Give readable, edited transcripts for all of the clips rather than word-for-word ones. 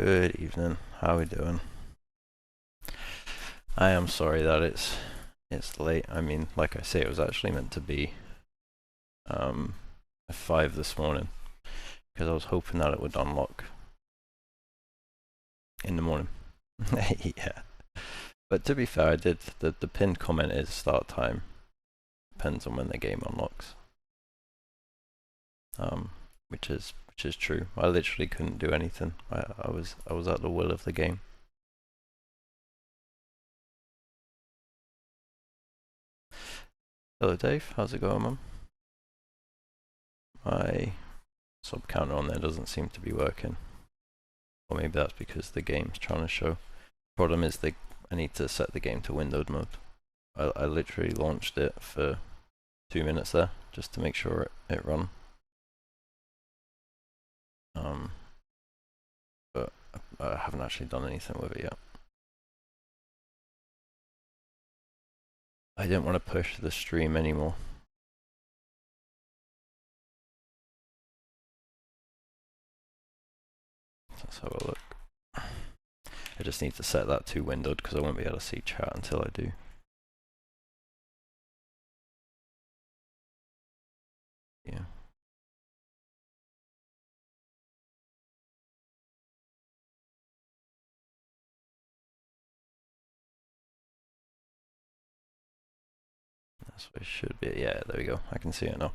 Good evening. How are we doing? I am sorry that it's late. I mean, like I say, it was actually meant to be at 5 this morning because I was hoping that it would unlock in the morning. Yeah. But to be fair, I did the pinned comment is start time. Depends on when the game unlocks. Which is true. I literally couldn't do anything. I was at the will of the game. Hello Dave, how's it going, man? My sub counter on there doesn't seem to be working. Or maybe that's because the game's trying to show. Problem is I need to set the game to windowed mode. I literally launched it for 2 minutes there just to make sure it run. But I haven't actually done anything with it yet. I didn't want to push the stream anymore. Let's have a look. I just need to set that to windowed because I won't be able to see chat until I do. Yeah. That's what it should be. Yeah, there we go. I can see it now.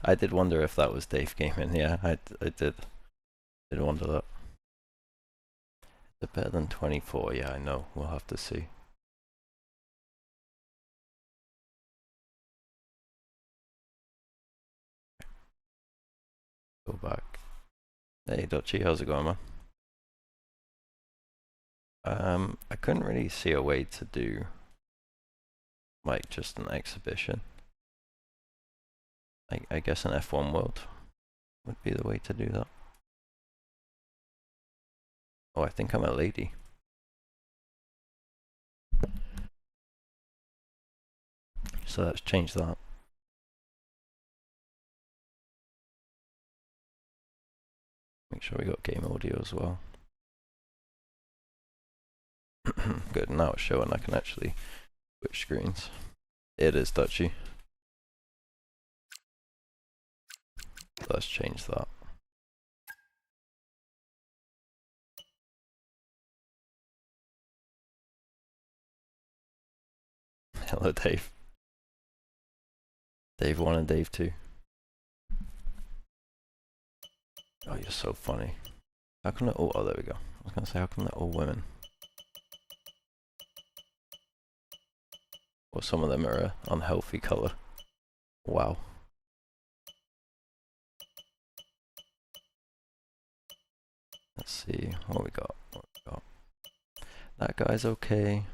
I did wonder if that was Dave Gaming. Yeah, I did wonder that. Is it better than 24? Yeah, I know. We'll have to see. Go back. Hey, Dutchy, how's it going, man? I couldn't really see a way to do like just an exhibition. I guess an F1 World would be the way to do that. Oh, I think I'm a lady. So let's change that. Make sure we got game audio as well. Good, now it's showing I can actually switch screens. It is Dutchy. Let's change that. Hello Dave. Dave 1 and Dave 2. Oh, you're so funny. How come they're all... Oh, there we go. I was going to say, how come they're all women? Or some of them are an unhealthy colour. Wow. Let's see what we got. That guy's okay.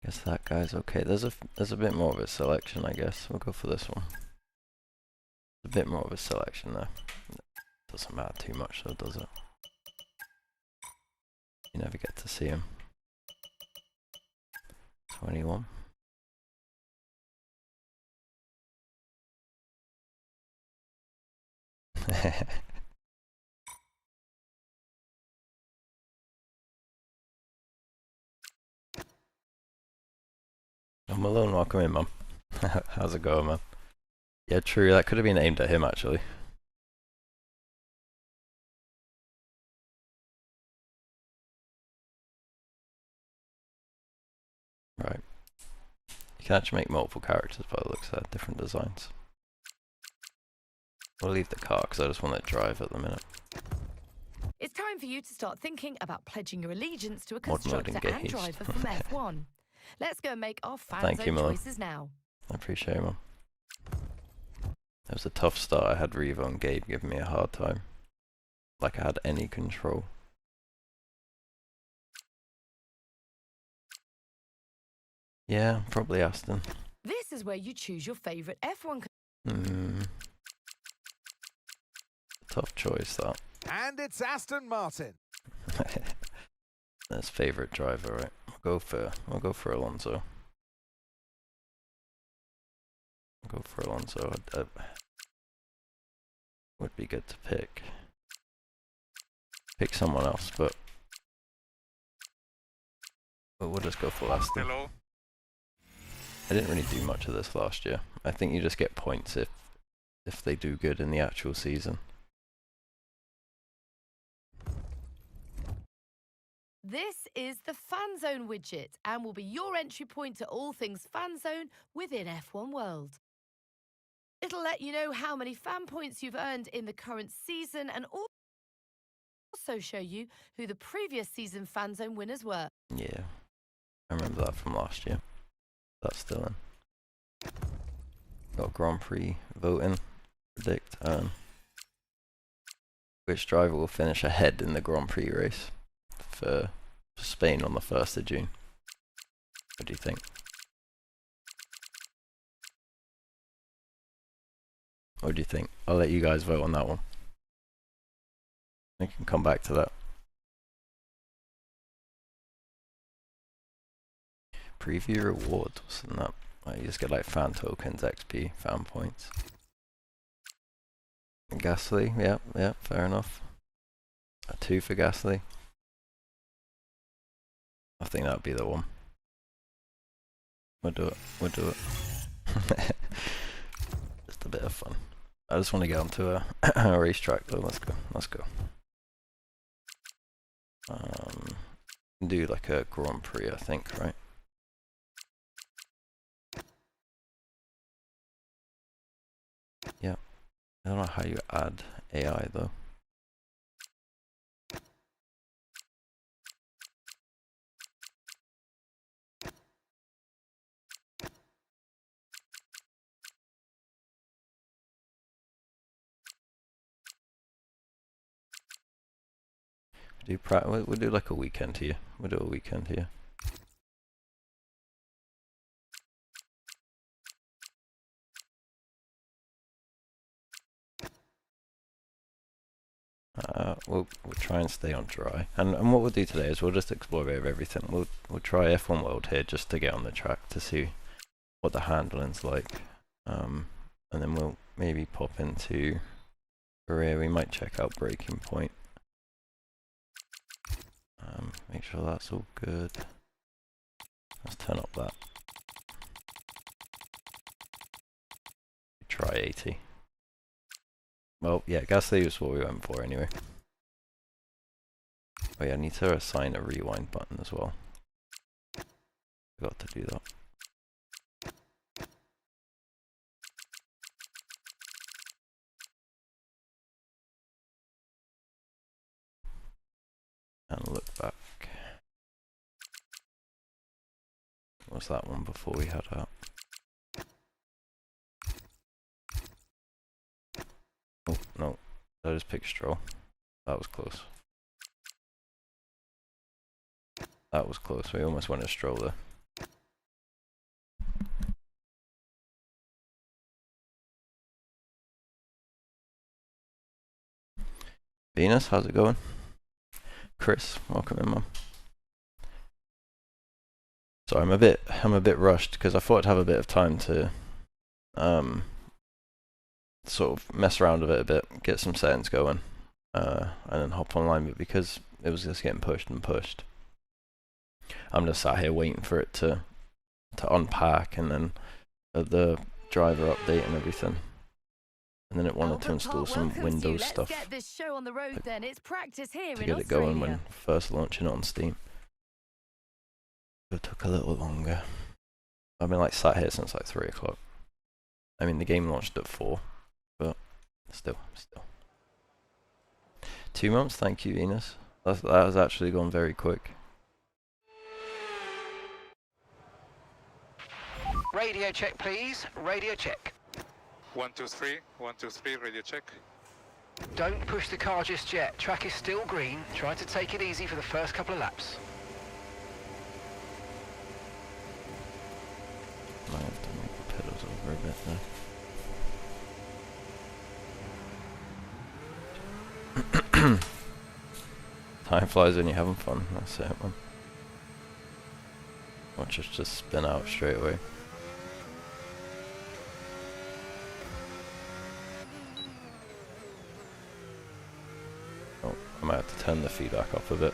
Guess that guy's okay. There's a bit more of a selection, I guess. We'll go for this one. A bit more of a selection there. Doesn't matter too much though, does it? You never get to see him. 21. I'm alone, welcome in, mum. How's it going, man? Yeah, true, that could have been aimed at him, actually. Right. You can actually make multiple characters by the looks of that, different designs. I'll leave the car because I just want to drive at the minute. It's time for you to start thinking about pledging your allegiance to a constructor and driver from F1. Let's go and make our fans' own choices now. I appreciate it, man. It was a tough start. I had Revo and Gabe giving me a hard time. Like I had any control. Yeah, probably Aston. This is where you choose your favourite F1. Tough choice, that. And it's Aston Martin. That's favourite driver, right? We'll go for Alonso. I'll go for Alonso. Would be good to pick someone else, but we'll just go for last. Hello. I didn't really do much of this last year. I think you just get points if they do good in the actual season. This is the Fan Zone widget and will be your entry point to all things Fan Zone within F1 World. It'll let you know how many fan points you've earned in the current season and also show you who the previous season Fan Zone winners were. Yeah, I remember that from last year. That's still in. Got Grand Prix voting. Predict which driver will finish ahead in the Grand Prix race for Spain on the 1st of June. What do you think? What do you think? I'll let you guys vote on that one. I can come back to that. Preview reward, wasn't that? You just get like fan tokens, XP, fan points. And Gasly, yeah, fair enough. A 2 for Gasly. I think that'd be the one. We'll do it. Just a bit of fun. I just want to get onto a racetrack though. Let's go. Do like a Grand Prix, I think, right? Yeah. I don't know how you add AI though. We'll do like a weekend here. We'll do a weekend here. We'll try and stay on dry. And what we'll do today is we'll just explore everything. We'll try F1 World here just to get on the track to see what the handling's like. And then we'll maybe pop into Korea. We might check out Breaking Point. Make sure that's all good. Let's turn up that. Try 80. Well, yeah, Gasly was what we went for anyway. Oh yeah, I need to assign a rewind button as well. Forgot to do that. And look back. What's that one before we had out? Oh, no. I just picked Stroll. That was close. That was close. We almost went a Stroll there. Venus, how's it going? Chris, welcome in, man. So I'm a bit rushed because I thought I'd have a bit of time to sort of mess around with it a bit, get some settings going, and then hop online. But because it was just getting pushed, I'm just sat here waiting for it to unpack, and then the driver update and everything. And then it wanted to install some Windows stuff get this show on the road, then. It's practice here to in get it Australia. going when first launching it on Steam. It took a little longer. I've been like sat here since like 3 o'clock. I mean, the game launched at 4, but still. 2 months, thank you, Venus. That has actually gone very quick. Radio check, please. Radio check. 1, 2, 3. 1, 2, 3. Radio check. Don't push the car just yet. Track is still green. Try to take it easy for the first couple of laps. Might have to make the pedals over a bit there. Time flies when you're having fun. That's it, man. Watch us just spin out straight away. might have to turn the feedback up a bit.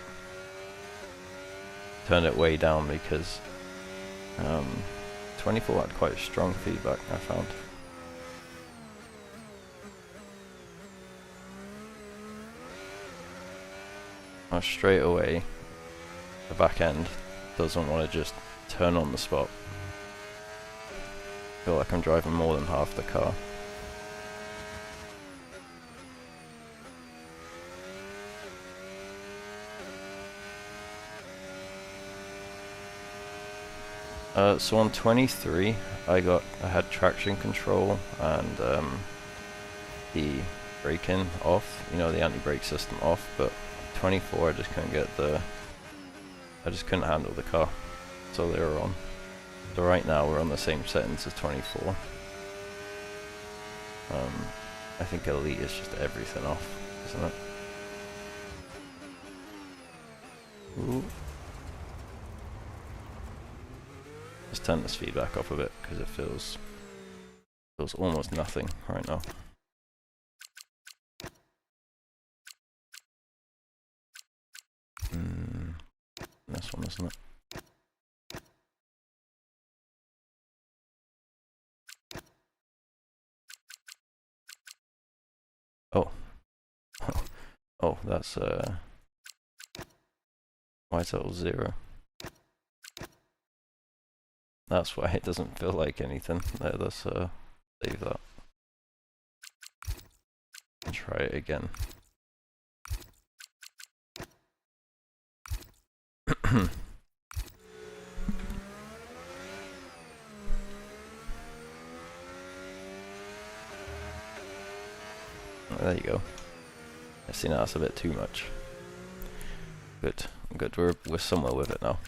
Turn it way down because 24 had quite strong feedback, I found. Now straight away, the back end doesn't want to just turn on the spot. I feel like I'm driving more than half the car. So on 23, I had traction control and the braking off, you know, the anti-brake system off, but 24 I just couldn't handle the car, so they were on. So right now we're on the same settings as 24. I think Elite is just everything off, isn't it? Ooh. Just turn this feedback off a bit because it feels almost nothing right now. This one, isn't it? Oh. Oh, that's why is that all 0? That's why it doesn't feel like anything. Let's save that. And try it again. There you go. I see now that's a bit too much. Good, good. We're somewhere with it now.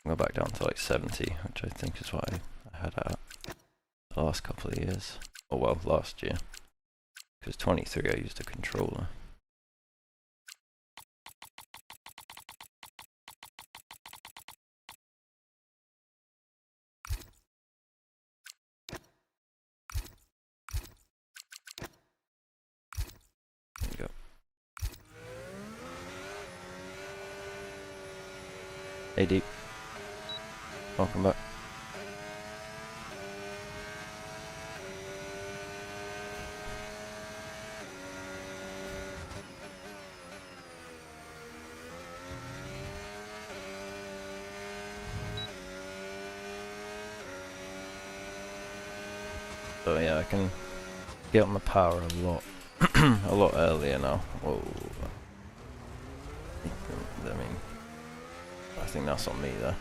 Go back down to like 70, which I think is what I had at the last couple of years. Oh well, last year. Because 23 I used a controller. There you go. Hey Deep. Welcome back. So yeah, I can get on the power a lot, a lot earlier now. Whoa. I mean, I think that's on me there.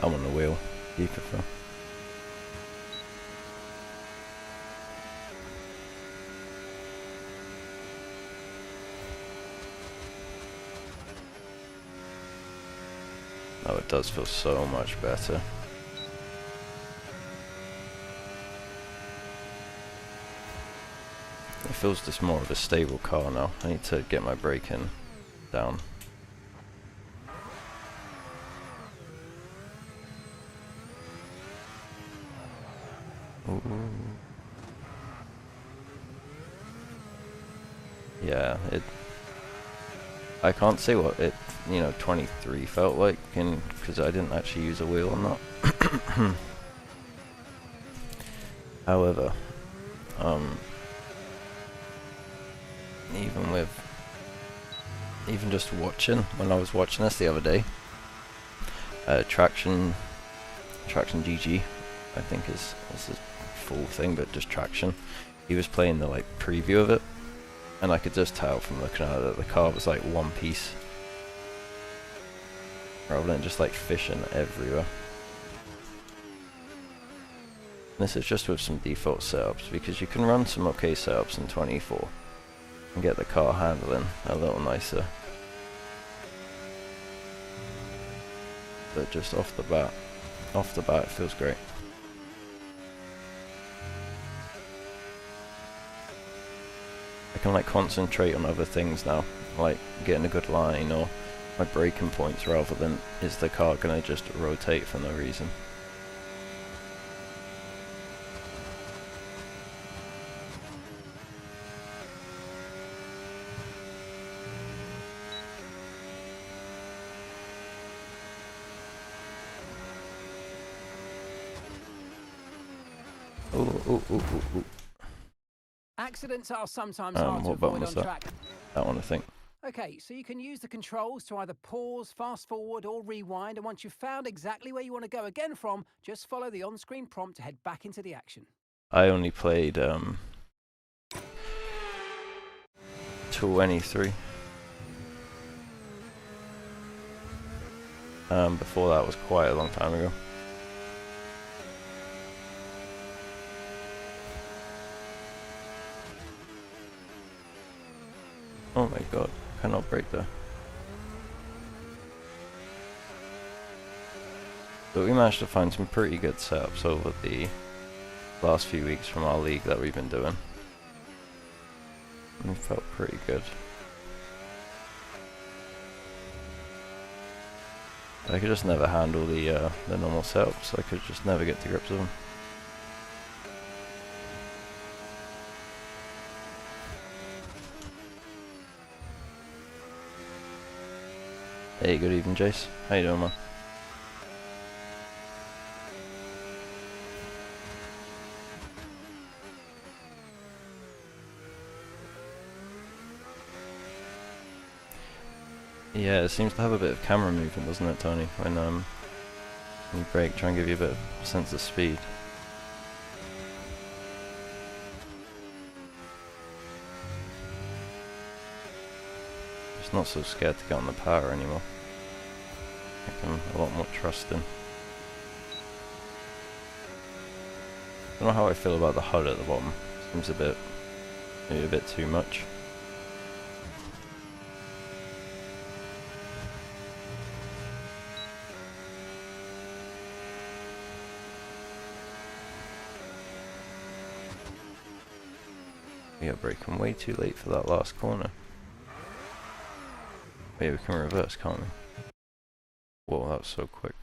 I'm on the wheel. You prefer. Oh, it does feel so much better. It feels just more of a stable car now. I need to get my braking down. Ooh. Yeah, I can't say what it, 23 felt like, because I didn't actually use a wheel on that. However, even just watching, when I was watching this the other day, Traction GG, I think is the full thing, but just Traction. He was playing the preview of it, and I could just tell from looking at it that the car was like one piece, rather than just fishing everywhere. This is just with some default setups, because you can run some okay setups in 24 and get the car handling a little nicer. But just off the bat it feels great. I can like concentrate on other things now, like getting a good line or my braking points, rather than is the car gonna just rotate for no reason. Ooh. Accidents are sometimes hard to What button avoid was on that? track. That one, I think. Okay, so you can use the controls to either pause, fast forward or rewind, and once you've found exactly where you want to go again from, just follow the on-screen prompt to head back into the action. I only played 23. Before that was quite a long time ago. Oh my god, cannot break there. But we managed to find some pretty good setups over the last few weeks from our league that we've been doing. And it felt pretty good. I could just never handle the normal setups. I could just never get to grips with them. Hey, good evening, Jace. How you doing, man? Yeah, it seems to have a bit of camera movement, doesn't it, Tony? When you brake, try and give you a bit of sense of speed. Just not so scared to get on the power anymore. I think I'm a lot more trusting. I don't know how I feel about the HUD at the bottom. Seems maybe a bit too much. We are braking way too late for that last corner. Oh yeah, we can reverse, can't we? Whoa, that was so quick.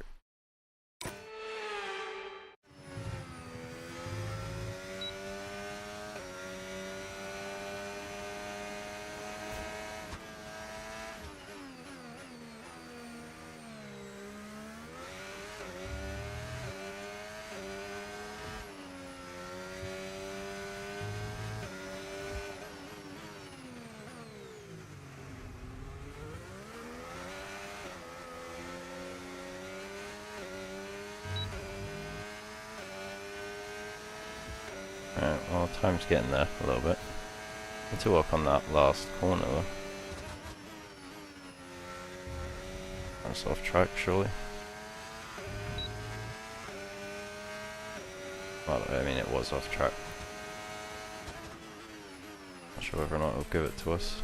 Alright, well, time's getting there a little bit. Need to work on that last corner though. That's off track, surely. Well, I mean, it was off track. Not sure whether or not it'll give it to us.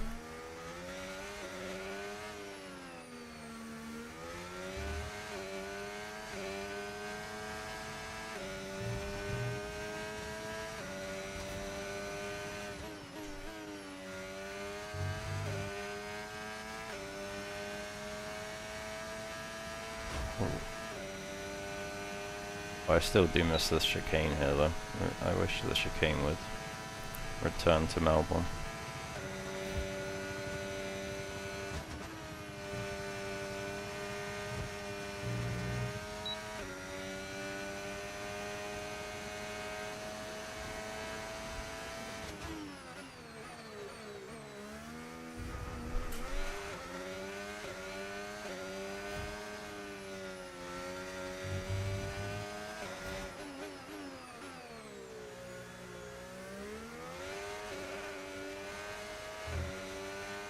I still do miss the chicane here though. I wish the chicane would return to Melbourne.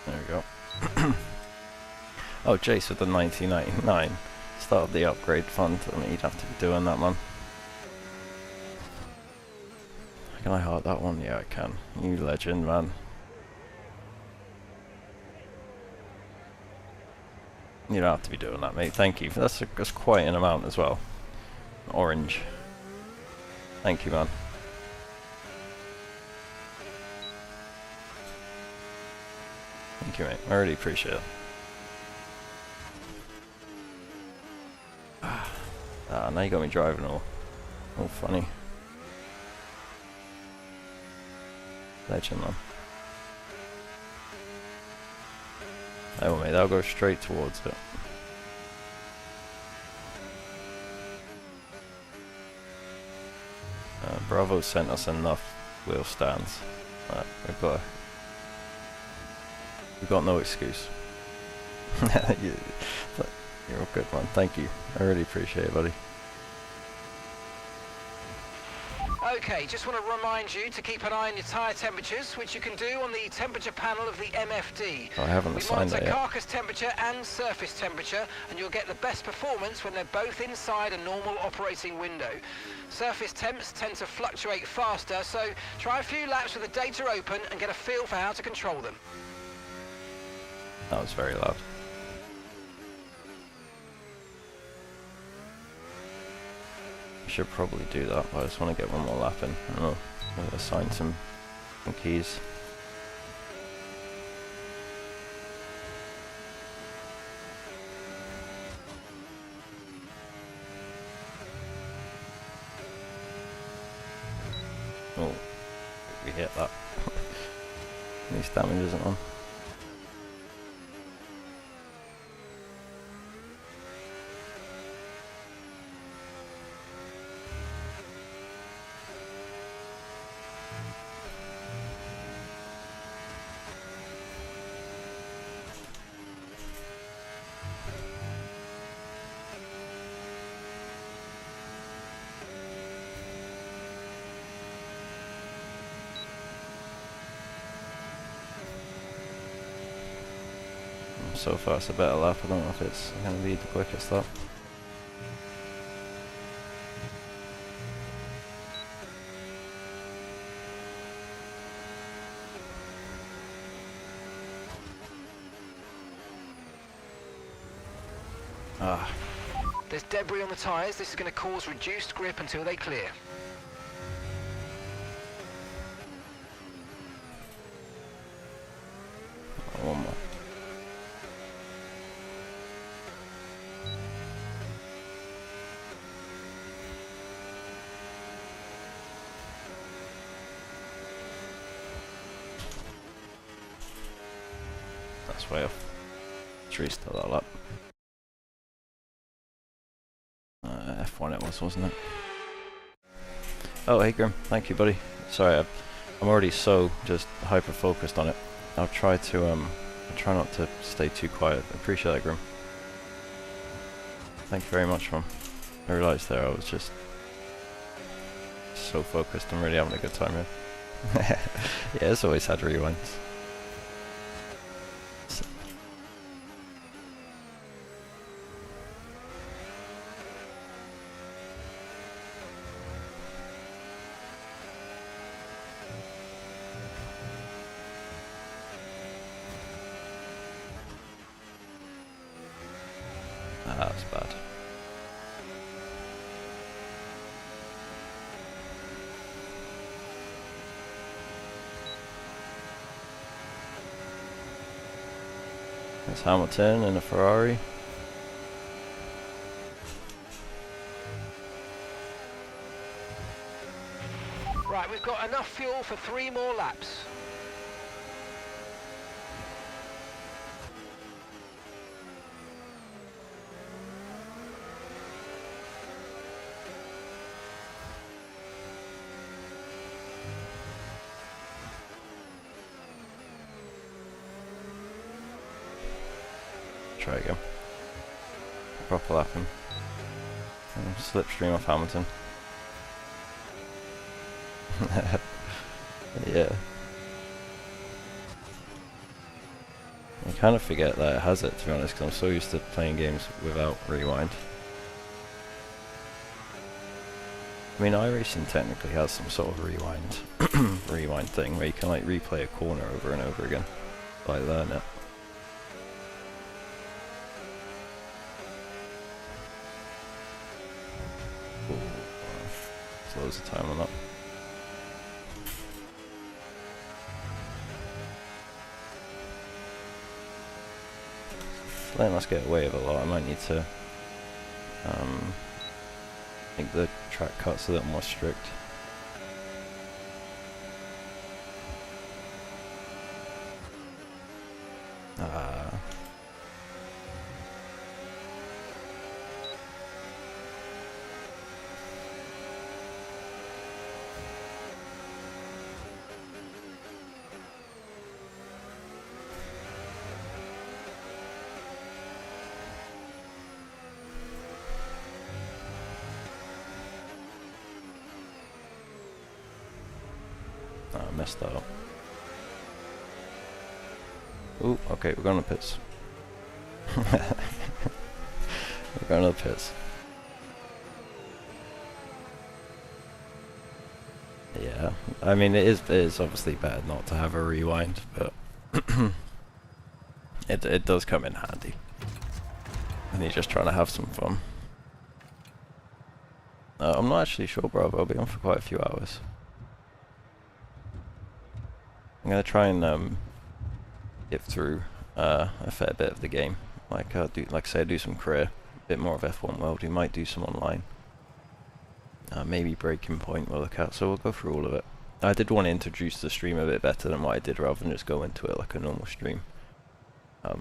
There we go. Oh, Jace with the 1999 started the upgrade fund. I mean, you'd have to be doing that, man. Can I heart that one? Yeah, I can. You legend, man. You don't have to be doing that, mate. Thank you. That's quite an amount as well. Orange. Thank you, man. Thank you, mate. I really appreciate it. Now you got me driving all funny. Legend, man. Oh, mate, that'll go straight towards it. Bravo sent us enough wheel stands. We've got no excuse. You're a good one. Thank you. I really appreciate it, buddy. Okay, just want to remind you to keep an eye on your tyre temperatures, which you can do on the temperature panel of the MFD. I haven't We assigned that monitor yet. carcass temperature and surface temperature, and you'll get the best performance when they're both inside a normal operating window. Surface temps tend to fluctuate faster, so try a few laps with the data open and get a feel for how to control them. That was very loud. Should probably do that, but I just want to get one more lap in. I don't know. I'll assign some keys. Oh, we hit that. At least damage isn't on. So far it's a better lap. I don't know if it's going to be the quickest lap. There's debris on the tyres. This is going to cause reduced grip until they clear. One more. That's way off. Tree's still that lap. F1 it was, wasn't it? Oh, hey Grim, thank you, buddy. Sorry, I'm already so just hyper focused on it. I'll try not to stay too quiet. I appreciate that, Grim. Thank you very much, man. I realised there I was just so focused. I'm really having a good time here. Yeah, it's always had rewinds. That was bad. There's Hamilton in a Ferrari. Right, we've got enough fuel for 3 more laps. Try again. Proper lapping. Slipstream off Hamilton. Yeah. I kind of forget that it has it, to be honest, because I'm so used to playing games without rewind. I mean, iRacing technically has some sort of rewind thing where you can like replay a corner over and over again. Like learn it. Ooh, there's loads of time on that. letting us get away with a lot. I might need to make the track cuts a little more strict. I messed that up. Ooh, okay, we're going to pits. We're going to the pits. Yeah, I mean it is obviously better not to have a rewind, but it does come in handy when you're just trying to have some fun. I'm not actually sure, bro. I'll be on for quite a few hours. I'm gonna try and get through a fair bit of the game. Like I do some career, a bit more of F1 World. We might do some online. Maybe Breaking Point we'll look at. So we'll go through all of it. I did want to introduce the stream a bit better than what I did, rather than just go into it like a normal stream. But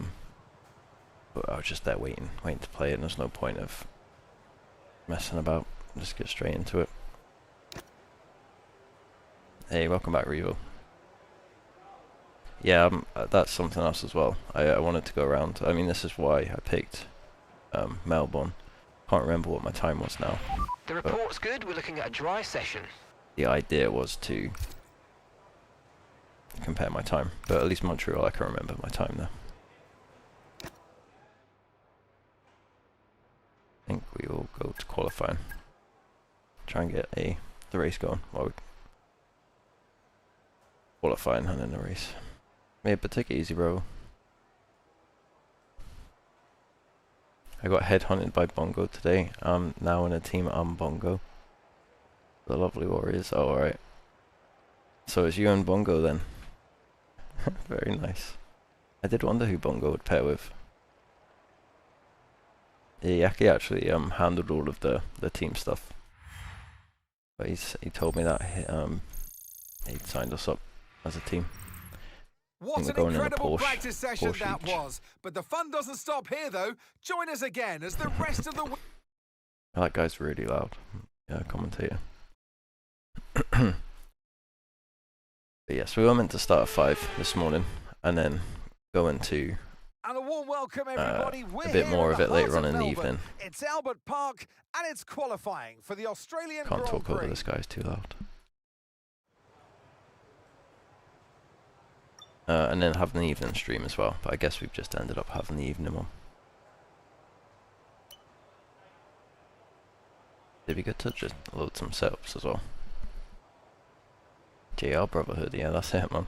I was just there waiting to play it, and there's no point of messing about. Just get straight into it. Hey, welcome back, Revo. Yeah, that's something else as well. I wanted to go around. I mean, this is why I picked Melbourne. Can't remember what my time was now. The report's good. We're looking at a dry session. The idea was to compare my time, but at least Montreal, I can remember my time there. I think we will go to qualifying. Try and get the race going while we qualifying and then the race. Yeah, but take it easy, bro. I got headhunted by Bongo today. I'm now in a team Bongo. The lovely Warriors. Oh, alright. So it's you and Bongo then. Very nice. I did wonder who Bongo would pair with. Yeah, Yaki actually handled all of the team stuff. But he told me that he signed us up as a team. What an incredible practice session that was. But the fun doesn't stop here, though. Join us again as the rest of the... That guy's really loud. Yeah, commentator. But yes, we were meant to start at 5 this morning, and then go into and a warm welcome, everybody. A bit more of it later on in the evening. It's Albert Park, and it's qualifying for the Australian Grand Prix. Can't talk over this guy, it's too loud. And then have an evening stream as well, but I guess we've just ended up having the evening one. It'd be good to just load some setups as well. JR Brotherhood, yeah, that's it, man.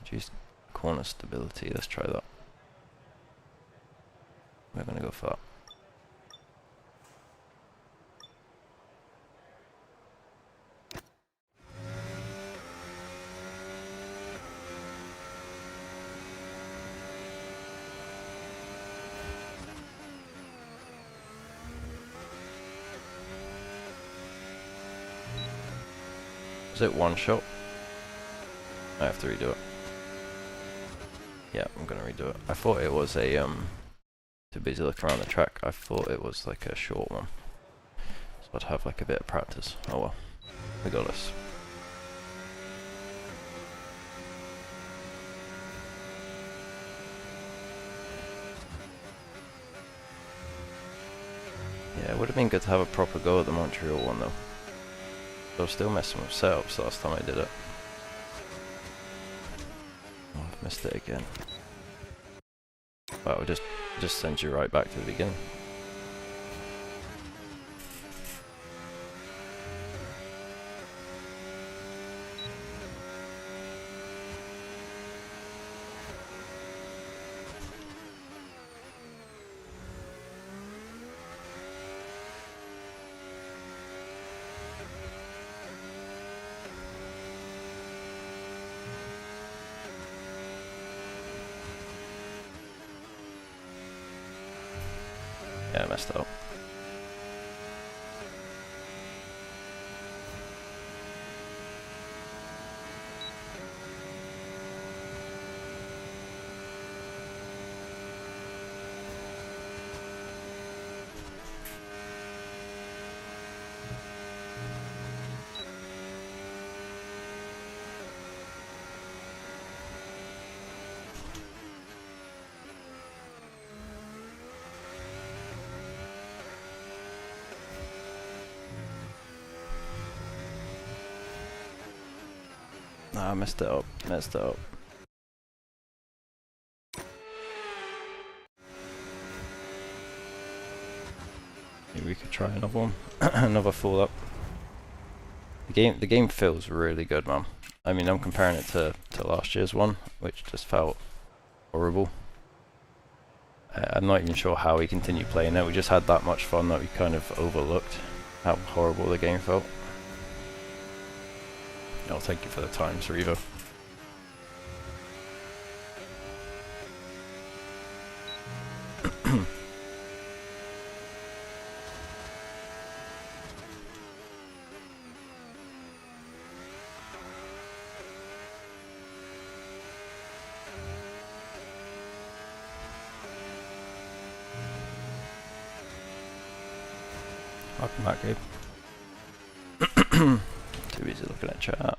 Choose corner stability, let's try that. We're gonna go for that. Is it one shot? I have to redo it. Yeah, I'm gonna redo it. I thought it was a too busy looking around the track. I thought it was like a short one, so I'd have like a bit of practice. Oh well, we got this. Yeah, it would have been good to have a proper go at the Montreal one though. I was still messing with setups last time I did it. Oh, I've missed it again. Well, it'll just send you right back to the beginning. Yeah, I messed up. Nah, I messed it up. Messed it up. Maybe we could try another one. Another full up. The game feels really good, man. I mean, I'm comparing it to last year's one, which just felt horrible. I'm not even sure how we continued playing it. We just had that much fun that we kind of overlooked how horrible the game felt. I'll thank you for the time, Cerevo. Welcome back, Gabe. Too busy looking at chat.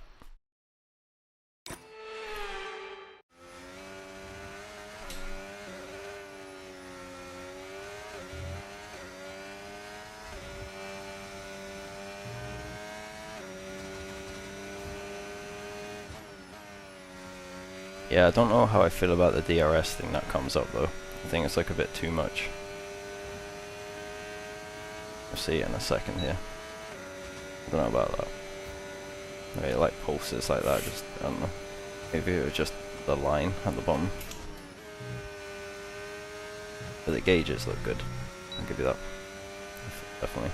Yeah, I don't know how I feel about the DRS thing that comes up though. I think it's like a bit too much. We'll see it in a second here. I don't know about that. Maybe it like pulses like that, just, I don't know. Maybe it was just the line at the bottom. But the gauges look good. I'll give you that. Definitely.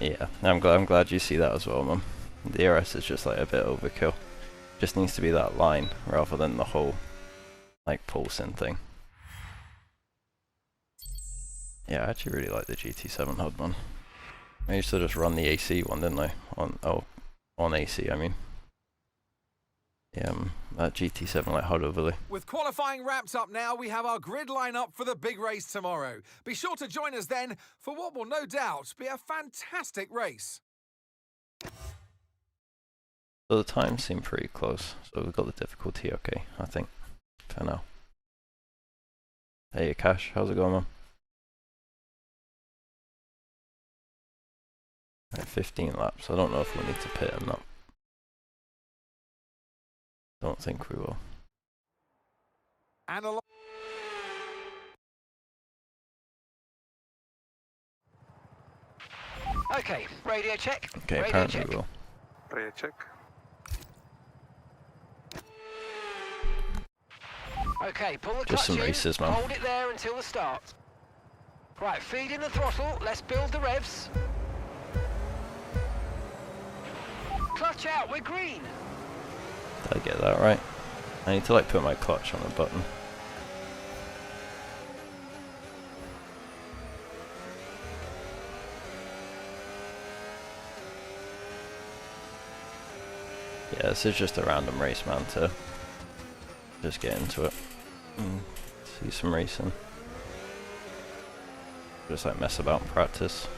Yeah, I'm glad you see that as well, man. The DRS is just like a bit overkill. Just needs to be that line rather than the whole like pulsing thing. Yeah, I actually really like the GT7 HUD, man. I used to just run the AC one, didn't I? On AC, I mean. Yeah, that GT7 like HUD overlay. With qualifying wrapped up now, we have our grid lineup for the big race tomorrow. Be sure to join us then for what will no doubt be a fantastic race. So the times seem pretty close, so we've got the difficulty okay, I think, for now. Hey Cash, how's it going, man? Right, 15 laps, I don't know if we need to pit or not. Don't think we will. Okay, radio check. Okay, radio apparently check. we will. Radio check. Okay, pull the Just clutch some in, races, man. hold it there until the start. Right, feed in the throttle, let's build the revs. Clutch out, we're green. Did I get that right? I need to like put my clutch on the button. Yeah, this is just a random race, man, to just get into it and see some racing. Just like mess about and practice.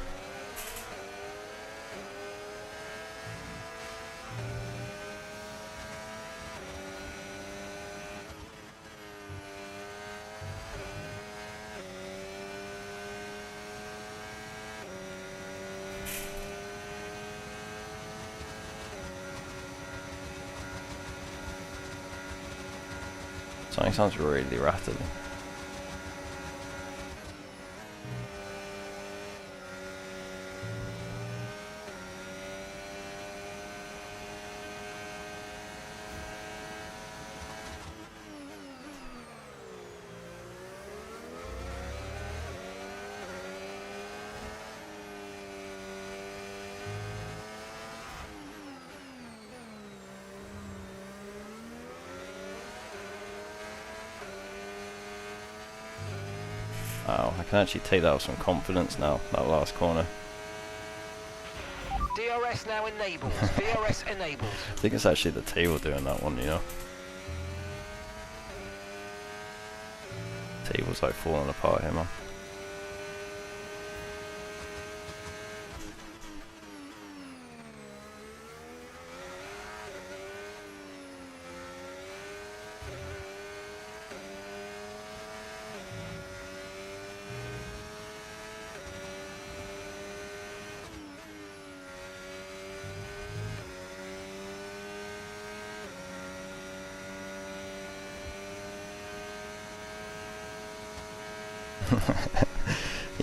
Something sounds really rattly. Wow, I can actually take that with some confidence now, that last corner. DRS now enabled. VRS enabled. I think it's actually the table doing that one, you know. Table's like falling apart here, man.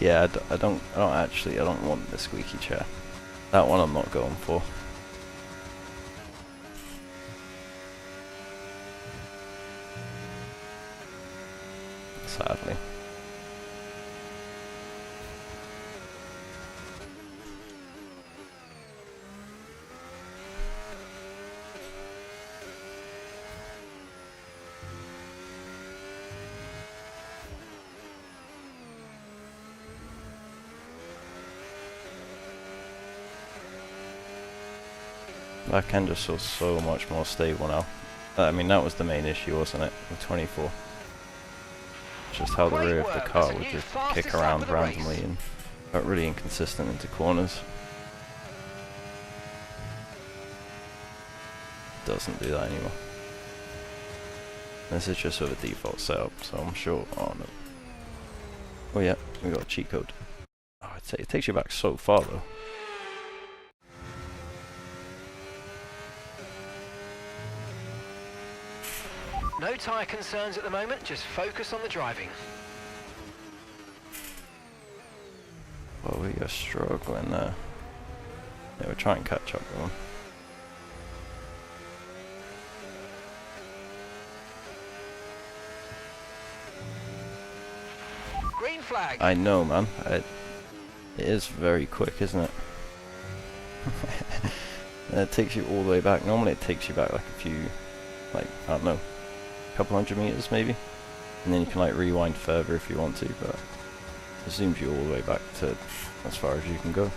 Yeah, I don't want the squeaky chair. That one I'm not going for. Sadly. Back end just feels so much more stable now. I mean, that was the main issue, wasn't it, with 24? Just how the rear of the car would just kick around randomly and got really inconsistent into corners. Doesn't do that anymore. This is just with a default setup, so I'm sure. Oh no. Oh yeah, we got a cheat code. Oh, it takes you back so far though. No tyre concerns at the moment, just focus on the driving. Well, we are struggling there. Yeah, we're trying to catch up with them. Green flag. I know, man. It is very quick, isn't it? And it takes you all the way back. Normally it takes you back like a few, like, I don't know, a couple hundred meters maybe. And then you can like rewind further if you want to, but it zooms you all the way back to as far as you can go.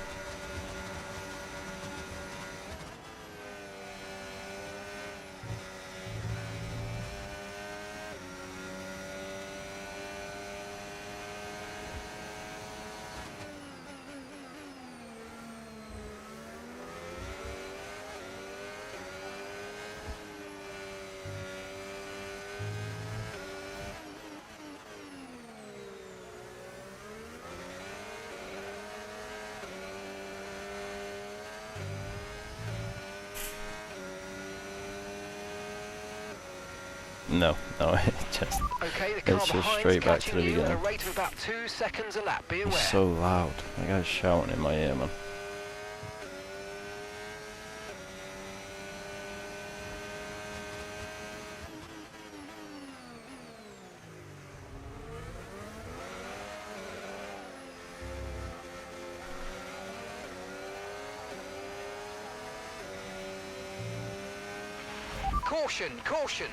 No, it just, Okay, the car it's just behind's straight back to catching the you at a beginning. rate of about 2 seconds a lap. Be aware. It's so loud. That guy's shouting in my ear, man. Caution, caution.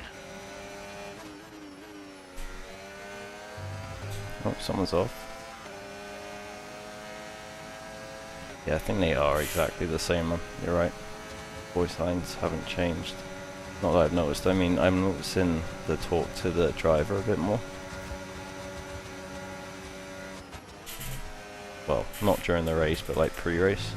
Oh, someone's off. Yeah, I think they are exactly the same, man. You're right. Voice lines haven't changed. Not that I've noticed. I mean, I'm noticing the talk to the driver a bit more. Well, not during the race, but like pre-race.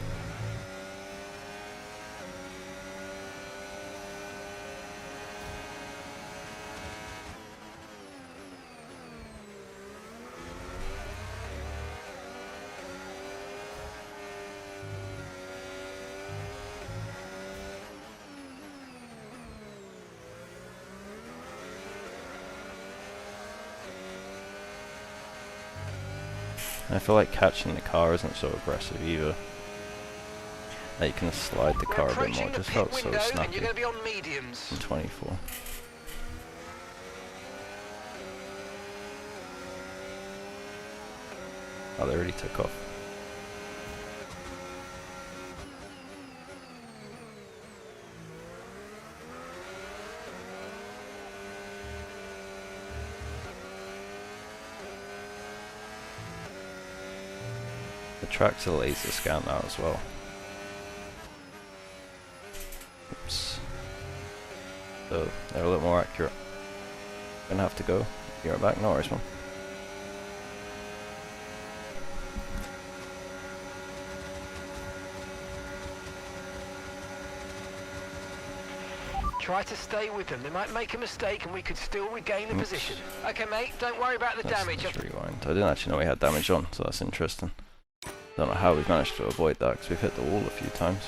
I feel like catching the car isn't so aggressive either. Like you can slide the car a bit more. It just felt so And you're snappy going to be on mediums. in 24. Oh, they already took off. The track's a laser scan now as well. Oops. So they're a little more accurate. Gonna have to go. Be right back. No worries, man. Try to stay with them. They might make a mistake and we could still regain the position. Okay, mate, don't worry about the damage. Let's rewind. I didn't actually know we had damage on, so that's interesting. Don't know how we've managed to avoid that, because we've hit the wall a few times.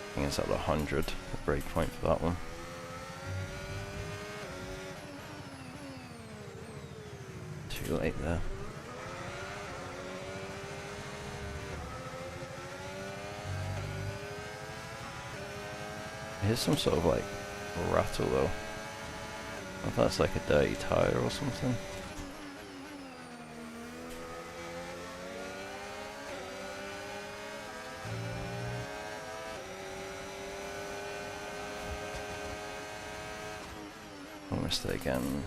I think it's at 100, the break point for that one. Too late there. Here's some sort of like rattle though. I don't know if that's like a dirty tire or something. I missed it again.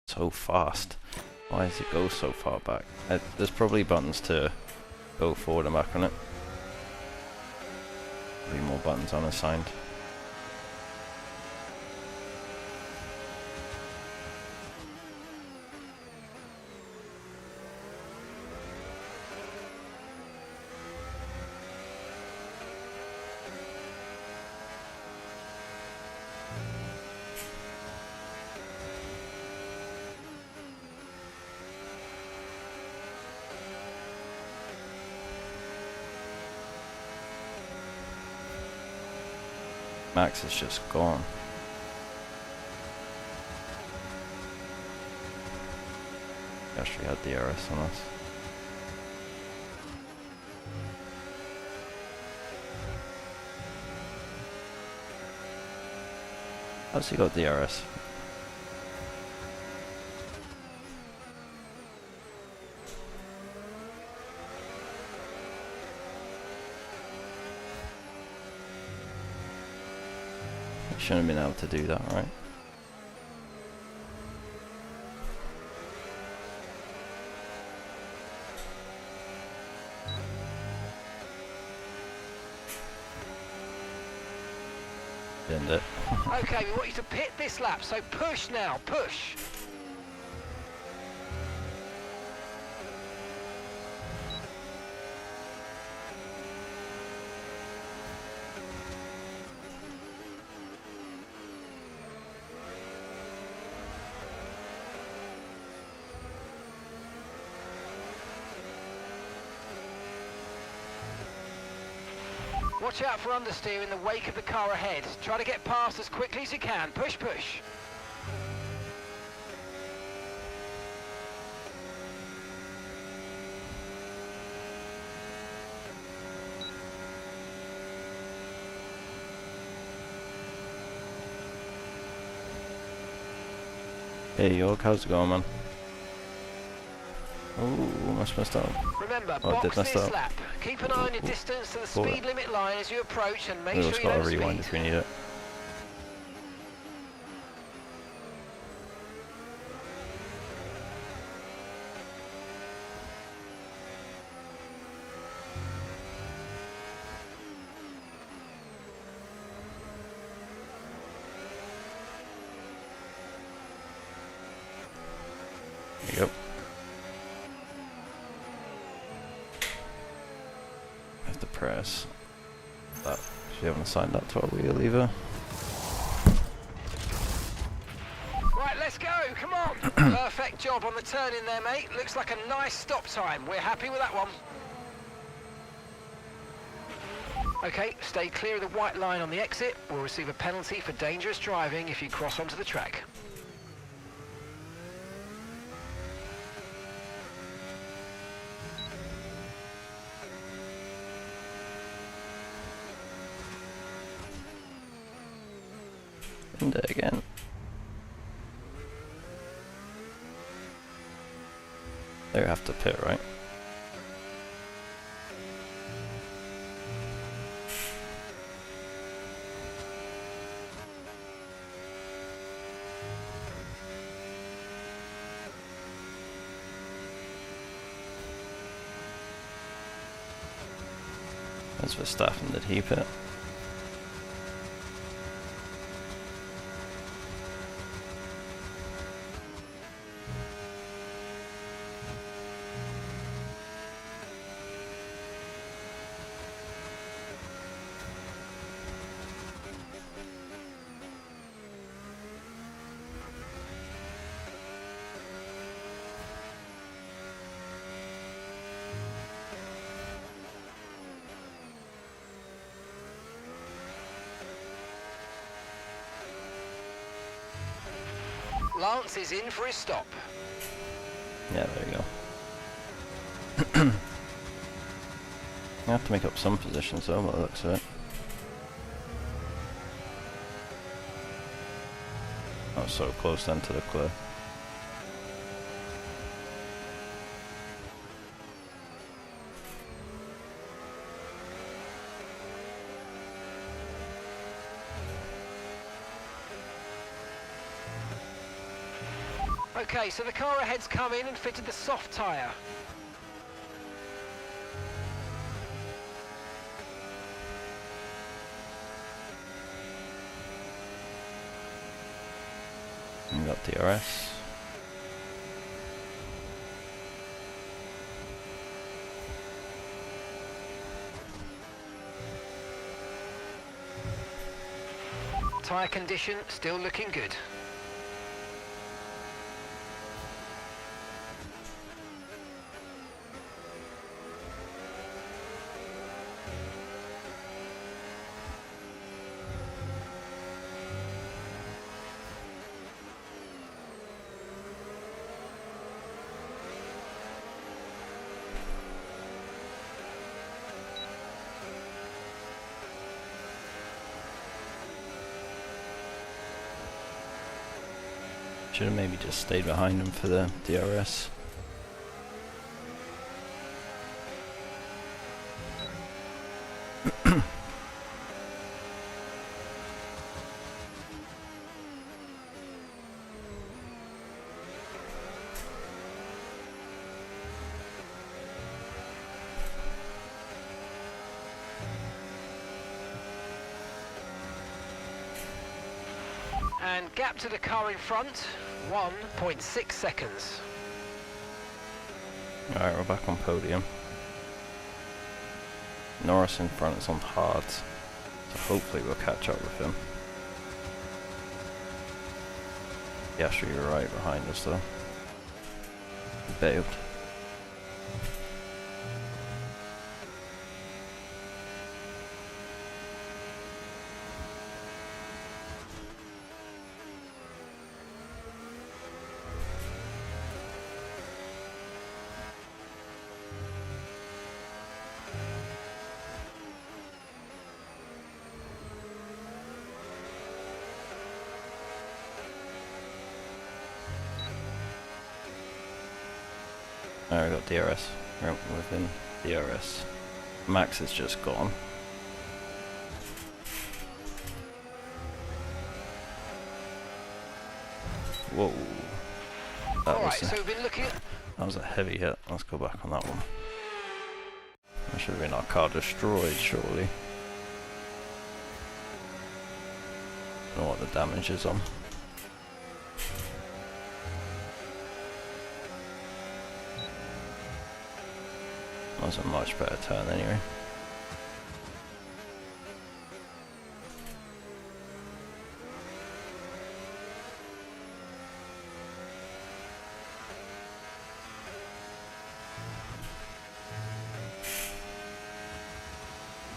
So fast. Why does it go so far back? There's probably buttons to go forward and back on it. Be more buttons unassigned. Max is just gone. Actually had DRS on us. How's he got DRS? Shouldn't have been able to do that, right? End it. Okay, we want you to pit this lap, so push now, push. Watch out for understeer in the wake of the car ahead. Try to get past as quickly as you can. Push, push. Hey York, how's it going, man? Ooh, almost messed up. Remember, Oh, box messed this up. lap. Keep an eye on your distance to the Pull speed it. limit line as you approach and make We've sure just you got to don't rewind speed. if we need it. There you go. Have to press that. We haven't assigned that to our wheel lever. Right, let's go. Come on. Perfect job on the turn in there, mate. Looks like a nice stop time. We're happy with that one. Okay, stay clear of the white line on the exit. We'll receive a penalty for dangerous driving if you cross onto the track. opened it again. They have to pit, right? That's Verstappen, did he pit? Lance is in for his stop. Yeah, there you go. I have to make up some positions though, by the looks of it. Oh, so close then to the clear. Okay, so the car ahead's come in and fitted the soft tyre. You got DRS. Tyre condition still looking good. Should have maybe just stayed behind him for the DRS. And gap to the car in front, 1.6 seconds. Alright, we're back on podium. Norris in front is on hard, so hopefully we'll catch up with him. Yeah, sure, you're right behind us though. He bailed. Alright, we got DRS. We're within DRS. Max is just gone. Whoa. Alright, so we've been looking at... That was a heavy hit. Let's go back on that one. That should have been our car destroyed, surely. Don't know what the damage is on. That was a much better turn anyway.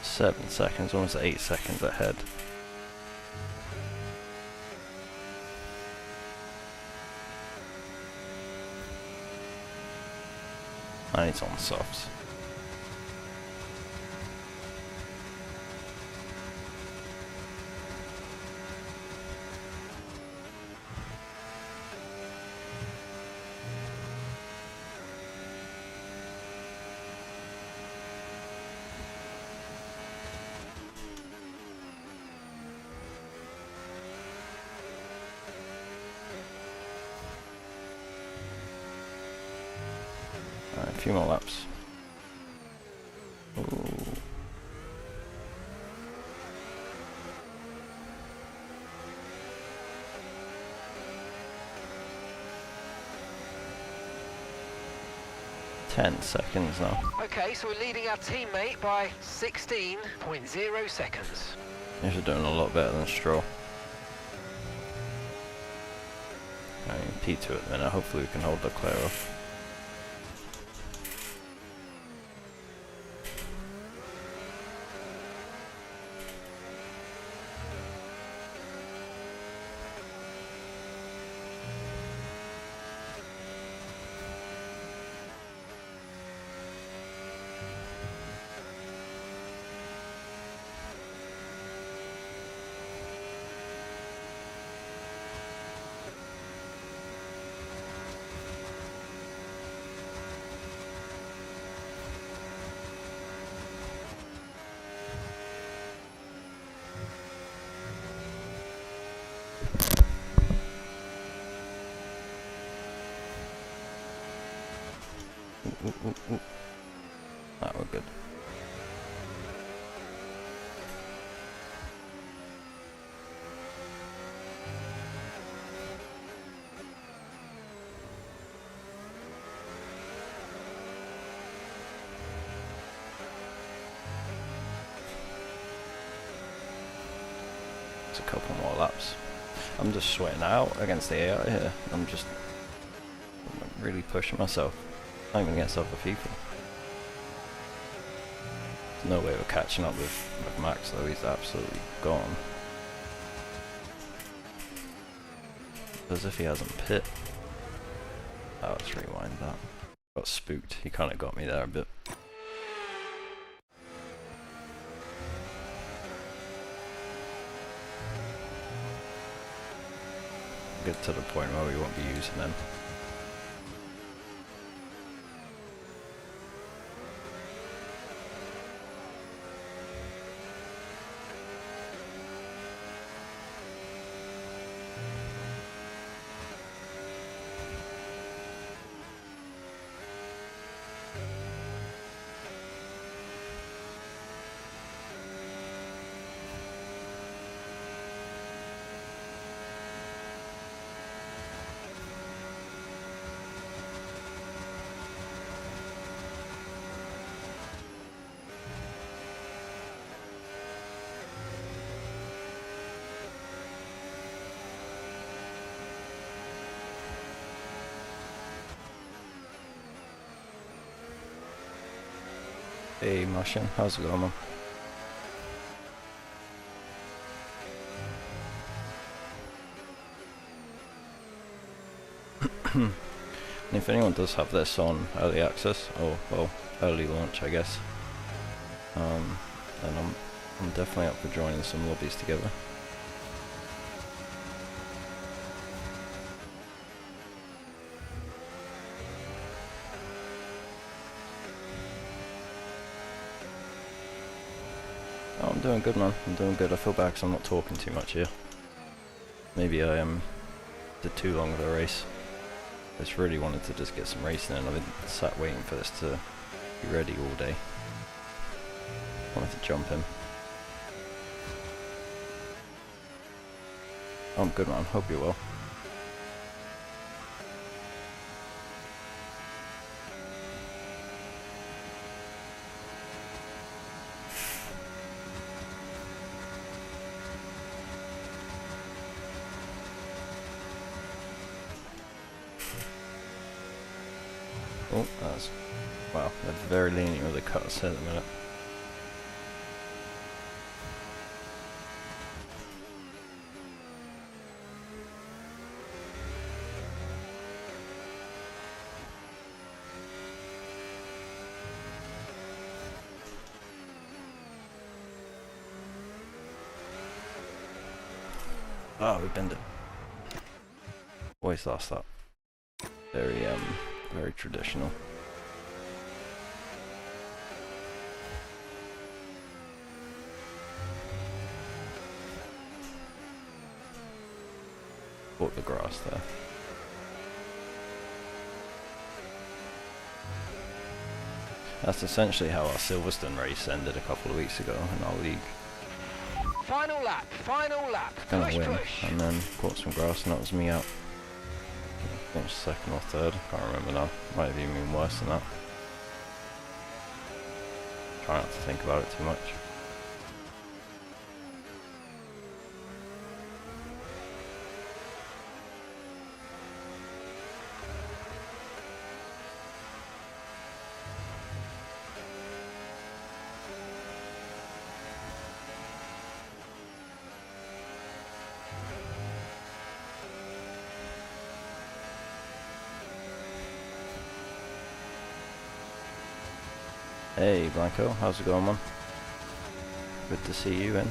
Seven seconds, almost 8 seconds ahead. And it's on softs. a few more laps. Ooh. Ten seconds now. Okay, so we're leading our teammate by 16.0 seconds. You're doing a lot better than Stroll. I mean, P2 at the minute. Hopefully we can hold Leclerc off. Ooh. Ah, we're good. It's a couple more laps. I'm just sweating out against the AI here. I'm really pushing myself. Not even against other people. There's no way we're catching up with Max though, he's absolutely gone. As if he hasn't pit. Oh, let's rewind that. Got spooked, he kinda got me there a bit. Get to the point where we won't be using them. Hey Martian, how's it going, man? And if anyone does have this on early access, or well, early launch I guess, then I'm definitely up for joining some lobbies together. Oh, I'm doing good, man. I'm doing good. I feel bad 'cause I'm not talking too much here. Maybe I did too long of a race. I just really wanted to just get some racing in. I've been sat waiting for this to be ready all day. Wanted to jump in. Oh, I'm good, man. Hope you're well. Oh, that's... wow, they're very lenient with the cuts at the minute. Oh, we bend it. Always lost that. Very traditional. Caught the grass there. That's essentially how our Silverstone race ended a couple of weeks ago in our league. Final lap, final lap. Gonna Push, win, push. and then caught some grass, and that was me out. Finished second or third, can't remember now. Might have even been worse than that. Try not to think about it too much. Hey Blanco, how's it going, man? Good to see you in.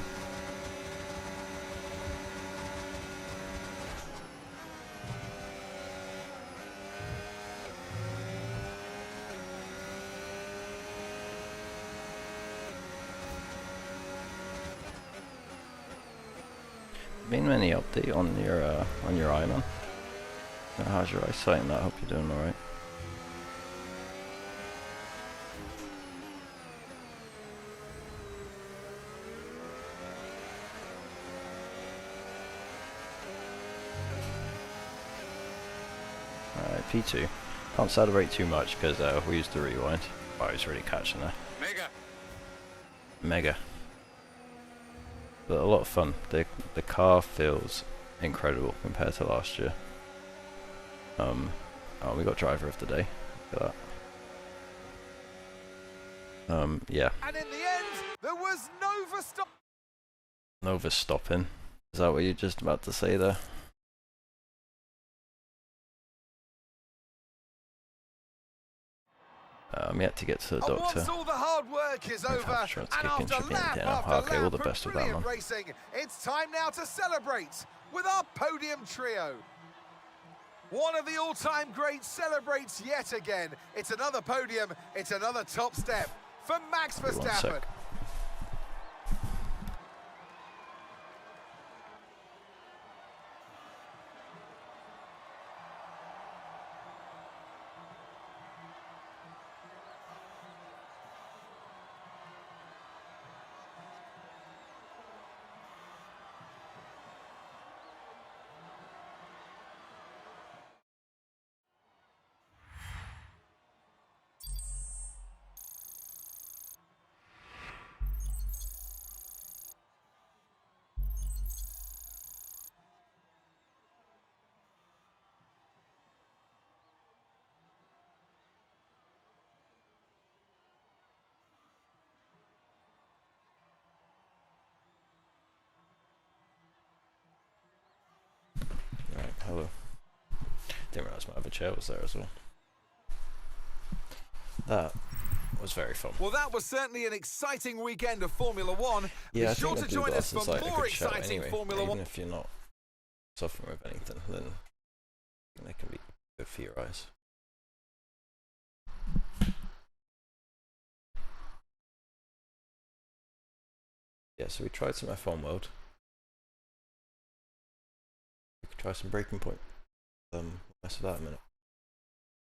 Been any update on your eye, man? How's your eyesight and that? I hope you're doing alright. Alright, P2. Can't celebrate too much because we used to rewind. Oh, he's really catching there. Mega. But a lot of fun. The car feels incredible compared to last year. Oh, we got driver of the day. Look at that. Yeah. And in the end, there was Nova stop. Nova stopping. Is that what you're just about to say there? I'm yet to get to the doctor. Once all the hard work is over, and after lap Okay, all the best with that, man. racing, it's time now to celebrate with our podium trio. One of the all-time greats celebrates yet again. It's another podium, it's another top step for Max Verstappen. Right, hello. Didn't realise my other chair was there as well. That was very fun. Well, that was certainly an exciting weekend of Formula One. Yeah, Be I sure think to the blue join us glass for is like a more good shout exciting anyway. Formula Even One. if you're not suffering with anything, then they can be good for your eyes. Yeah, so we tried some F1 World. We could try some Breaking Point. Mess with that in a minute.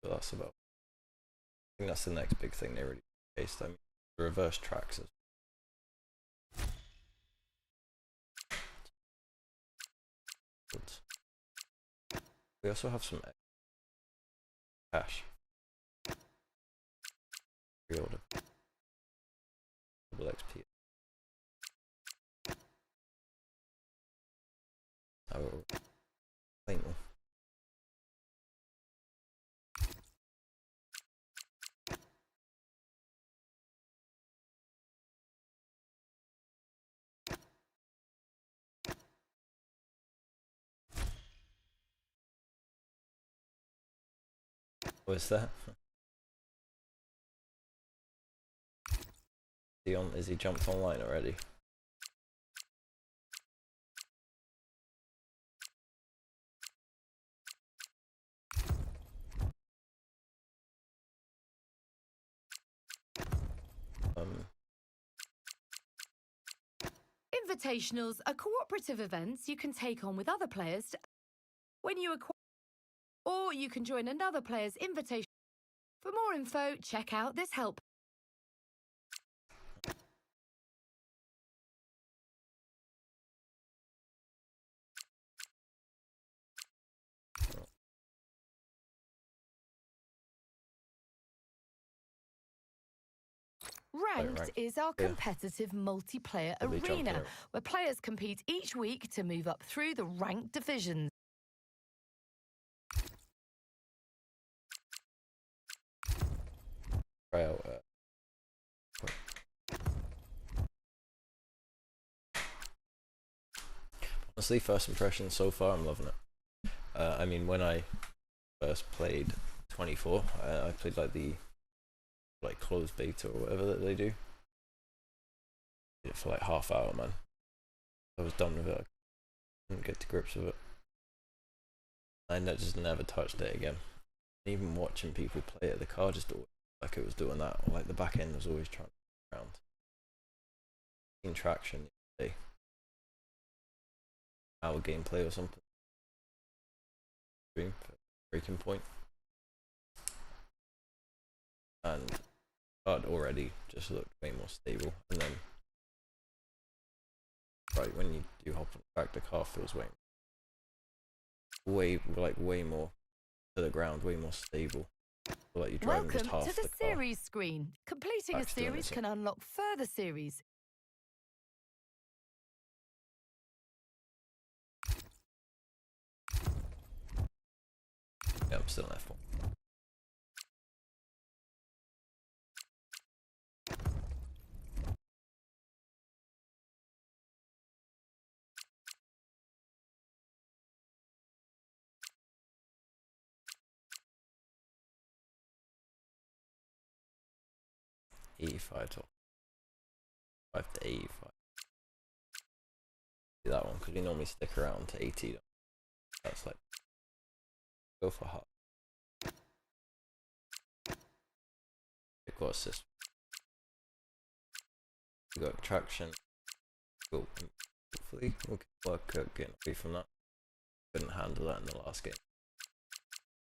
But that's about. I think that's the next big thing they really faced. I mean, the reverse tracks. We also have some cash. Pre-order. Double XP. Oh, plain one. What's that? Is he jumped online already? Invitationals are cooperative events you can take on with other players when you acquire, or you can join another player's invitation. For more info, check out this help. Ranked is our Yeah. competitive multiplayer Probably jumping arena, around. where players compete each week to move up through the ranked divisions. Try out. Honestly, first impressions so far, I'm loving it. I mean, when I first played 24, I played like the closed beta or whatever that they do. Did it for like half hour, man. I was done with it. I couldn't get to grips with it. I just never touched it again. Even watching people play it, the car just always like it was doing that. Or like the back end was always trying to get around. Infraction, hour gameplay or something. Stream for Breaking Point. And it already just looked way more stable, and then right when you do hop on the track, the car feels way more to the ground, way more stable. Like you're driving Welcome just half to the the car. series screen. Completing a Actually, series can unlock further series. Yeah, I'm still in F1. E5 to 5 to 85. Do that one because we normally stick around to 80. That's like go for hot. We've got assist. We got traction. Cool. Hopefully we can work out getting away from that. Couldn't handle that in the last game.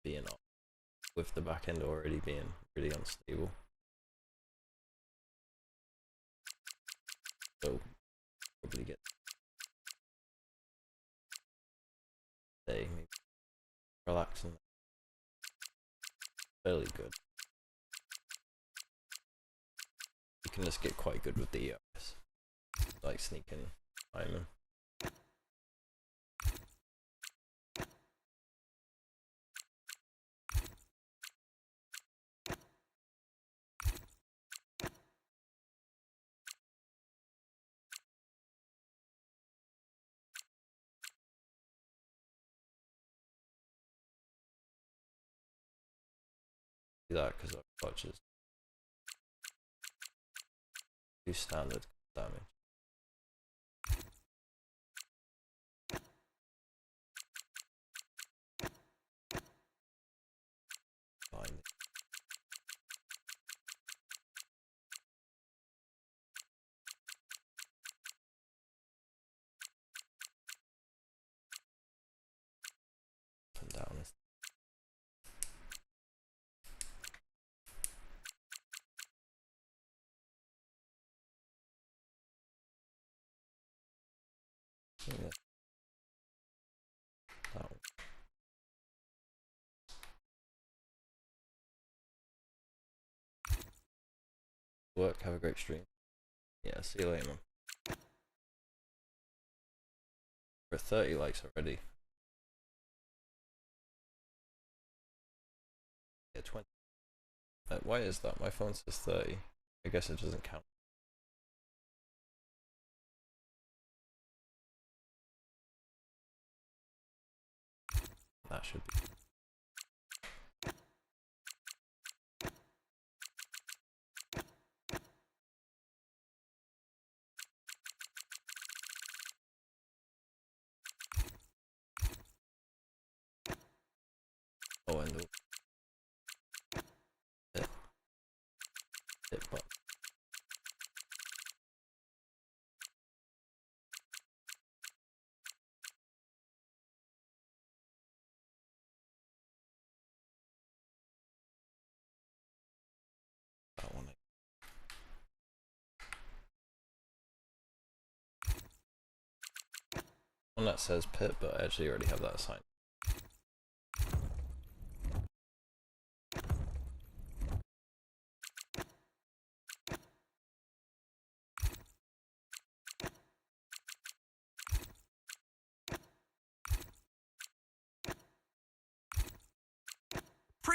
Being up with the back end already being really unstable. So probably get day maybe relaxing. Fairly good. You can just get quite good with the ERS. Like sneaking timing. Do that because our clutches do standard damage. Fine. And down is yeah. That one. Work, have a great stream. Yeah, see you later, man. We're 30 likes already. Yeah, 20. Why is that? My phone says 30. I guess it doesn't count. That should be. Oh, and the hit button. That one. One that says pit, but I actually already have that assigned.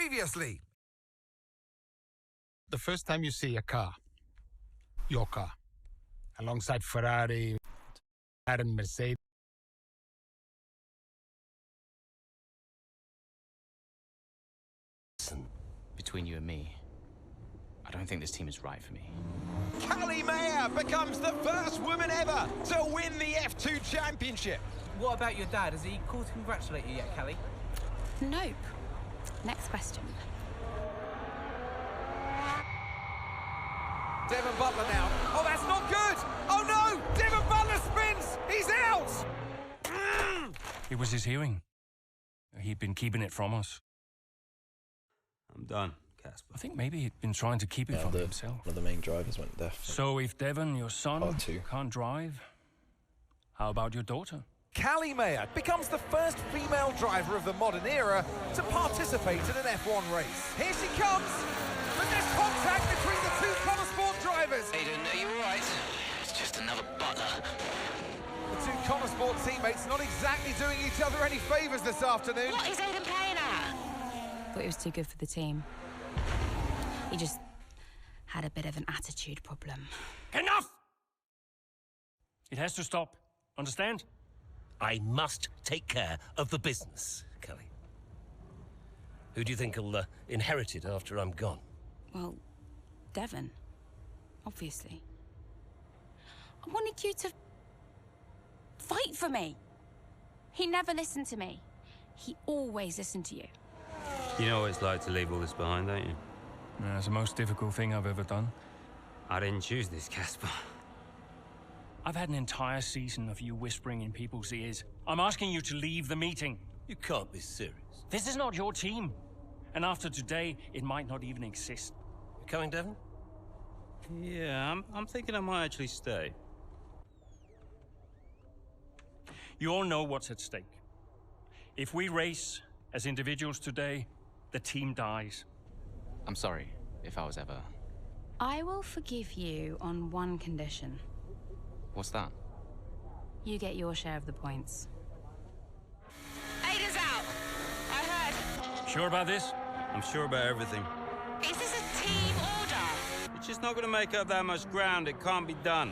Previously. The first time you see a car, your car, alongside Ferrari and Mercedes. Between you and me, I don't think this team is right for me. Callie Mayer becomes the first woman ever to win the F2 championship. What about your dad? Has he called to congratulate you yet, Callie? Nope. Next question. Devon Butler now. Oh, that's not good. Oh, no. Devon Butler spins. He's out. It was his hearing. He'd been keeping it from us. I'm done, Casper. I think maybe he'd been trying to keep it from himself. One of the main drivers went deaf. So if Devon, your son, can't drive, how about your daughter? Callie Mayer becomes the first female driver of the modern era to participate in an F1 race. Here she comes, but there's contact between the two Connosport drivers. Aiden, are you all right? It's just another Butler. The two Connosport teammates not exactly doing each other any favours this afternoon. What is Aiden playing at? Thought he was too good for the team. He just had a bit of an attitude problem. Enough! It has to stop. Understand? I must take care of the business, Kelly. Who do you think will inherit it after I'm gone? Well, Devon, obviously. I wanted you to fight for me. He never listened to me. He always listened to you. You know what it's like to leave all this behind, don't you? Yeah, it's the most difficult thing I've ever done. I didn't choose this, Casper. I've had an entire season of you whispering in people's ears. I'm asking you to leave the meeting. You can't be serious. This is not your team. And after today, it might not even exist. You coming, Devon? Yeah, I'm thinking I might actually stay. You all know what's at stake. If we race as individuals today, the team dies. I'm sorry if I was ever... I will forgive you on one condition. What's that? You get your share of the points. Aiden's out. I heard. Sure about this? I'm sure about everything. Is this a team order? It's just not going to make up that much ground. It can't be done.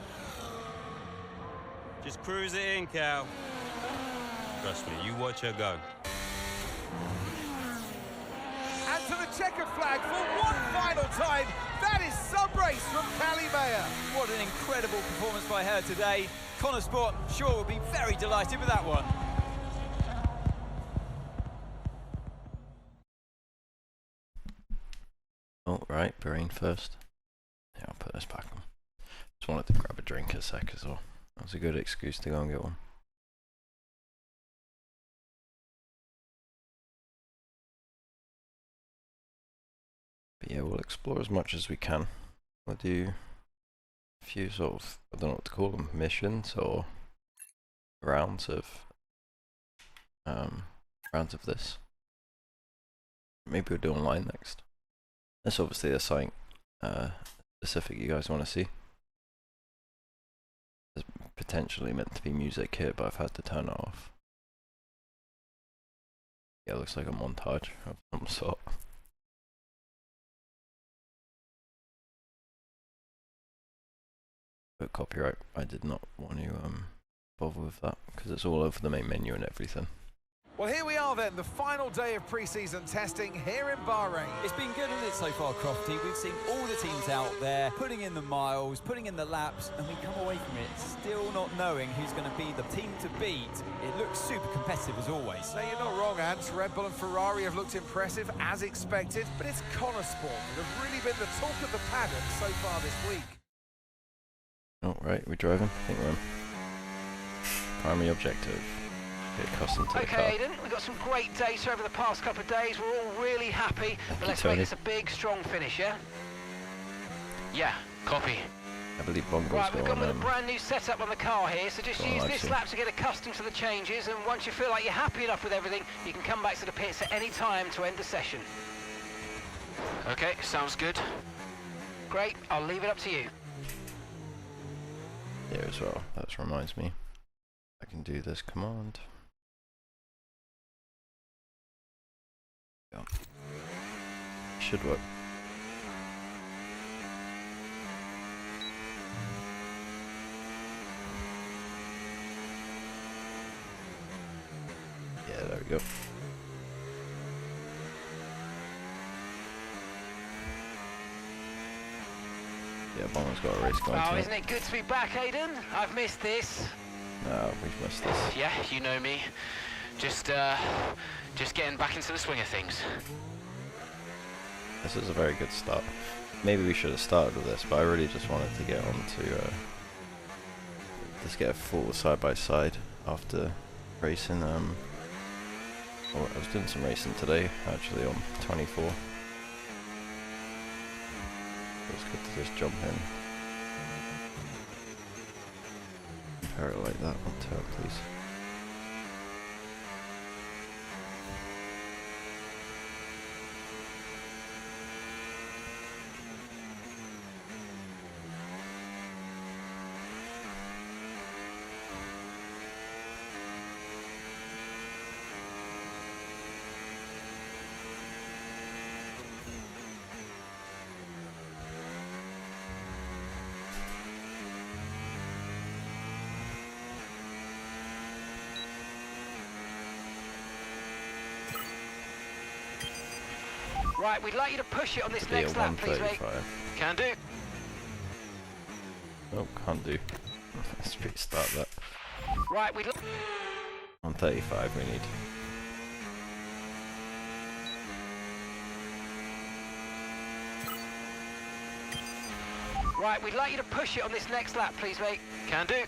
Just cruise it in, Cal. Trust me, you watch her go. And to the checkered flag for one final time. That is some race from Callie Mayer. What an incredible performance by her today. Connosport, I'm sure, will be very delighted with that one. Oh, right, Bahrain first. Yeah, I'll put this back on. Just wanted to grab a drink a sec as well. That was a good excuse to go and get one. But yeah, we'll explore as much as we can. We'll do a few sort of, I don't know what to call them, missions or rounds of this. Maybe we'll do online next. That's obviously a something specific you guys want to see. There's potentially meant to be music here, but I've had to turn it off. Yeah, it looks like a montage of some sort. But copyright, I did not want to bother with that because it's all over the main menu and everything. Well, here we are then, the final day of pre-season testing here in Bahrain. It's been good, hasn't it, so far, Crofty? We've seen all the teams out there, putting in the miles, putting in the laps, and we come away from it still not knowing who's going to be the team to beat. It looks super competitive as always. Now, you're not wrong, Ant. Red Bull and Ferrari have looked impressive, as expected, but it's Connosport that have really been the talk of the paddock so far this week. Oh, right, we're driving. I think we're on primary objective. Get accustomed to the car. Okay, Aiden, we've got some great data over the past couple of days. We're all really happy. But let's make this a big, strong finish, yeah? Yeah, copy. I believe Bongo's Right, we've got gone with a brand new setup on the car here, so just use this lap to get accustomed to the changes, and once you feel like you're happy enough with everything, you can come back to the pits at any time to end the session. Okay, sounds good. Great, I'll leave it up to you. Here as well, that reminds me. I can do this command. Should work. Yeah, there we go. Yeah, Bomber's got a race going Oh, tonight. isn't it good to be back, Aiden? I've missed this. No, we've missed this. Yeah, you know me. Just getting back into the swing of things. This is a very good start. Maybe we should have started with this, but I really just wanted to get on to just get a full side by side after racing. I was doing some racing today, actually on 24. It was good to just jump in. Compare it like that on tail, please. Right, we'd like you to push it on this next lap, please, mate. Can do. Nope, can't do. Let's restart that. Right, we'd 135 we need. Right, we'd like you to push it on this next lap, please, mate. Can do.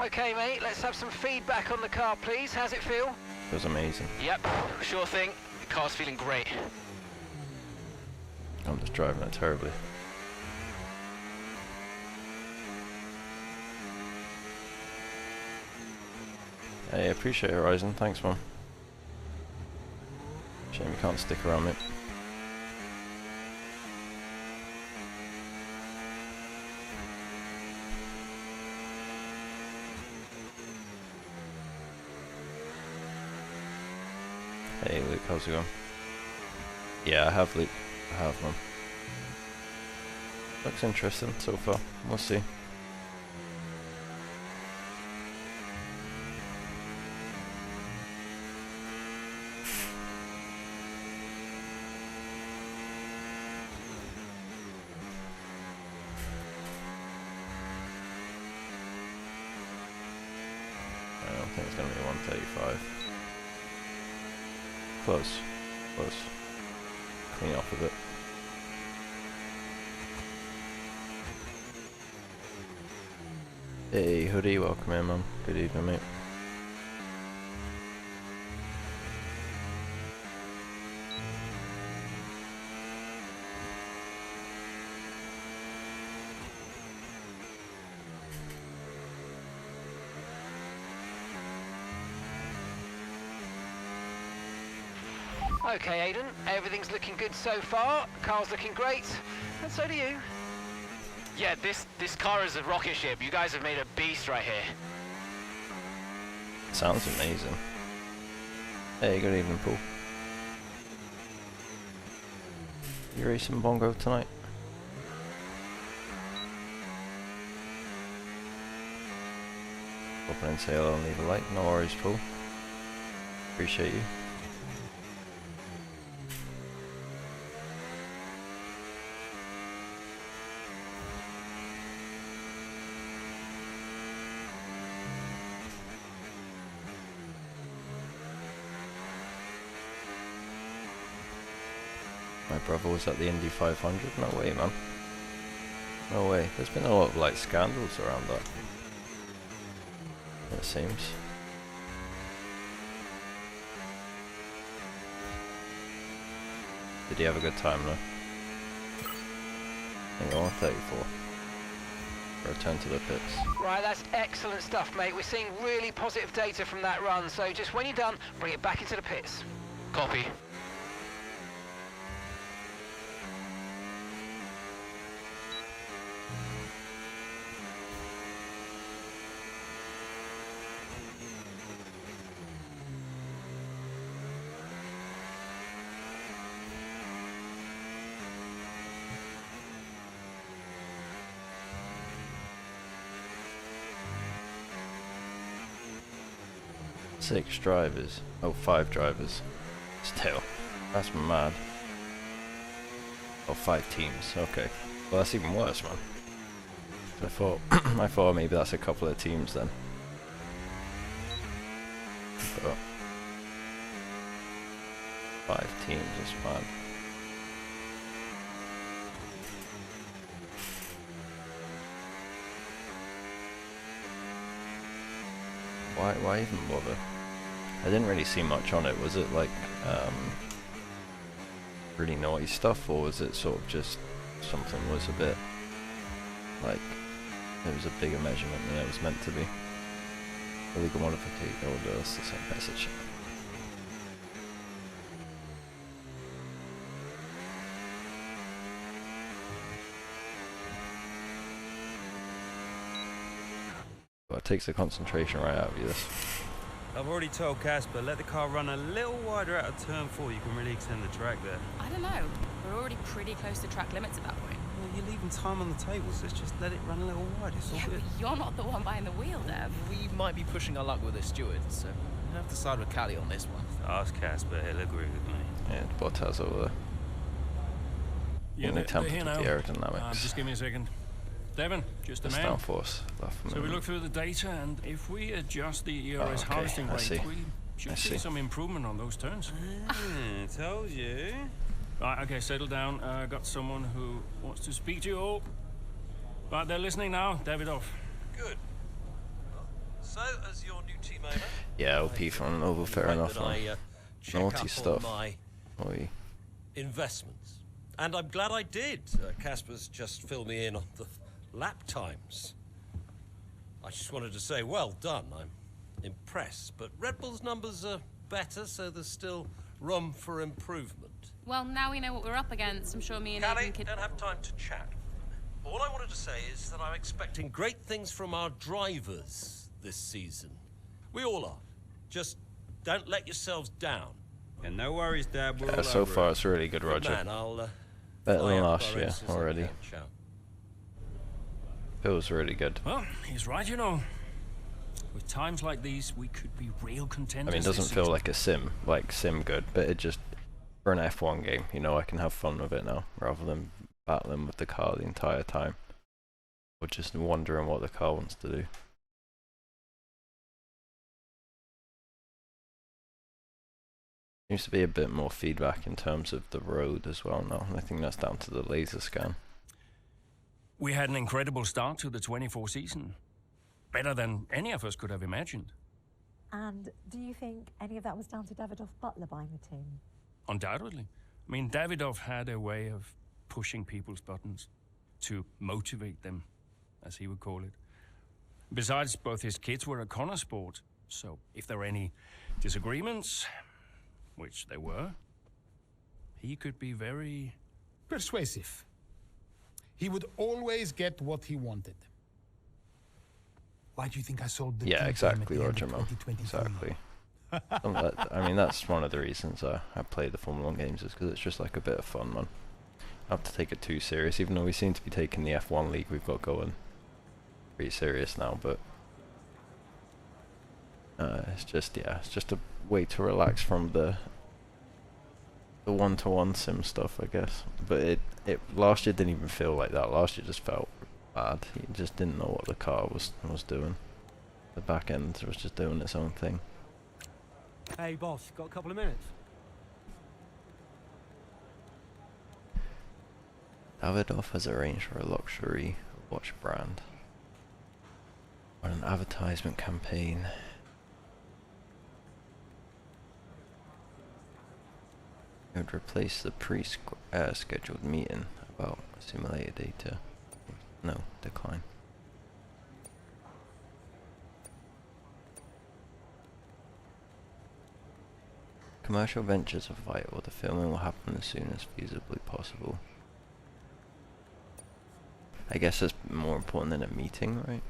Okay, mate, let's have some feedback on the car, please. How's it feel? It was amazing. Yep, sure thing. The car's feeling great. I'm just driving it terribly. Hey, appreciate it, Ryzen. Thanks, man. Shame you can't stick around, mate. Hey Luke, how's it going? Yeah, I have Luke. I have, man. Looks interesting so far. We'll see. I don't think it's going to be 135. Close. Close. Clean off a bit. Hey Hoodie, welcome in, man. Good evening, mate. Okay, Aiden, everything's looking good so far. Car's looking great, and so do you. Yeah, this car is a rocket ship. You guys have made a beast right here. Sounds amazing. Hey, good evening, Paul. You racing Bongo tonight? Open and say hello and leave a like. No worries, Paul. Appreciate you. My brother was at the Indy 500. No way, man. No way. There's been a lot of like scandals around that. It seems. Did he have a good time though? I think 134. return to the pits. Right, that's excellent stuff, mate. We're seeing really positive data from that run, so just when you're done, bring it back into the pits. Copy. Six drivers. Oh, 5 drivers. Still, that's mad. Oh, 5 teams. Okay. Well, that's even worse, man. I thought, I thought maybe that's a couple of teams then. But 5 teams is mad. Why even bother? I didn't really see much on it. Was it like really naughty stuff, or was it sort of just something was a bit like it was a bigger measurement than it was meant to be? Illegal modification. Oh, that's the same message. Well, it takes the concentration right out of you, this. I've already told Casper, let the car run a little wider out of turn 4. You can really extend the track there. I don't know. We're already pretty close to track limits at that point. Well, you're leaving time on the table, so let's just let it run a little wider. It's all Yeah, good. but you're not the one behind the wheel, Dev. We might be pushing our luck with the steward, so we'll have to side with Callie on this one. Ask Casper, he'll agree with me. Yeah, the Bottas over there. Yeah, Only they're here tempered now. the aerodynamics. Just give me a second. Devon, just a It's man. downforce. So we look through the data, and if we adjust the ERS okay, harvesting I rate, see. we should I see see. some improvement on those turns. Told you. Right, okay, settle down. Got someone who wants to speak to you all. Right, they're listening now. Davidoff. Good. So, as your new team owner, Yeah, OP from Noble, fair enough. that I check Naughty up stuff. on my Oi. investments. And I'm glad I did. Casper's just filled me in on the lap times. I just wanted to say, well done. I'm impressed. But Red Bull's numbers are better, so there's still room for improvement. Well, now we know what we're up against. I'm sure me and Callie, Aidan could... don't have time to chat. All I wanted to say is that I'm expecting great things from our drivers this season. We all are. Just don't let yourselves down. And no worries, Dad. We're Yeah, all so over far it. it's really good, Good Roger. man, I'll Better fly than up last our year races as I already. can. Ciao. Feels really good. Well, he's right, you know. With times like these, we could be real contenders. I mean, it doesn't this feel season. like a sim good, but it just, for an F1 game, you know, I can have fun with it now, rather than battling with the car the entire time. Or just wondering what the car wants to do. Seems to be a bit more feedback in terms of the road as well now, and I think that's down to the laser scan. We had an incredible start to the 24 season. Better than any of us could have imagined. And do you think any of that was down to Davidoff Butler buying the team? Undoubtedly. I mean, Davidoff had a way of pushing people's buttons to motivate them, as he would call it. Besides, both his kids were a Connor sport, so if there were any disagreements, which there were, he could be very persuasive. He would always get what he wanted. Why do you think I sold the Yeah, team exactly, at the end Roger, of man. 2023? Exactly. I mean, that's one of the reasons I play the Formula 1 games, is because it's just like a bit of fun, man. I have to take it too serious, even though we seem to be taking the F1 league we've got going pretty serious now, but it's just, yeah, it's just a way to relax from the one-to-one sim stuff, I guess. But it last year didn't even feel like that. Last year just felt bad. You just didn't know what the car was doing. The back end was just doing its own thing. Hey boss, got a couple of minutes? Davidoff has arranged for a luxury watch brand on an advertisement campaign. It would replace the pre-scheduled meeting about simulated data. No, decline. Commercial ventures are vital. The filming will happen as soon as feasibly possible. I guess that's more important than a meeting, right?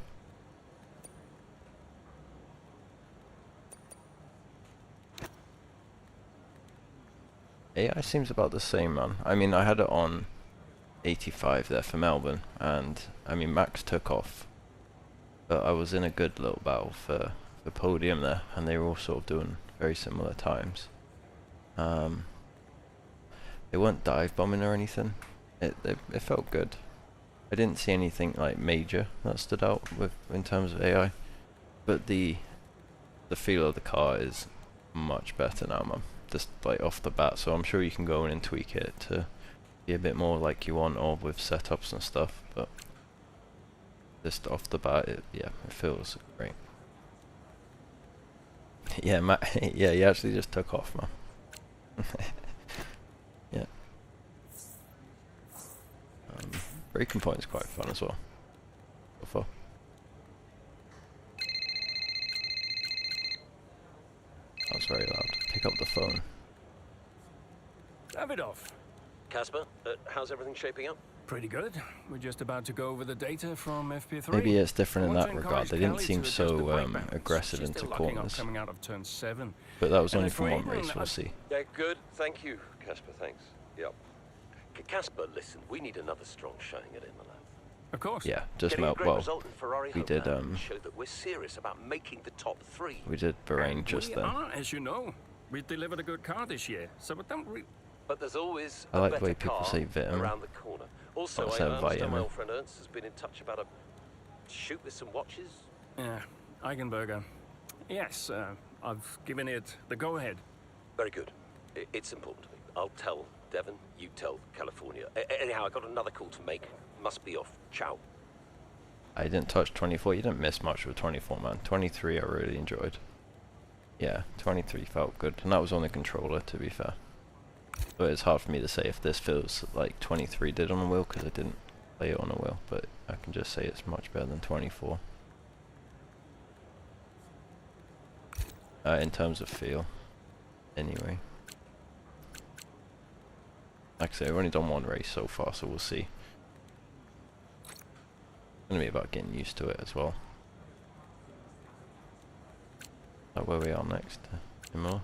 AI seems about the same, man. I mean, I had it on 85 there for Melbourne, and I mean, Max took off. But I was in a good little battle for the podium there, and they were all sort of doing very similar times. They weren't dive bombing or anything. It felt good. I didn't see anything like major that stood out with in terms of AI, but the feel of the car is much better now, man. Just like off the bat, so I'm sure you can go in and tweak it to be a bit more like you want, or with setups and stuff. But just off the bat, yeah, it feels great. Yeah, yeah, he actually just took off, man. Yeah. Breaking point is quite fun as well. So far. That was very loud. Pick up the phone. Davidoff. Casper, how's everything shaping up? Pretty good. We're just about to go over the data from FP3. Maybe it's different in that regard. They didn't seem so aggressive into corners. Coming out of turn 7. But that was only from one race, we'll see. Yeah, good. Thank you, Casper. Thanks. Yep. Casper, listen, we need another strong showing at Imola. Of course. Yeah, just well, we did show that we're serious about making the top 3. We did Bahrain just then. We are, as you know. We delivered a good car this year, so but there's always I like the way people say vitamin around the corner. Also, I understand my old friend Ernst has been in touch about a shoot with some watches. Yeah, Eigenberger. Yes, I've given it the go-ahead. Very good. It's important to me. I'll tell Devon, you tell California. Anyhow, I got another call to make. Must be off. Ciao. I didn't touch 24. You didn't miss much with 24, man. 23 I really enjoyed. Yeah, 23 felt good. And that was on the controller, to be fair. But it's hard for me to say if this feels like 23 did on a wheel, because I didn't play it on a wheel. But I can just say it's much better than 24. In terms of feel. Anyway. Like I say, I've only done one race so far, so we'll see. It's gonna be about getting used to it as well. Is that where we are next? Imola?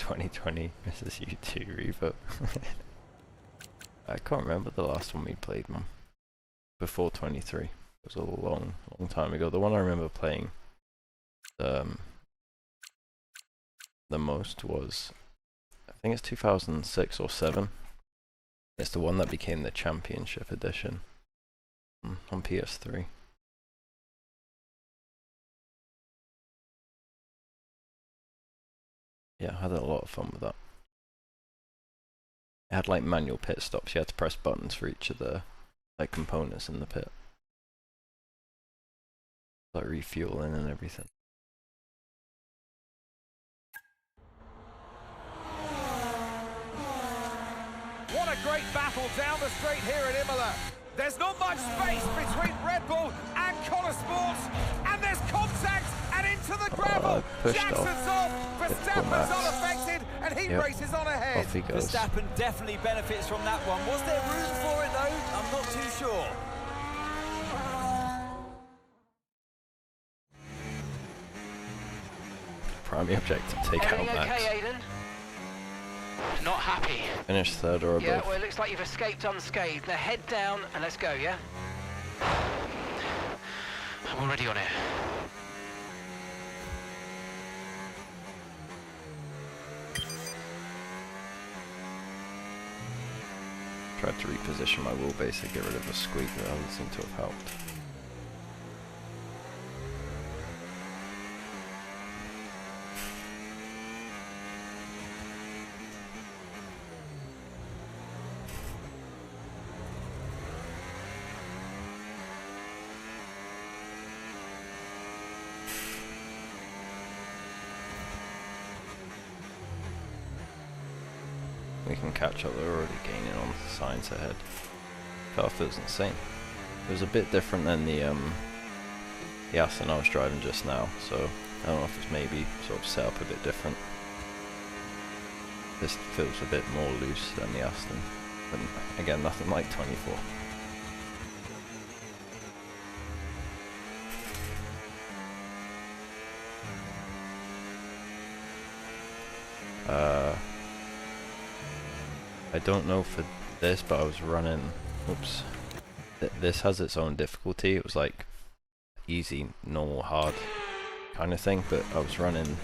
Mrs. U2 Revo. I can't remember the last one we played, man. Before 23. It was a long time ago. The one I remember playing the most was, I think it's 2006 or 7. It's the one that became the Championship Edition on PS3. Yeah, I had a lot of fun with that. It had like manual pit stops. You had to press buttons for each of the like components in the pit, like refueling and everything. What a great battle down the straight here at Imola. There's not much space between Red Bull and Connor Sports, and there's contact and into the gravel. Jackson's off, Verstappen's unaffected, and he races on ahead. Off he goes. Verstappen definitely benefits from that one. Was there room for it though? I'm not too sure. Primary objective, take out Max. Okay, Aiden? Not happy. Finish third or above. Yeah, well, it looks like you've escaped unscathed. Now head down and let's go, yeah? I'm already on it. Tried to reposition my wheelbase to get rid of a squeak, that doesn't seem to have helped. We can catch up, they're already gaining on the signs ahead. Car feels insane. It was a bit different than the the Aston I was driving just now, so I don't know if it's maybe sort of set up a bit different. This feels a bit more loose than the Aston, but again, nothing like 24. I don't know for this, but I was running, oops, this has its own difficulty. It was like easy, normal, hard kind of thing, but I was running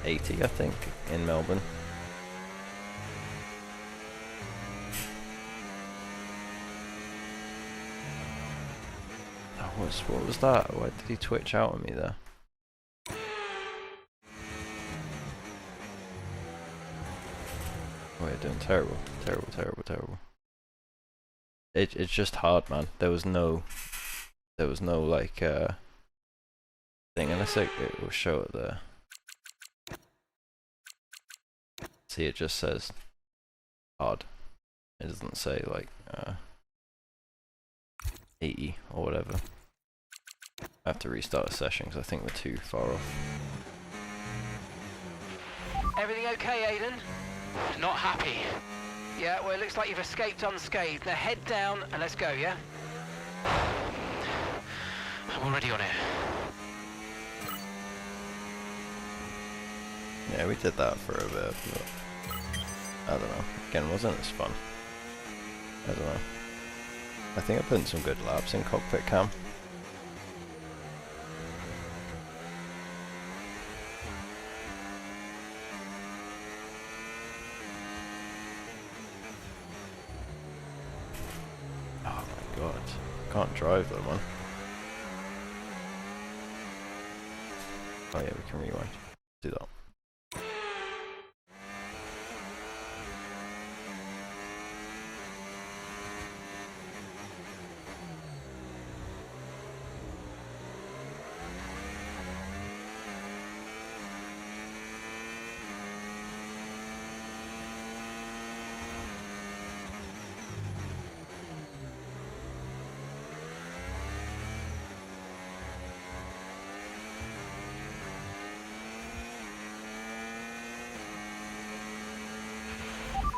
80, I think, in Melbourne. What was that? Why did he twitch out on me there? Oh, you're doing terrible, terrible, terrible, terrible. It's just hard, man. There was no like thing, unless it will show it there. See, it just says hard. It doesn't say like 80 or whatever. I have to restart a session because I think we're too far off. Everything okay, Aiden? Not happy. Yeah, well, it looks like you've escaped unscathed. Now head down and let's go, yeah? I'm already on it. Yeah, we did that for a bit, but I don't know. Again, wasn't as fun. I don't know. I think I put in some good laps in cockpit cam. Oh my god. Can't drive that one. Oh yeah, we can rewind. Do that.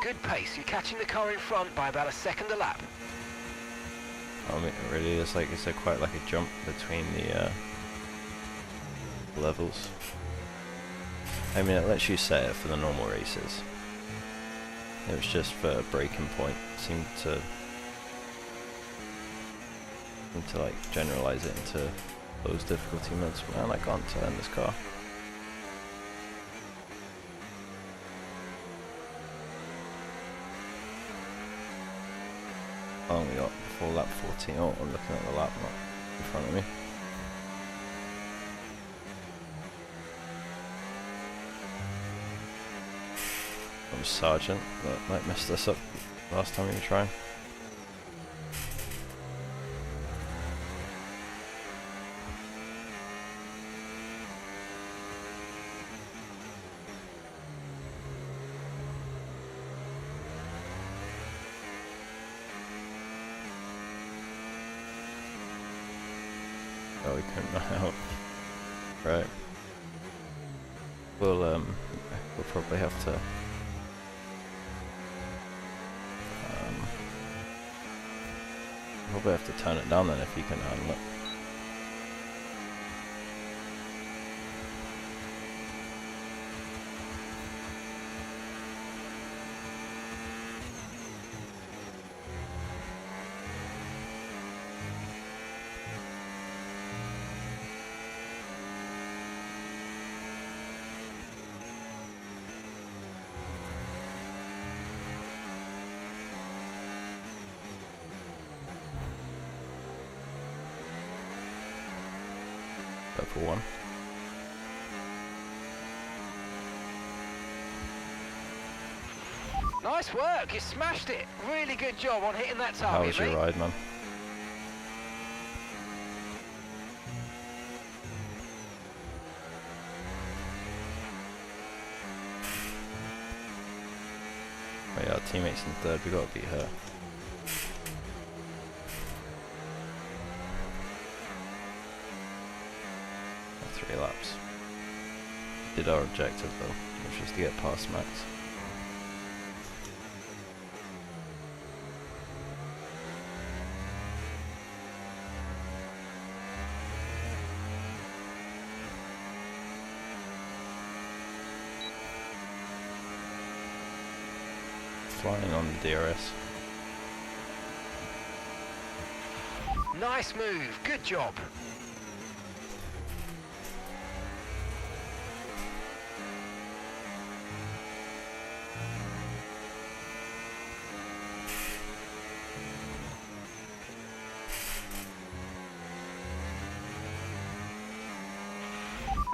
Good pace. You're catching the car in front by about a second a lap. I mean, really, it's quite like a jump between the levels. I mean, it lets you set it for the normal races. It was just for a breaking point. Seemed to like generalize it into those difficulty modes. Man, I can't turn this car. How long we got before lap 14? Oh, I'm looking at the lap, not in front of me. I'm Sergeant, that might mess us up last time we were trying. Oh, we couldn't run out. Right. We'll probably have to turn it down then if you can handle it. For one. Nice work, you smashed it. Really good job on hitting that target. How was your ride, man? Oh yeah, our teammate's in third, we gotta beat her. 3 laps. Did our objective though, which was to get past Max. Flying on the DRS. Nice move, good job.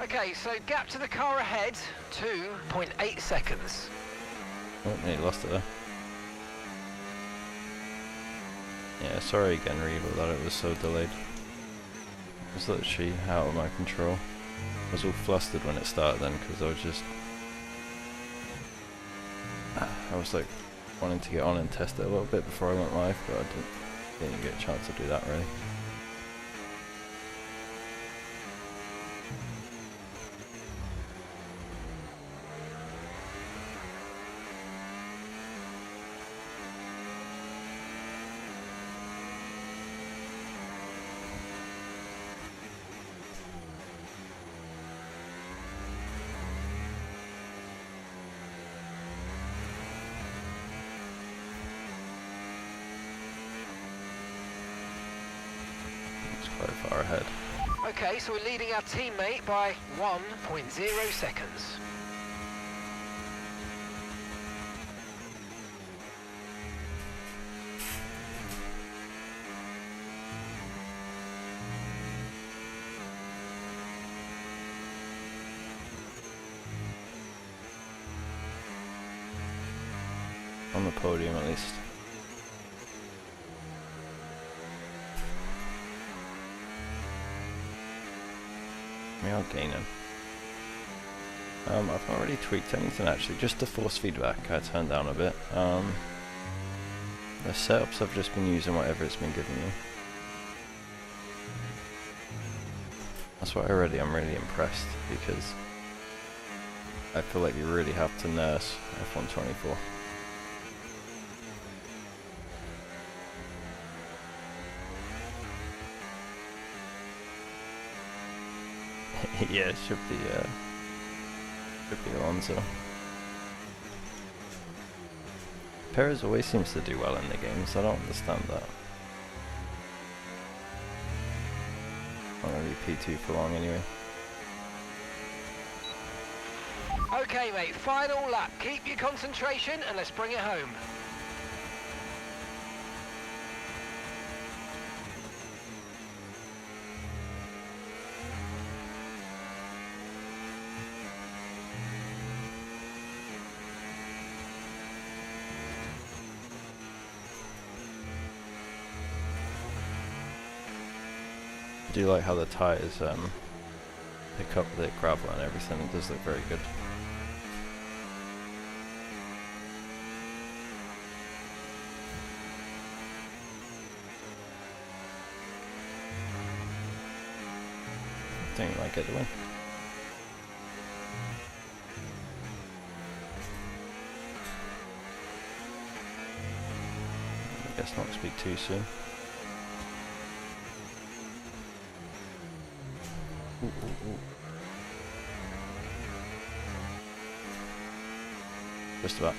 Okay, so gap to the car ahead, 2.8 seconds. Oh, nearly lost it there. Yeah, sorry again, Reba, that it was so delayed. It was literally out of my control. I was all flustered when it started then, because I was just... I was like, wanting to get on and test it a little bit before I went live, but I didn't get a chance to do that really. Quite far ahead. Okay, so we're leading our teammate by 1.0 seconds. On the podium at least. We are gaining. I've not really tweaked anything actually, just the force feedback I turned down a bit. The setups I've just been using whatever it's been giving me. That's why I'm really impressed, because I feel like you really have to nurse F124. Yeah, it should be Alonso. Perez always seems to do well in the games, I don't understand that. Not gonna be P2 for long anyway. Okay mate, final lap. Keep your concentration and let's bring it home. I do like how the tyres pick up the gravel and everything. It does look very good. I think we might get the win. I guess not speak too soon. Ooh, ooh, ooh. Just about.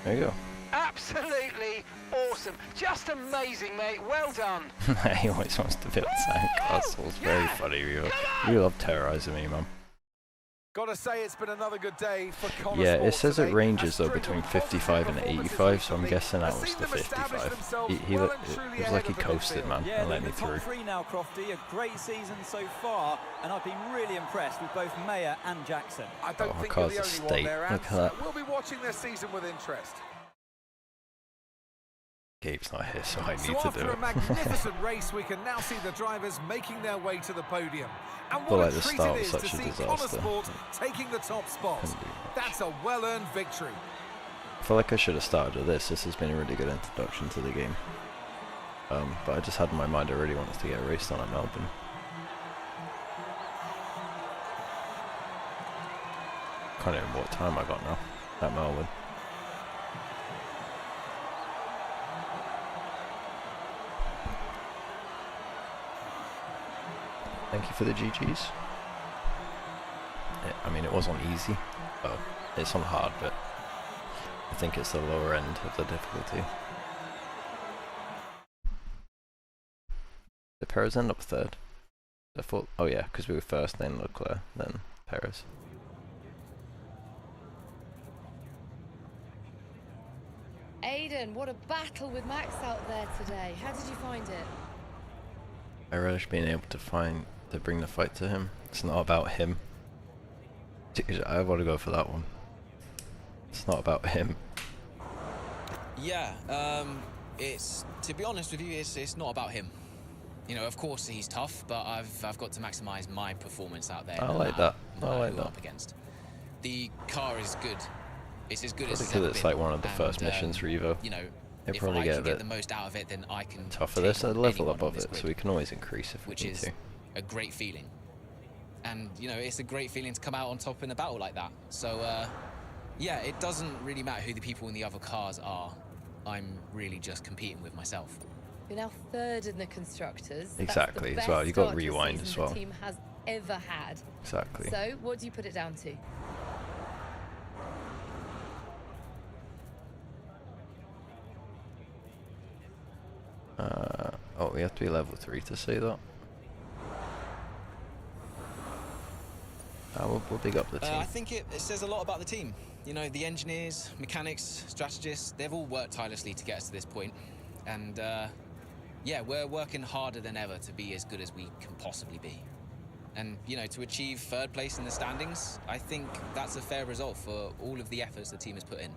There you go. Absolutely awesome. Just amazing, mate. Well done. He always wants to build sandcastles. Very funny. You love terrorizing me, man. Gotta say, it's been another good day for Connor. Yeah, it says it ranges though between 55 and 85, so I'm guessing that was the 55. He was like he coasted, man, and let me through. Top 3 now, Crofty. A great season so far, and I've been really impressed with both Mayer and Jackson. I don't think you're the only one there, Ants. We'll be watching this season with interest. Gabe's not here, so I So need to after do a it. magnificent race, we can now see the drivers making their way to the podium. And feel what like a the treat start it was is to such a see disaster. Sport taking the top spot. That's a well-earned victory. I feel like I should have started with this. This has been a really good introduction to the game. But I just had in my mind I really wanted to get raced on at Melbourne. Can't even remember what time I got now at Melbourne. Thank you for the GGs. I mean, it was on easy. Oh, it's on hard, but I think it's the lower end of the difficulty. Did Perez end up third? I thought, oh yeah, because we were first, then Leclerc, then Perez. Aiden, what a battle with Max out there today. How did you find it? I relish being able to bring the fight to him. It's not about him. I want to go for that one. It's not about him. Yeah, it's, to be honest with you, it's not about him. You know, of course he's tough, but I've got to maximise my performance out there. I like that. I like who I'm that. up against. The car is good. It's as good Probably as it's because ever it's been. like one of the first missions for Evo. You know, They if probably I get can a get bit the most out of it, then I can tougher. take There's a on level anyone on above this it, so grid, we can always increase if we which need is to. a great feeling. And you know, it's a great feeling to come out on top in a battle like that. So yeah, it doesn't really matter who the people in the other cars are. I'm really just competing with myself. You're now third in the constructors. Exactly, That's as the well. best You got start to a rewind season as well. The team has ever had. Exactly. So, what do you put it down to? Oh, we have to be level 3 to say that. We'll big up the team. I think it says a lot about the team. You know, the engineers, mechanics, strategists, they've all worked tirelessly to get us to this point. And yeah, we're working harder than ever to be as good as we can possibly be. And, you know, to achieve third place in the standings, I think that's a fair result for all of the efforts the team has put in.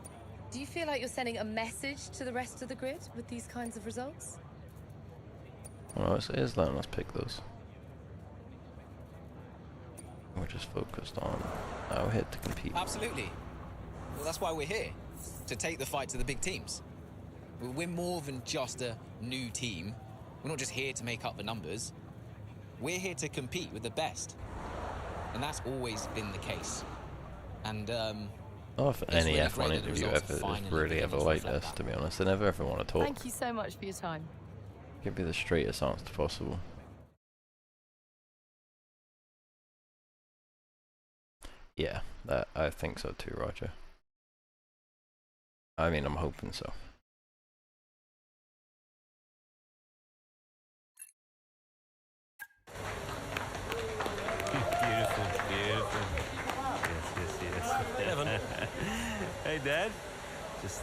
Do you feel like you're sending a message to the rest of the grid with these kinds of results? Well, it is letting us pick those. We're just focused on our hit to compete. Absolutely. Well, that's why we're here, to take the fight to the big teams. We're more than just a new team. We're not just here to make up the numbers. We're here to compete with the best. And that's always been the case. And, Oh, if any really F1 great that the interview results are ever is finally really beginning ever to like reflect this, that. to be honest. They never ever want to talk. Thank you so much for your time. Give me the straightest answer possible. Yeah, I think so too, Roger. I mean, I'm hoping so. Beautiful, beautiful. Yes. Hey, Dad. Just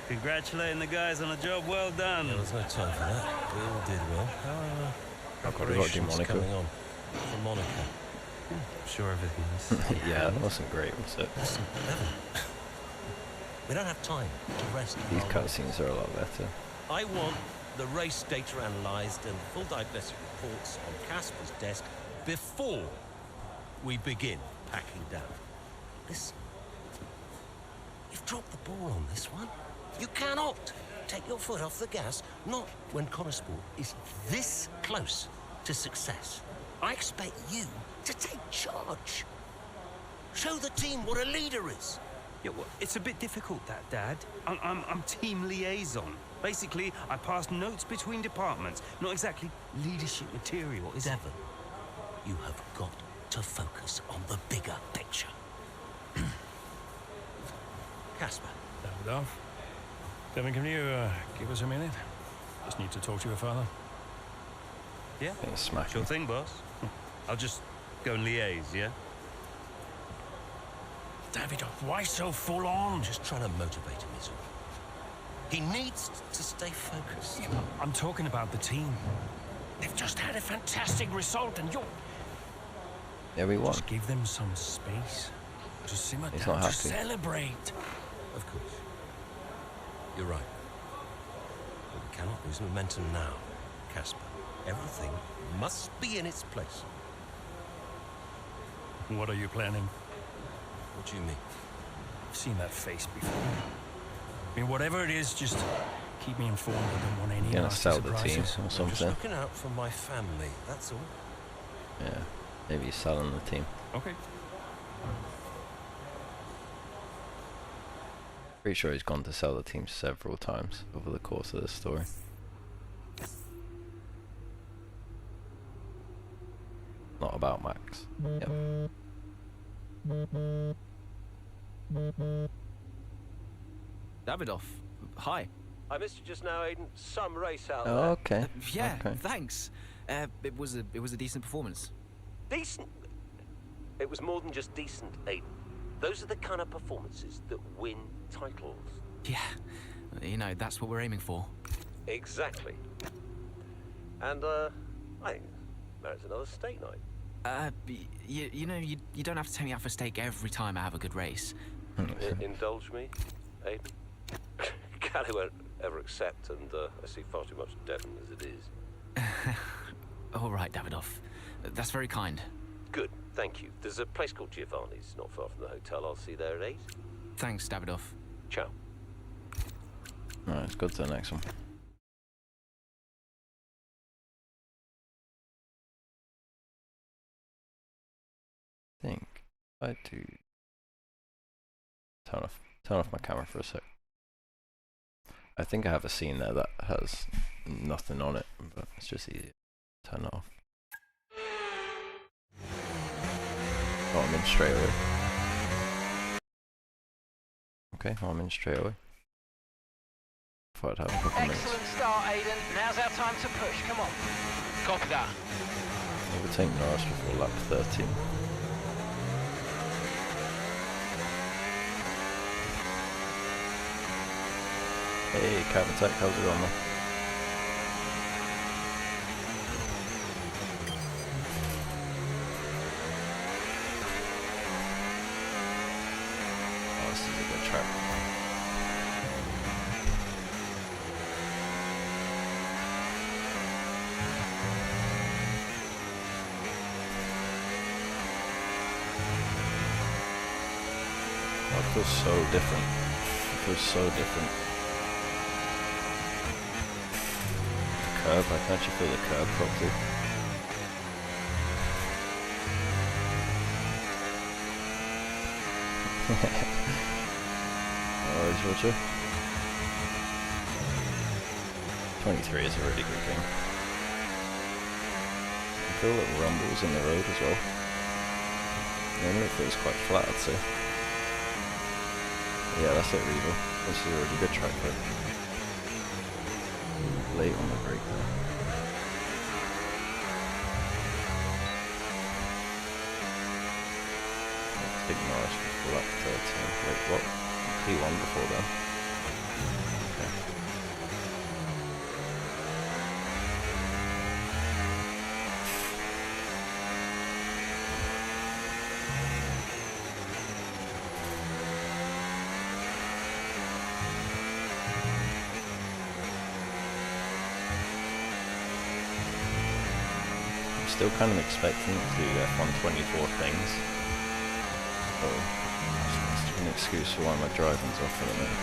congratulating the guys on a job well done. There was no time for that. We all did well. How are preparations coming on for Monaco? I'm sure everything is. Yeah, that wasn't great, was it? Listen, Evan, we don't have time to rest. These cutscenes are a lot better. I want the race data analysed and full diagnostic reports on Casper's desk before we begin packing down. Listen, you've dropped the ball on this one. You cannot take your foot off the gas, not when Connorsport is this close to success. I expect you to take charge. Show the team what a leader is. Yeah, well, it's a bit difficult, that, Dad. I'm team liaison. Basically, I pass notes between departments. Not exactly leadership material, is it? Devon, you have got to focus on the bigger picture. Casper. Davidoff. Devin, can you give us a minute? Just need to talk to your father. Yeah, smack sure thing, boss. I'll just go and liaise, yeah? Davidoff, why so full on? Just trying to motivate him, is all. He needs to stay focused. Yeah, I'm talking about the team. They've just had a fantastic result, and you're... Yeah, we won. Just give them some space to simmer He's down, not to happy. celebrate. Of course. You're right. But Cannot lose momentum now, Casper. Everything must be in its place. What are you planning? What do you mean? I've seen that face before. I mean, whatever it is, just keep me informed. I don't want any Gonna nasty sell the surprises. team or I'm just something. looking out for my family, that's all. Yeah, maybe he's selling the team. Okay. Pretty sure he's gone to sell the team several times over the course of this story. Not about Max. Yep. Davidoff, hi. I missed you just now, Aiden. Some race out Oh, there. okay. Yeah, Okay. thanks. It was a decent performance. Decent? It was more than just decent, Aiden. Those are the kind of performances that win titles. Yeah, you know, that's what we're aiming for. Exactly. And, I think merits another steak night. You know, you don't have to take me out for steak every time I have a good race. Indulge me, Aiden. Callie won't ever accept, and I see far too much Devon as it is. All right, Davidoff. That's very kind. Good, thank you. There's a place called Giovanni's, not far from the hotel. I'll see you there at 8. Thanks, Davidoff. Ciao. Alright, let's go to the next one. I think I do turn off my camera for a sec. I think I have a scene there that has nothing on it, but it's just easier to turn it off. Oh, I'm in straight away. Okay, I'm in straight away. Thought I'd have a couple minutes. Excellent start, Aiden. Now's our time to push. Come on. Copy that. Overtake Norris before lap 13. Hey, Captain Tech, how's it going, man? Oh, this is a good track. Oh, it feels so different. It feels so different. Curb, I can actually feel the curb properly. Alright, Roger. 23 is a really good game. I feel little rumbles in the road as well. Normally it feels quite flat, I'd say. Yeah, that's it, Revo. This is a really good track for it. Late on the brake there. Big Norris before lap 13. Wait, what? P1 before then. Okay. Still kind of expecting it to do F124 things. So, that's an excuse for why my driving's off in a minute.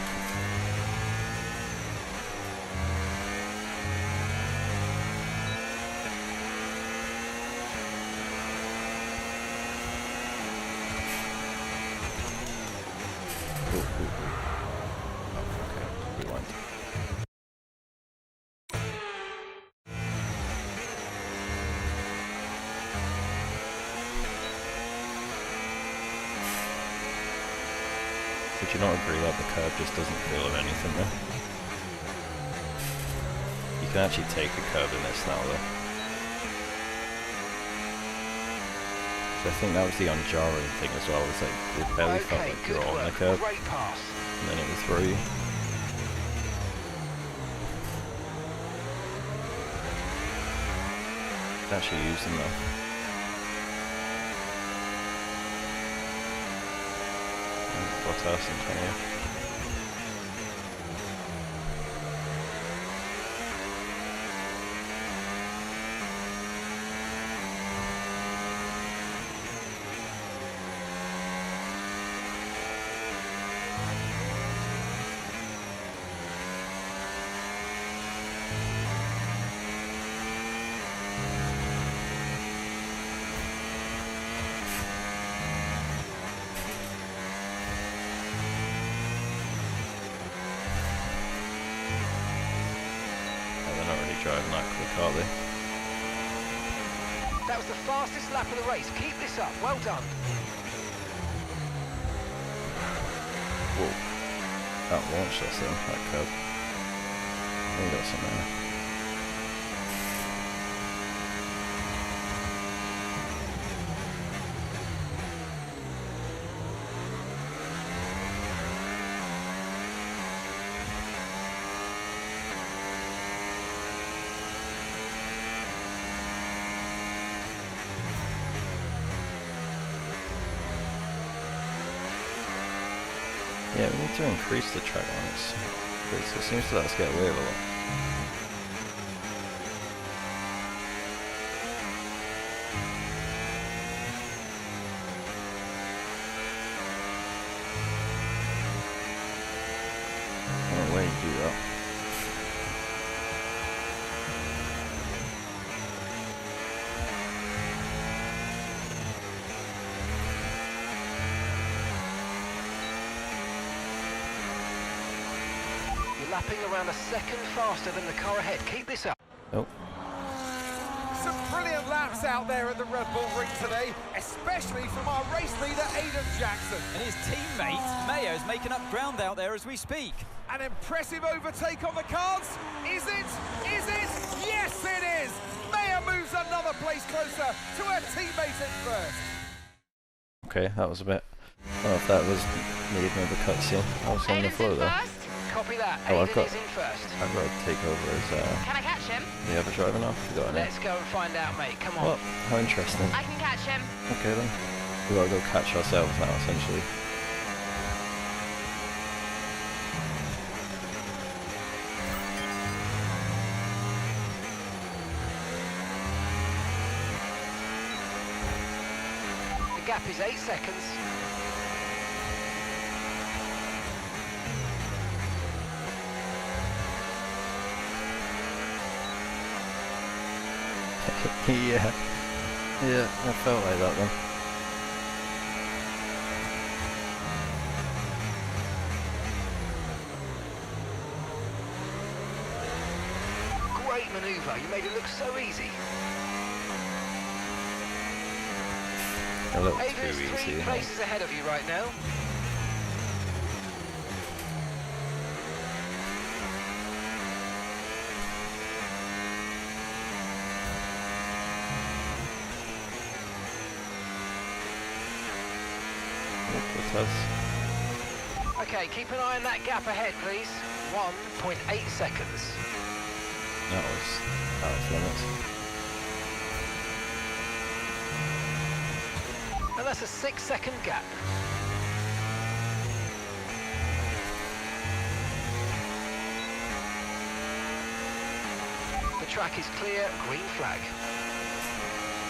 Oh, okay, rewind. Would you not agree that the curb just doesn't feel of anything there? You can actually take a curb in this now though. So I think that was the unjarring thing as well, is like it barely felt like you're on the curb. And then it would throw you. You can actually use them though. Bottas and 20th. they're not really driving that quick, are they? That was the fastest lap of the race. Keep this up. Well done. Whoa. That launched us then, that curb. We got some there. Yeah, we need to increase the track limits, because it seems to let us get away with a lot. I don't know why you do that. Lapping around a second faster than the car ahead. Keep this up. Nope. Some brilliant laps out there at the Red Bull Ring today, especially from our race leader, Aidan Jackson. And his teammate, Mayo's making up ground out there as we speak. An impressive overtake on the cards. Is it? Is it? Yes, it is. Mayo moves another place closer to her teammate in first. Okay, that was a bit... I don't know if that was needed another cutscene. I was on the floor there. Copy that. Oh, Aidan is in first. I've got to take over as Can I catch him? the other driver now. Forgot her name. Let's go and find out, mate. Come on. Well, how interesting. I can catch him. Okay then. We gotta go catch ourselves now, essentially. The gap is 8 seconds. Yeah, I felt like that then. Great manoeuvre. You made it look so easy. A little Aidan's too easy. 3 places ahead of you right now. Okay, keep an eye on that gap ahead, please. 1.8 seconds. That was out of limits. And that's a 6-second gap. The track is clear, green flag.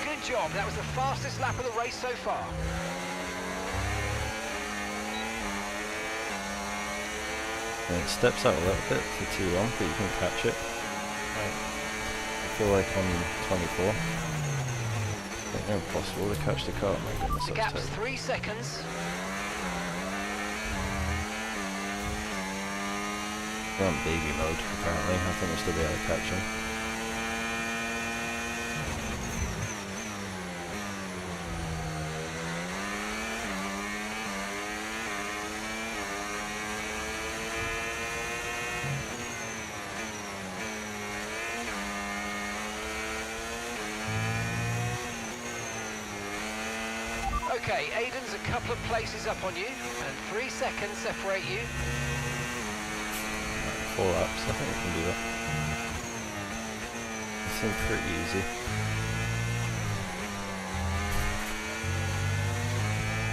Good job, that was the fastest lap of the race so far. And it steps out a little bit for too long, but you can catch it. I feel like I'm 24. It's impossible to catch the car. My goodness, The that's gap's terrible. 3 seconds. We're on baby mode, apparently. I think we'll still be able to catch him. Okay, Aidan's a couple of places up on you, and 3 seconds separate you. 4 laps, I think we can do that. It seemed pretty easy.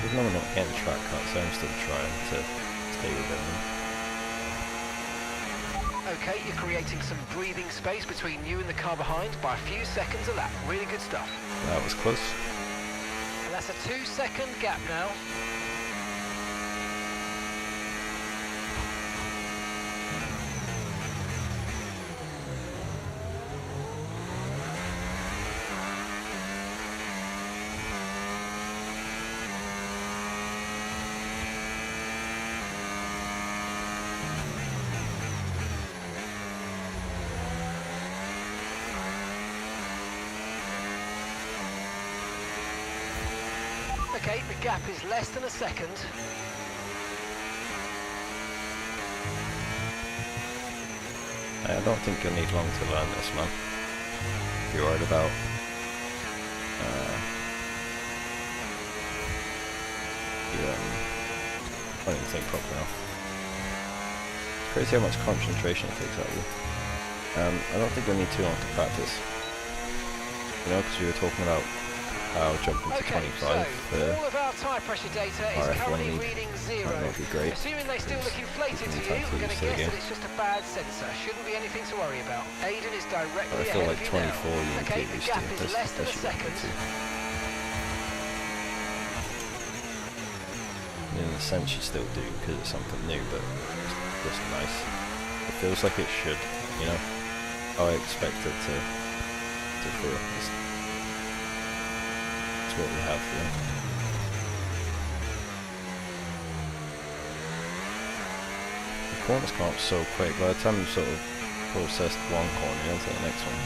Even though we're not getting track cuts, I'm still trying to stay within them. Okay, you're creating some breathing space between you and the car behind by a few seconds a lap. Really good stuff. That was close. And that's a 2-second gap now. Okay, the gap is less than a second. I don't think you'll need long to learn this, man. If you're worried about I don't even think properly now. It's crazy how much concentration it takes out of you. I don't think you'll need too long to practice. You know, because we were talking about how jumping to 25 all of our tyre pressure data is currently reading 0. Might not be great. Assuming they still look inflated to you, we're going to guess that it's just a bad sensor. Shouldn't be anything to worry about. Aiden is directly I feel ahead like of you 24 you now. need Okay, to the get gap used to. is less than a second. In a sense you still do, because it's something new, but it's just nice. It feels like it should, you know? How I expect it to feel. It's what we have here. The corners come up so quick. By the time you sort of processed one corner, you're onto the next one.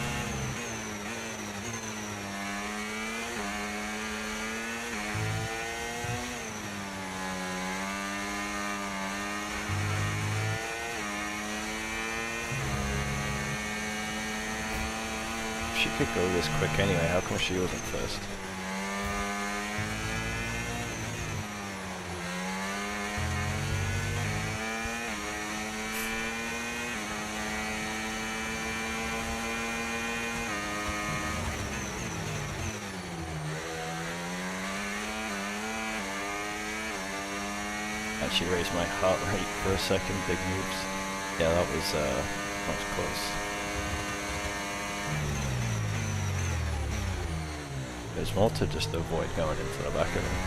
She could go this quick anyway, how come she wasn't first? Actually raised my heart rate for a second, big moves. Yeah, that was close. There's more to just avoid going into the back of him.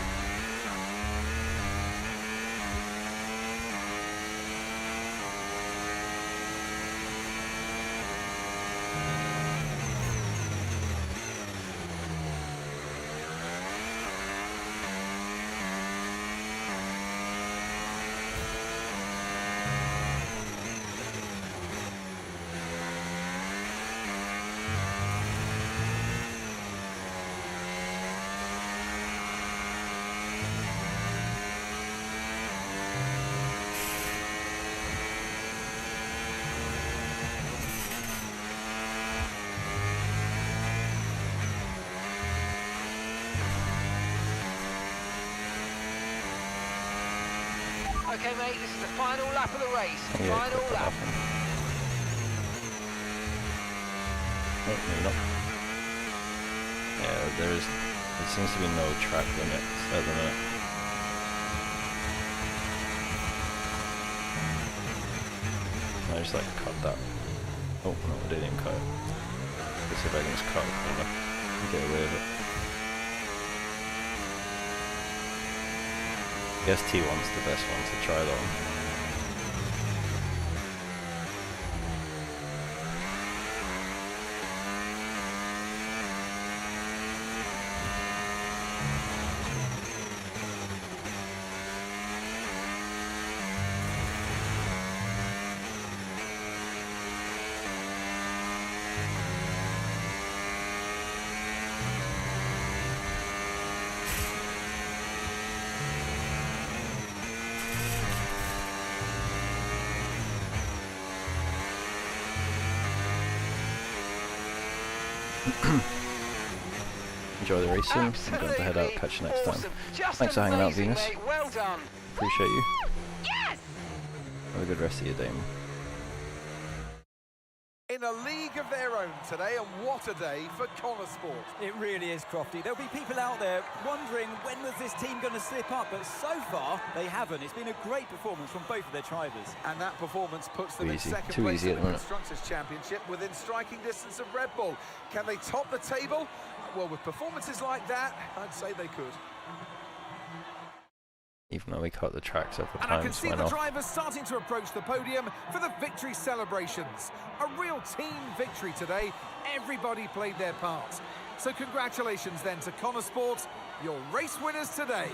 Okay, mate, this is the final lap of the race. Final lap. No, maybe not. Yeah, there seems to be no track limit at the minute. I just like cut that. Oh no, I didn't cut it. Let's see if I can just cut a corner and get away with it. I guess T1's the best one to try that one. Enjoy the racing. I'm going to head out. Catch you next time. Thanks for hanging out, Venus. Mate. Well done. Appreciate you. Yes! Have a good rest of your day. In a league of their own today, and what a day for Connor Sport. It really is, Crofty. There'll be people out there wondering when was this team going to slip up, but so far they haven't. It's been a great performance from both of their drivers. And that performance puts them in second Too place easy in at the the minute. Constructors' Championship within striking distance of Red Bull. Can they top the table? Well, with performances like that, I'd say they could. Even though we cut the track several times, And I can see the off. drivers starting to approach the podium for the victory celebrations. A real team victory today. Everybody played their part. So congratulations then to Connor Sport, your race winners today.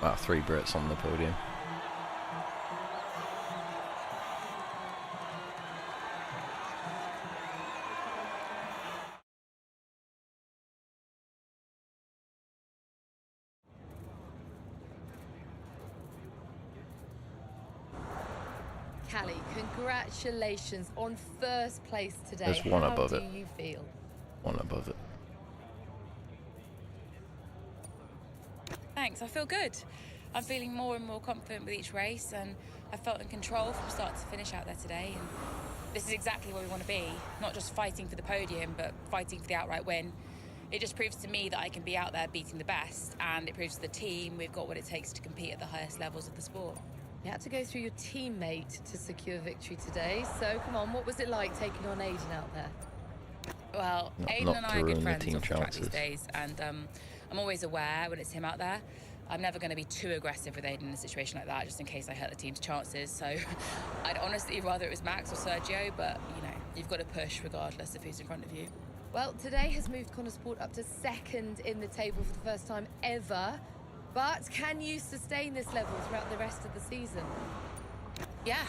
Wow, 3 Brits on the podium. Callie, congratulations on first place today. There's one above How it. do you feel? One above it. Thanks, I feel good. I'm feeling more and more confident with each race, and I felt in control from start to finish out there today. And this is exactly where we want to be, not just fighting for the podium, but fighting for the outright win. It just proves to me that I can be out there beating the best, and it proves to the team we've got what it takes to compete at the highest levels of the sport. You had to go through your teammate to secure victory today, so come on, what was it like taking on Aiden out there? Well, Aiden not and to I are ruin good the friends team off the track chances. these days, and I'm always aware when it's him out there. I'm never going to be too aggressive with Aiden in a situation like that, just in case I hurt the team's chances. So I'd honestly rather it was Max or Sergio, but, you know, you've got to push regardless of who's in front of you. Well, today has moved Connor Sport up to second in the table for the first time ever. But can you sustain this level throughout the rest of the season? Yeah,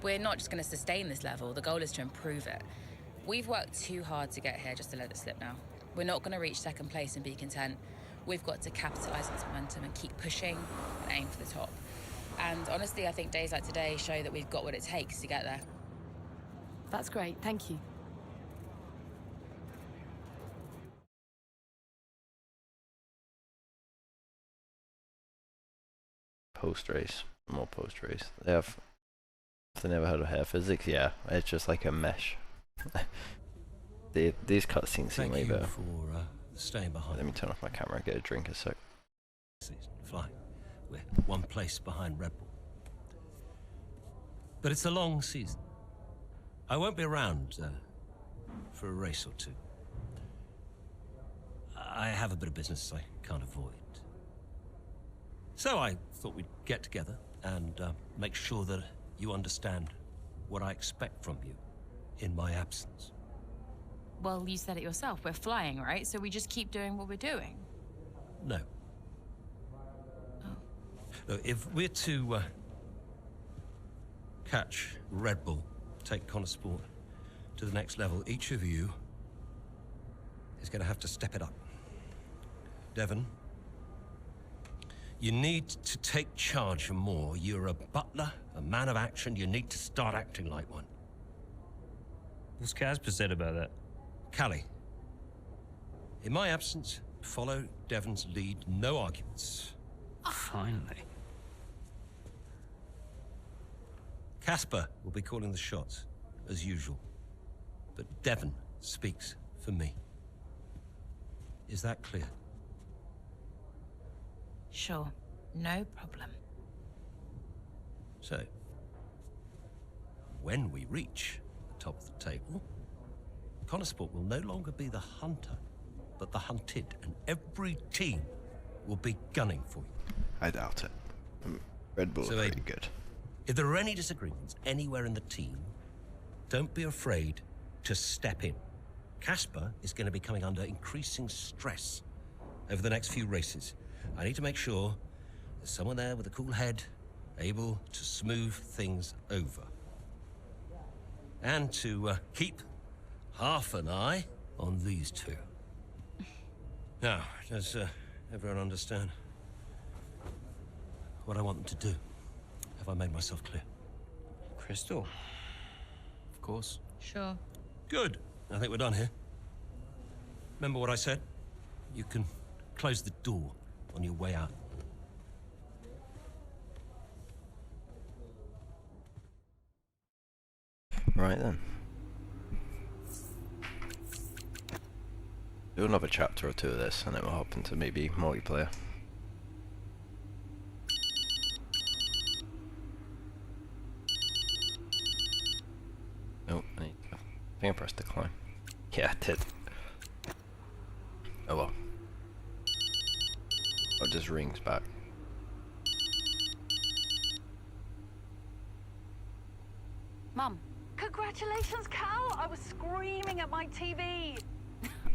we're not just going to sustain this level. The goal is to improve it. We've worked too hard to get here just to let it slip now. We're not going to reach second place and be content. We've got to capitalise on this momentum and keep pushing and aim for the top. And honestly, I think days like today show that we've got what it takes to get there. That's great, thank you. Post-race. More post-race. They never heard of hair physics? Yeah, it's just like a mesh. These cutscenes seem way better. for staying behind. Let me turn off my camera and get a drink a sec. Fly. We're one place behind Red Bull. But it's a long season. I won't be around for a race or two. I have a bit of business I can't avoid. So I thought we'd get together and make sure that you understand what I expect from you in my absence. Well, you said it yourself. We're flying, right? So we just keep doing what we're doing. No. Look, if we're to catch Red Bull, take Connor Sport to the next level, each of you is going to have to step it up. Devon, you need to take charge more. You're a butler, a man of action. You need to start acting like one. What's Casper said about that? Callie, in my absence, follow Devon's lead. No arguments. Finally. Casper will be calling the shots, as usual. But Devon speaks for me. Is that clear? Sure. No problem. So, when we reach the top of the table, Connor Sport will no longer be the hunter, but the hunted, and every team will be gunning for you. I doubt it. Red Bull are pretty good. If there are any disagreements anywhere in the team, don't be afraid to step in. Casper is going to be coming under increasing stress over the next few races. I need to make sure there's someone there with a cool head, able to smooth things over. And to keep half an eye on these two. Now, does everyone understand what I want them to do? Have I made myself clear? Crystal. Of course. Sure. Good. I think we're done here. Remember what I said? You can close the door on your way out. Right then. Do another chapter or two of this, and then we'll hop into maybe multiplayer. Oh, I think I pressed decline. Yeah, I did. Oh well. Oh, it just rings back. Mum. Congratulations, Cal! I was screaming at my TV.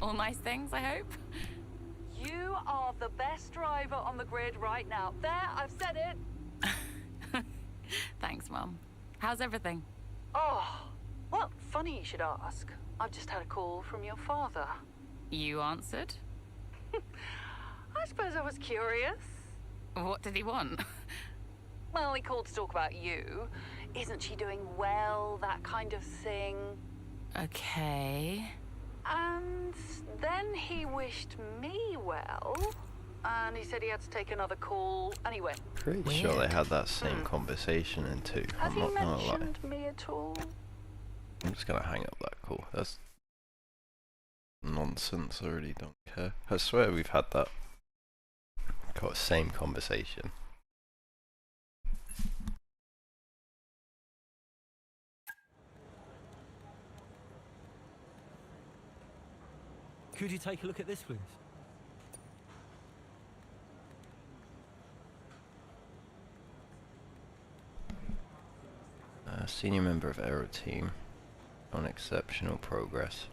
All nice things, I hope. You are the best driver on the grid right now. There, I've said it. Thanks, Mum. How's everything? Oh, well, funny you should ask. I've just had a call from your father. You answered? I suppose I was curious. What did he want? Well, he called to talk about you. isn't she doing well, that kind of thing. Okay. And then he wished me well, and he said he had to take another call. Anyway. Pretty sure they had that same conversation in 2. Has I'm he not gonna lie. mentioned me at all? I'm just gonna hang up that call. That's nonsense. I really don't care. I swear we've had that same conversation. Could you take a look at this, please? Senior member of Aero team on exceptional progress.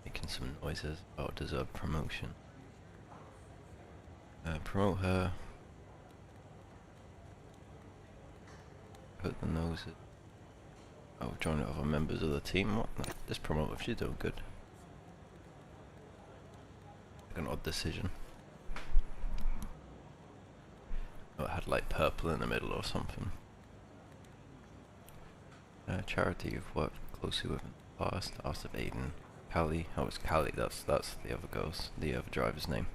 Making some noises about deserved promotion. Promote her. Put the noses. Oh, join other members of the team. What? No, just promote her. She's doing good. Like an odd decision. Oh, it had like purple in the middle or something. Charity you've worked closely with in the past. Asked of Aiden. Callie. Oh, it's Callie. That's the other girl's, the other driver's name.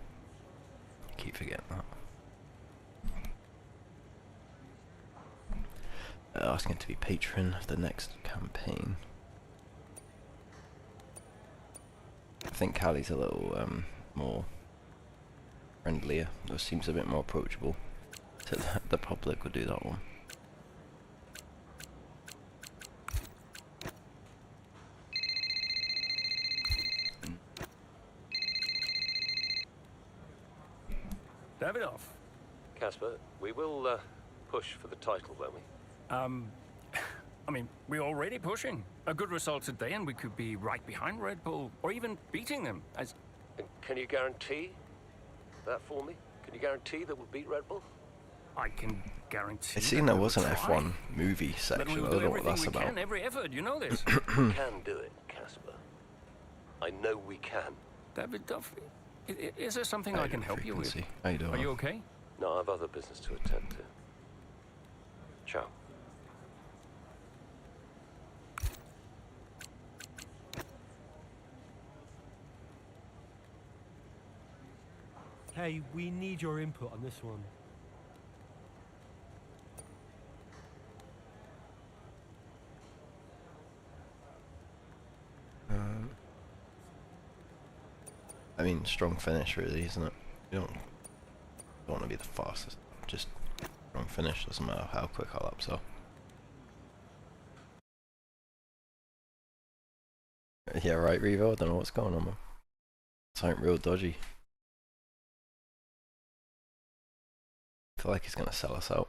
I keep forgetting that. Asking to be patron of the next campaign. I think Callie's a little more friendlier. Or seems a bit more approachable to the public. Would do that one. Davidoff. Casper, we will push for the title, won't we? I mean, we're already pushing. A good result today and we could be right behind Red Bull, or even beating them. And can you guarantee that for me? Can you guarantee that we'll beat Red Bull? I can guarantee. It seemed there was an F1 movie section. I don't know what that's about. Can, every effort, you know this. We can do it, Casper. I know we can. Davidoff, is there something I can help you with? How you doing? Are you okay? No, I have other business to attend to. Ciao. Hey, we need your input on this one. I mean, strong finish really, isn't it? You don't want to be the fastest. Just strong finish, doesn't matter how quick our laps are. Yeah, right, Revo? I don't know what's going on, man. Something real dodgy. I feel like he's gonna sell us out.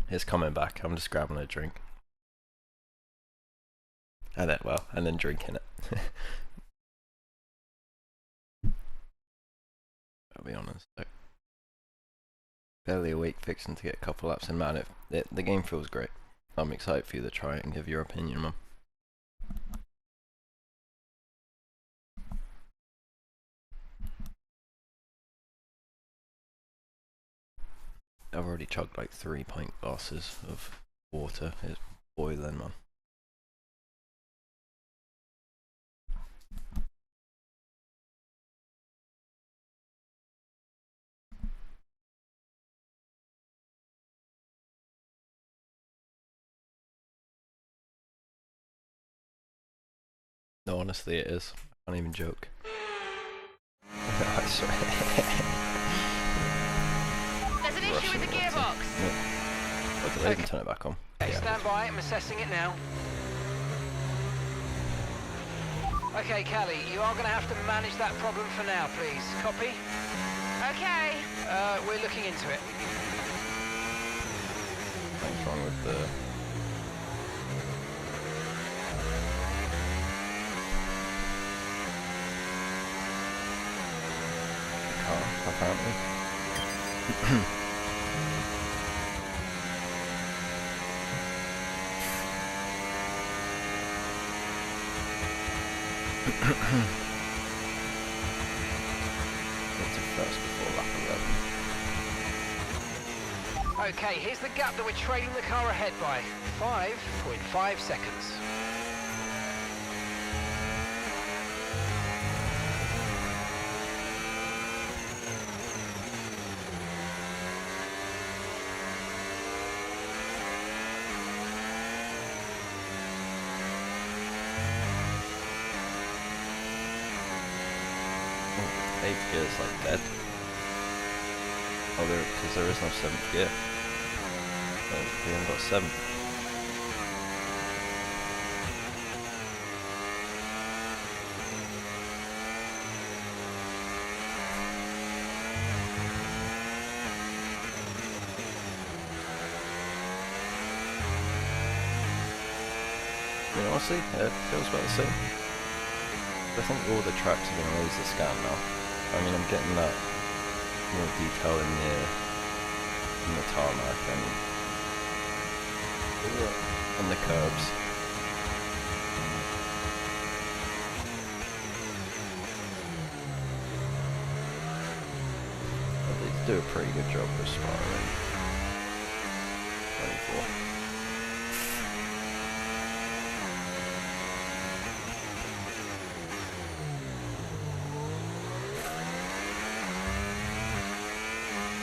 He's coming back. I'm just grabbing a drink. And then, well, and then drinking it. I'll be honest. Barely awake, fixing to get a couple laps in. Man, the game feels great. I'm excited for you to try it and give your opinion, man. I've already chugged like 3 pint glasses of water. It's boiling, man. No, honestly it is. I can't even joke. I swear. There's an issue with the gearbox. What did I even turn it back on? Okay, Yeah. stand by. I'm assessing it now. Okay, Callie, you are going to have to manage that problem for now, please. Copy? Okay. We're looking into it. Thank you. what's wrong with the... car, apparently. First before lap 11. Okay, here's the gap that we're trailing the car ahead by. 5.5 seconds. Eighth gear is like dead. Oh, because there is no 7th gear. So we haven't got 7. You know, honestly, it feels about the same. I think all the tracks are going to raise the scan now. I mean, I'm getting that more detail in the tarmac and the curbs. But they do a pretty good job with spiraling. 24.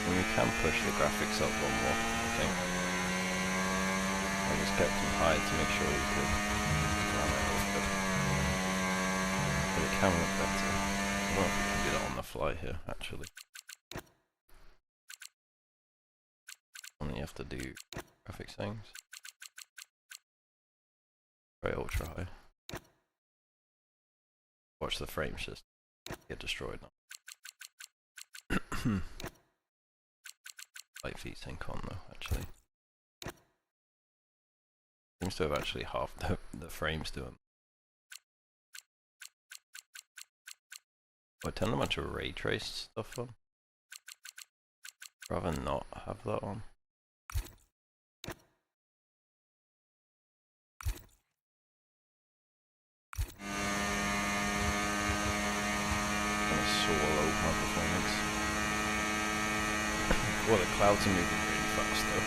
And we can push the graphics up one more, I think. I just kept them high to make sure we could run it a little bit. But it can look better. I don't know if we can do that on the fly here, actually. Only have to do graphic settings. Very ultra high. Watch the frames just get destroyed now. Light VSync on though, actually. Seems to have actually half the frames to them. I tend to much of ray trace stuff on. Rather than not have that on. Swallow my performance. Well, the clouds are moving really fast though.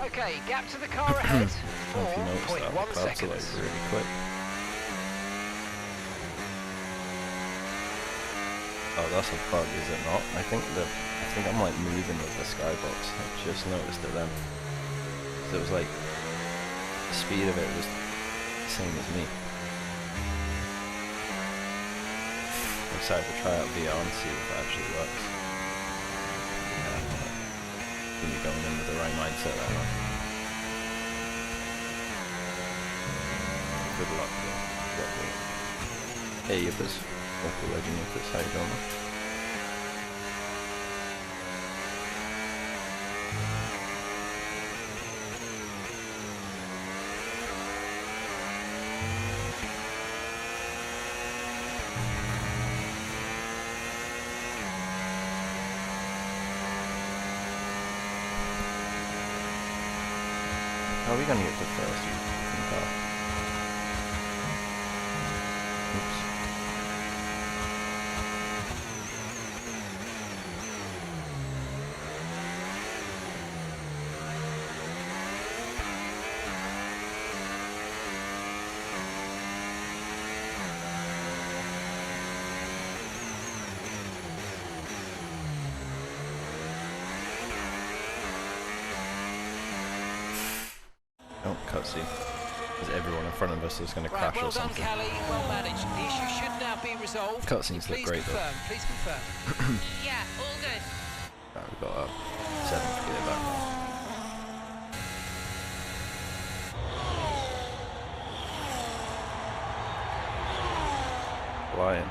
Okay, gap to the car ahead. 4.1 seconds. Like really quick. Oh, that's a bug, is it not? I think I'm like moving with the skybox. I just noticed it then. So it was like the speed of it was the same as me. I'm excited to try out VR and see if it actually works. When you're going in with the right mindset, that one. Good luck though. Hey Yippers, local legend Yippers, how you doing? How are we gonna get to first? Oops. Oh, cutscene. Because everyone in front of us is going to crash well or something. Well done, Callie. Well managed. The issue should now be resolved. Cutscenes look great though. Please confirm. Yeah, all good. Right, we've got a 7th gear back now. Flying.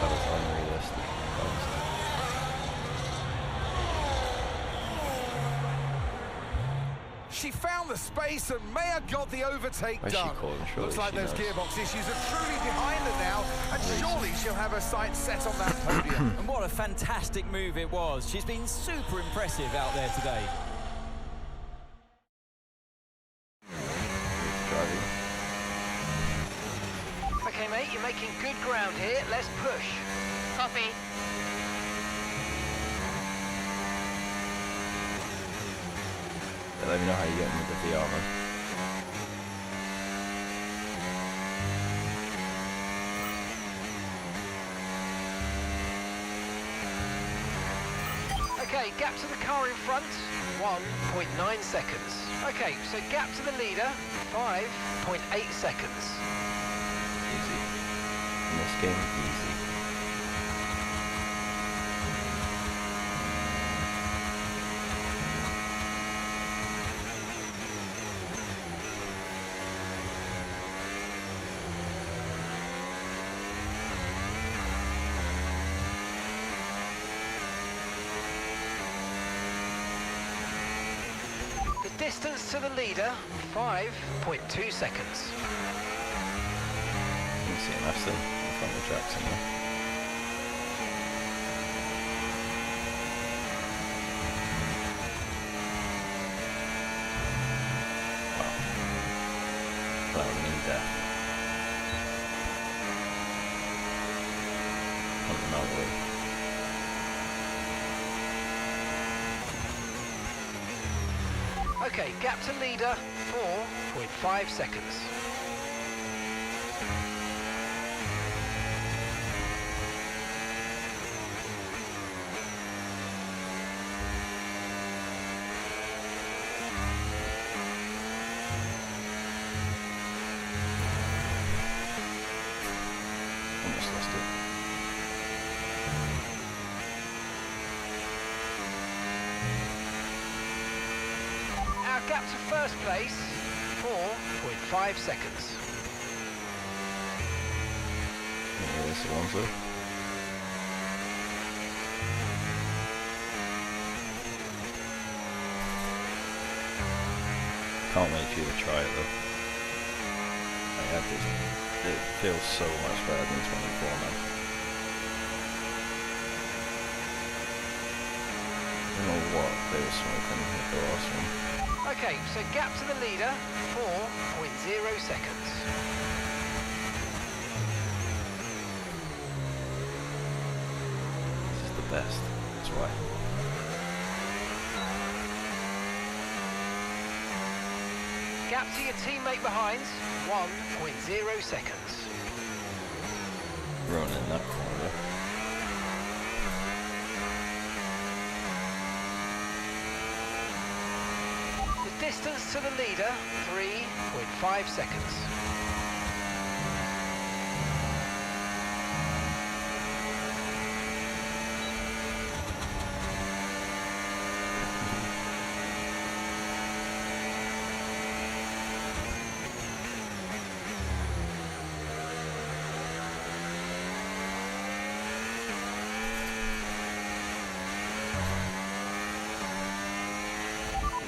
That was unrealistic. the space, and Mayer got the overtake Why is she done. calling? Surely Looks like she those knows. gearbox issues are truly behind her now, and surely she'll have her sights set on that podium. And what a fantastic move it was. She's been super impressive out there today. Okay, mate, you're making good ground here. Let's push. Copy. Yeah, let me know how you get on with the VR, man. Okay, gap to the car in front, 1.9 seconds. Okay, so gap to the leader, 5.8 seconds. Easy. In this game, easy. Distance to the leader, 5.2 seconds. You can see him after in front of Jackson there. Wow. That was near death. Something that way. Okay, gap to leader, 4.5 seconds. Almost lost it. Our gap to first place, 4.5 seconds. Yeah, this Alonso. Can't wait for you to try it though. I had this. It feels so much better than 24, man. I don't know what they were smoking at the last one. Okay, so gap to the leader, 4.0 seconds. This is the best. That's why. Gap to your teammate behind, 1.0 seconds. Running that corner. The distance to the leader, 3.5 seconds.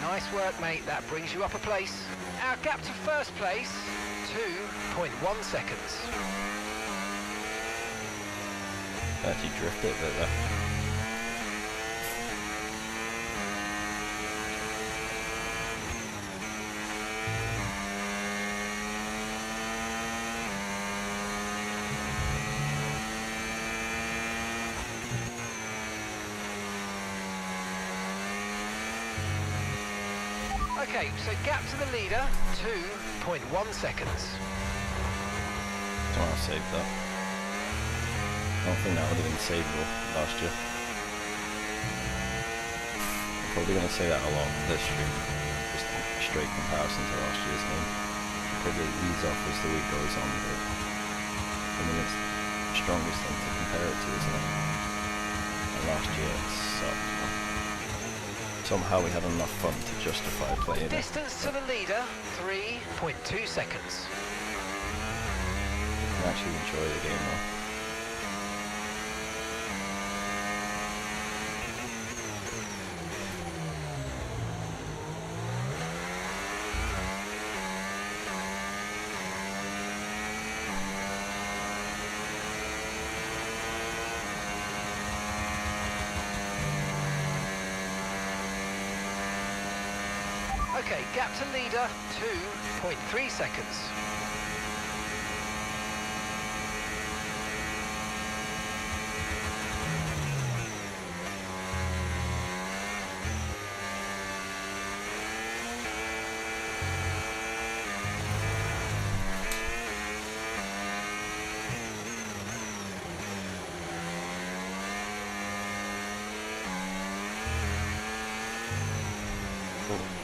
Nice work, mate. That brings you up a place. Our gap to first place, 2.1 seconds. Actually drift it a bit there. Okay, so gap to the leader, 2.1 seconds. Don't want to save that. I don't think that would have been saveable last year. I'm probably going to say that along this stream. Just a straight comparison to last year's game. Probably ease off as the week goes on, but I mean it's the strongest thing to compare it to, isn't it? And last year it sucked, man. Somehow we had enough fun to justify playing it. Distance to the leader, 3.2 seconds. You can actually enjoy the game though. Okay, gap to leader, 2.3 seconds.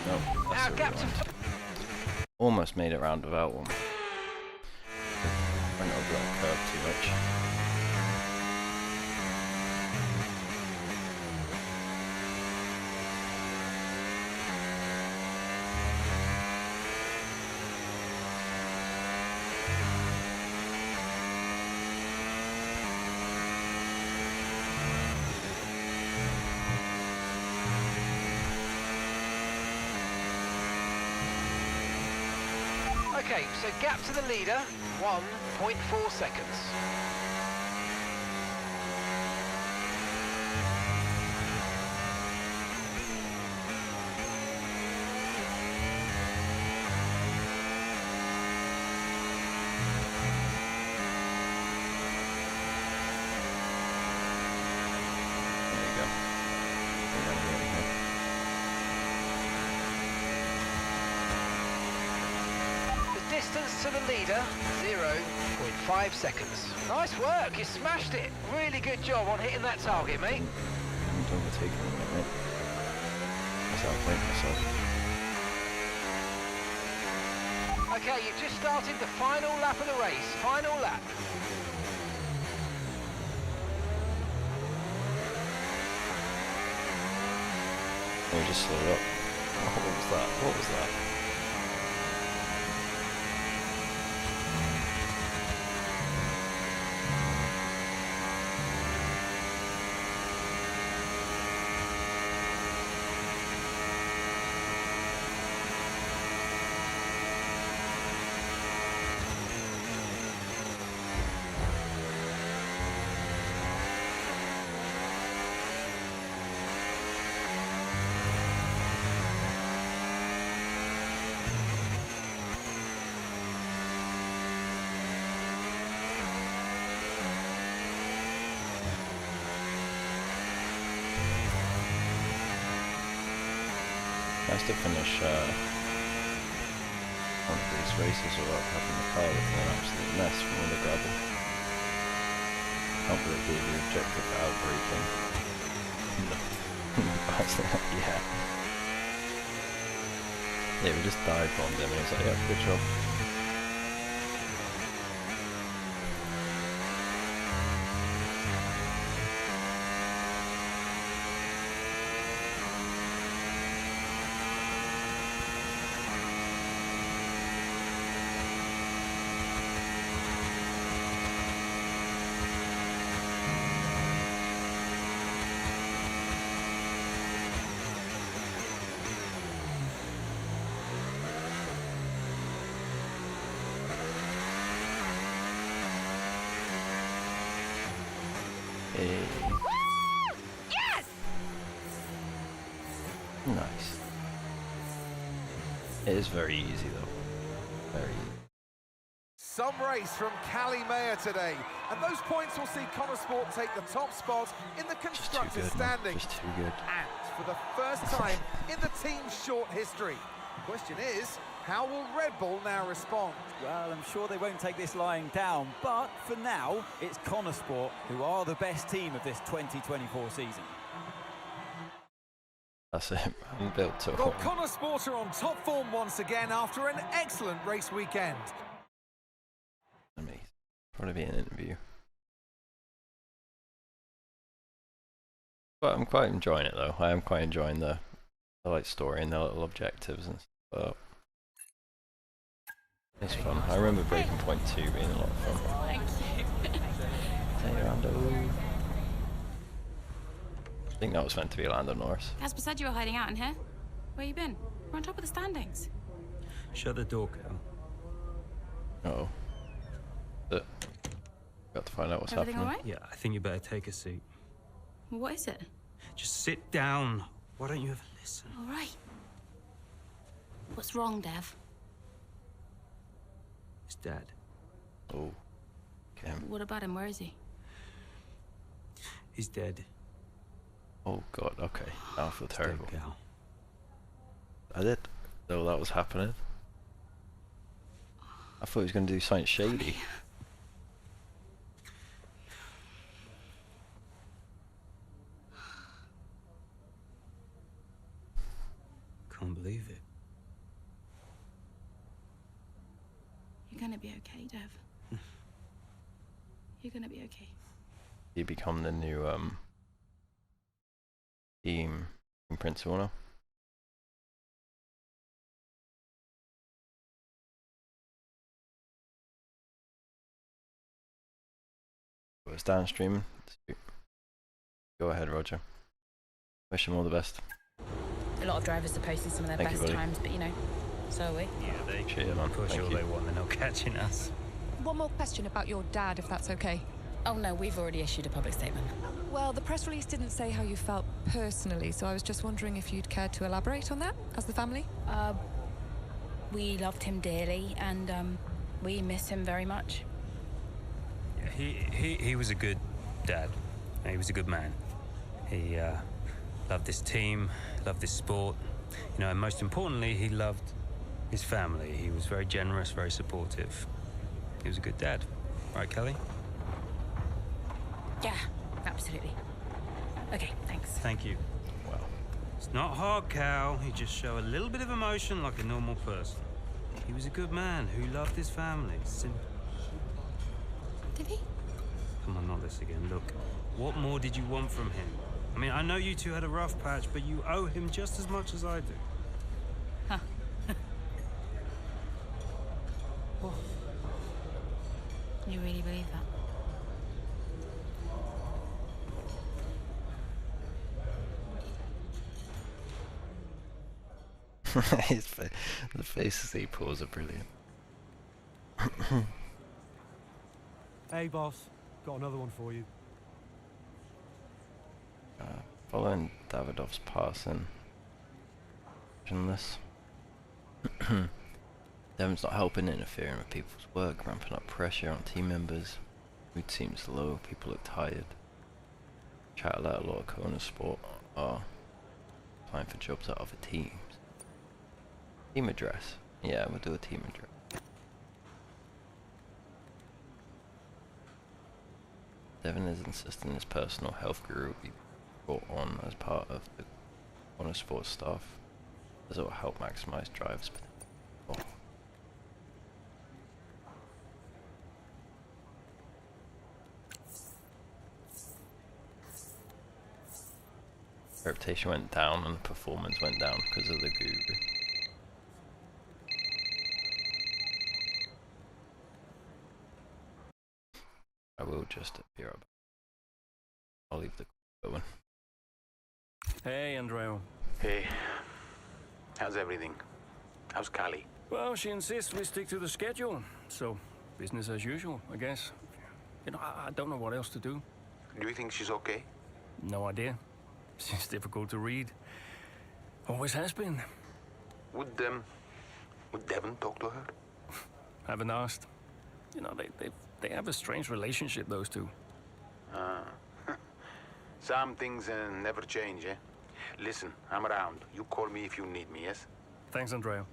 No, Now gap to... almost made it round without one. Went over that curve too much. Okay, so gap to the leader, 1.4 seconds. There you go. Distance to the leader, 0.5 seconds. Nice work, you smashed it. Really good job on hitting that target, mate. I'm overtaking it, mate. That's how I think myself. Okay, you've just started the final lap of the race. Final lap. Let me just slow it up. Oh, what was that? What was that? Nice to finish one of these races without having the car looking an absolute mess from all the gravel. Can't believe the objective out braking. Yeah. Yeah, we just dive bombed him and he was like, yeah, good job. Yes! Nice. It is very easy though. Very easy. Some race from Cali Mayer today, and those points will see Connor Sport take the top spot in the constructors' standings. Just too good. And for the first time in the team's short history. The question is, how will Red Bull now respond? Well, I'm sure they won't take this lying down, but for now, it's Connor Sport who are the best team of this 2024 season. That's it. I'm built to Well, Connor Sport are on top form once again after an excellent race weekend. Amazing. Probably be an interview. But I'm quite enjoying it though. I am quite enjoying the like story and the little objectives and stuff. It's fun. I remember Breaking Point 2 being a lot of fun. Thank you. Hey, Lando. I think that was meant to be Lando Norris. Casper said you were hiding out in here. Where you been? We're on top of the standings. Shut the door, Cam. Uh-oh. Got to find out what's Everything happening. all right? Yeah, I think you better take a seat. Well, what is it? Just sit down. Why don't you ever listen? All right. What's wrong, Dev? His dad. Oh. Okay. What about him? Where is he? He's dead. Oh god, okay. Now I feel terrible. Dead, gal. I did. Though that was happening. I thought he was going to do something shady. Can't believe it. You're gonna be okay, Dev. You're gonna be okay. He become the new team principal now. It's downstream. Go ahead, Roger. Wish him all the best. A lot of drivers are posting some of their Thank you, best buddy. times, but you know, so are we. Yeah, they Cheers, man. push Thank all you. they want. They're not catching us. One more question about your dad, if that's okay. Oh no, we've already issued a public statement. Well, the press release didn't say how you felt personally, so I was just wondering if you'd care to elaborate on that, as the family? We loved him dearly, and we miss him very much. Yeah, he was a good dad. He was a good man. He loved this team, loved this sport. You know, and most importantly, he loved his family. He was very generous, very supportive. He was a good dad. Right, Kelly? Yeah, absolutely. Okay, thanks. Thank you. Wow. It's not hard, Cal. He just show a little bit of emotion like a normal person. He was a good man who loved his family. Did he? Come on, not this again. Look, what more did you want from him? I mean, I know you two had a rough patch, but you owe him just as much as I do. Huh. Oh. You really believe that? The faces he pulls are brilliant. Hey boss, got another one for you. Following Davidov's passing. This. Devon's not helping, interfering with people's work, ramping up pressure on team members. Mood seems low, people look tired. Chat about a lot of Kona Sport are applying for jobs at other teams. Team address. Yeah, we'll do a team address. Devon is insisting his personal health guru will be brought on as part of the Kona Sport staff, as it will help maximize drives. Oh. Reputation went down and performance went down because of the guru. I will just appear up. I'll leave the going. Hey, Andrea. Hey. How's everything? How's Kali? Well, she insists we stick to the schedule, so business as usual, I guess. You know, I don't know what else to do. Do you think she's okay? No idea. She's difficult to read. Always has been. Would Devon talk to her? Haven't asked. You know, they have a strange relationship, those two. Some things never change, eh? Listen, I'm around. You call me if you need me, yes? Thanks, Andrea.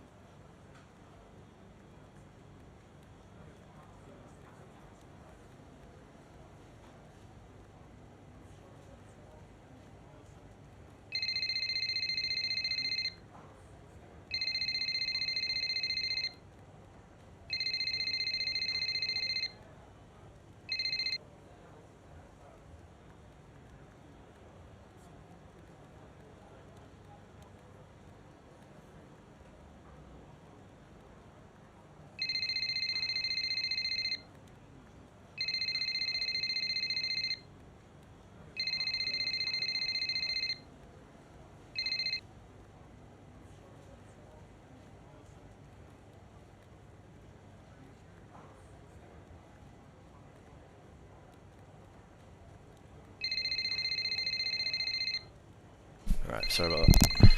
Right, sorry about that.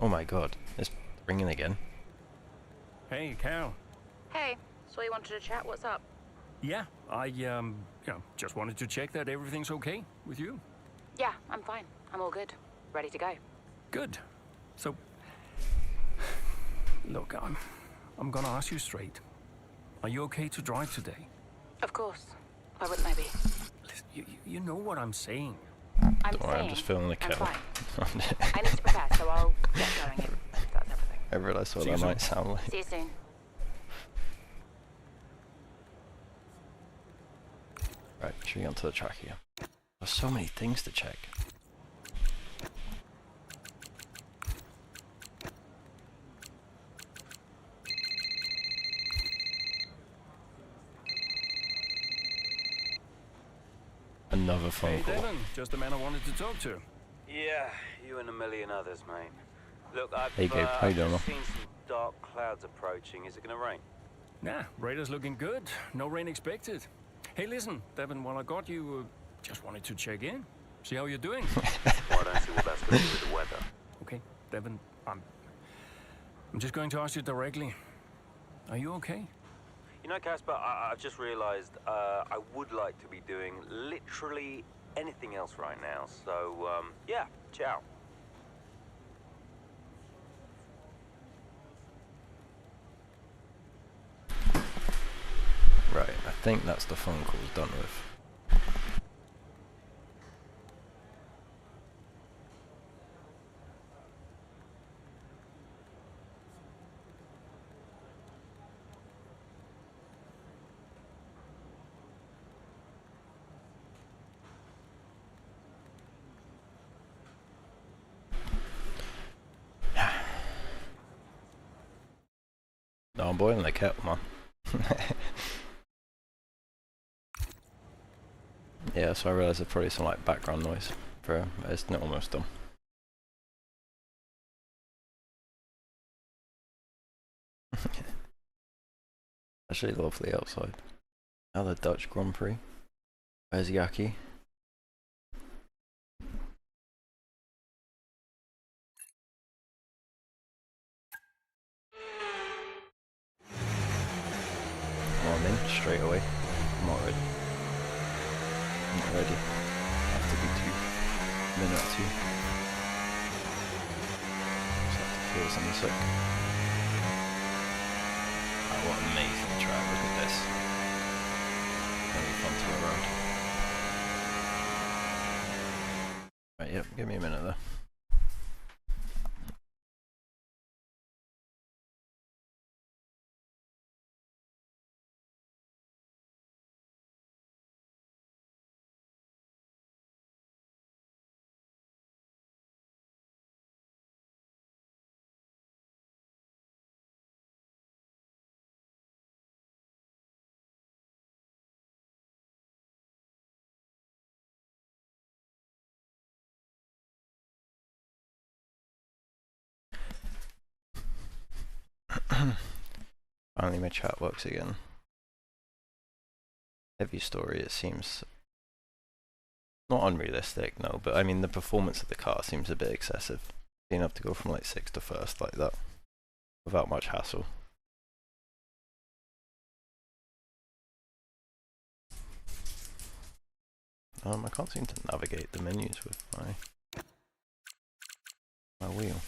Oh my god, it's Ringing again. Hey, Cal. Hey, so you wanted to chat? What's up? Yeah, I just wanted to check that everything's okay with you. Yeah, I'm fine. I'm all good. Ready to go. Good. So, look, I'm gonna ask you straight. Are you okay to drive today? Of course. Why wouldn't I be? Listen, you know what I'm saying. Don't worry, I'm just filling the kettle. I need to prepare, so I'll get going if that's everything. I realised what that might sound like. See you soon. Right, should we get onto the track here? There's so many things to check. Another phone Hey, call. Devon, just the man I wanted to talk to. Yeah, you and a million others, mate. Look, I've Hey, Gabe, how you doing, man? seen some dark clouds approaching. Is it going to rain? Nah, radar's looking good. No rain expected. Hey, listen, Devon, while I got you, just wanted to check in. See how you're doing. Well, I don't see what that's going to do with the weather. Okay, Devon, I'm just going to ask you directly. Are you okay? You know, Casper, I've just realised I would like to be doing literally anything else right now. So, yeah, ciao. Right, I think that's the phone call's done with. No, I'm boiling the kettle, man. Yeah, so I realised there's probably some like background noise for it's not almost done. Actually lovely outside. Now the Dutch Grand Prix. Where's Yaki? Well, I'm in straight away. I'm not ready. I'm not ready. I have to be 2 minute 2. Just have to feel some sick. Oh, what an amazing track, look at this. Gonna be fun to go around. Right, yep, give me a minute there. Finally my chat works again. Heavy story, it seems not unrealistic, no, but I mean the performance of the car seems a bit excessive. Being able to go from like 6th to 1st like that without much hassle. I can't seem to navigate the menus with my wheel.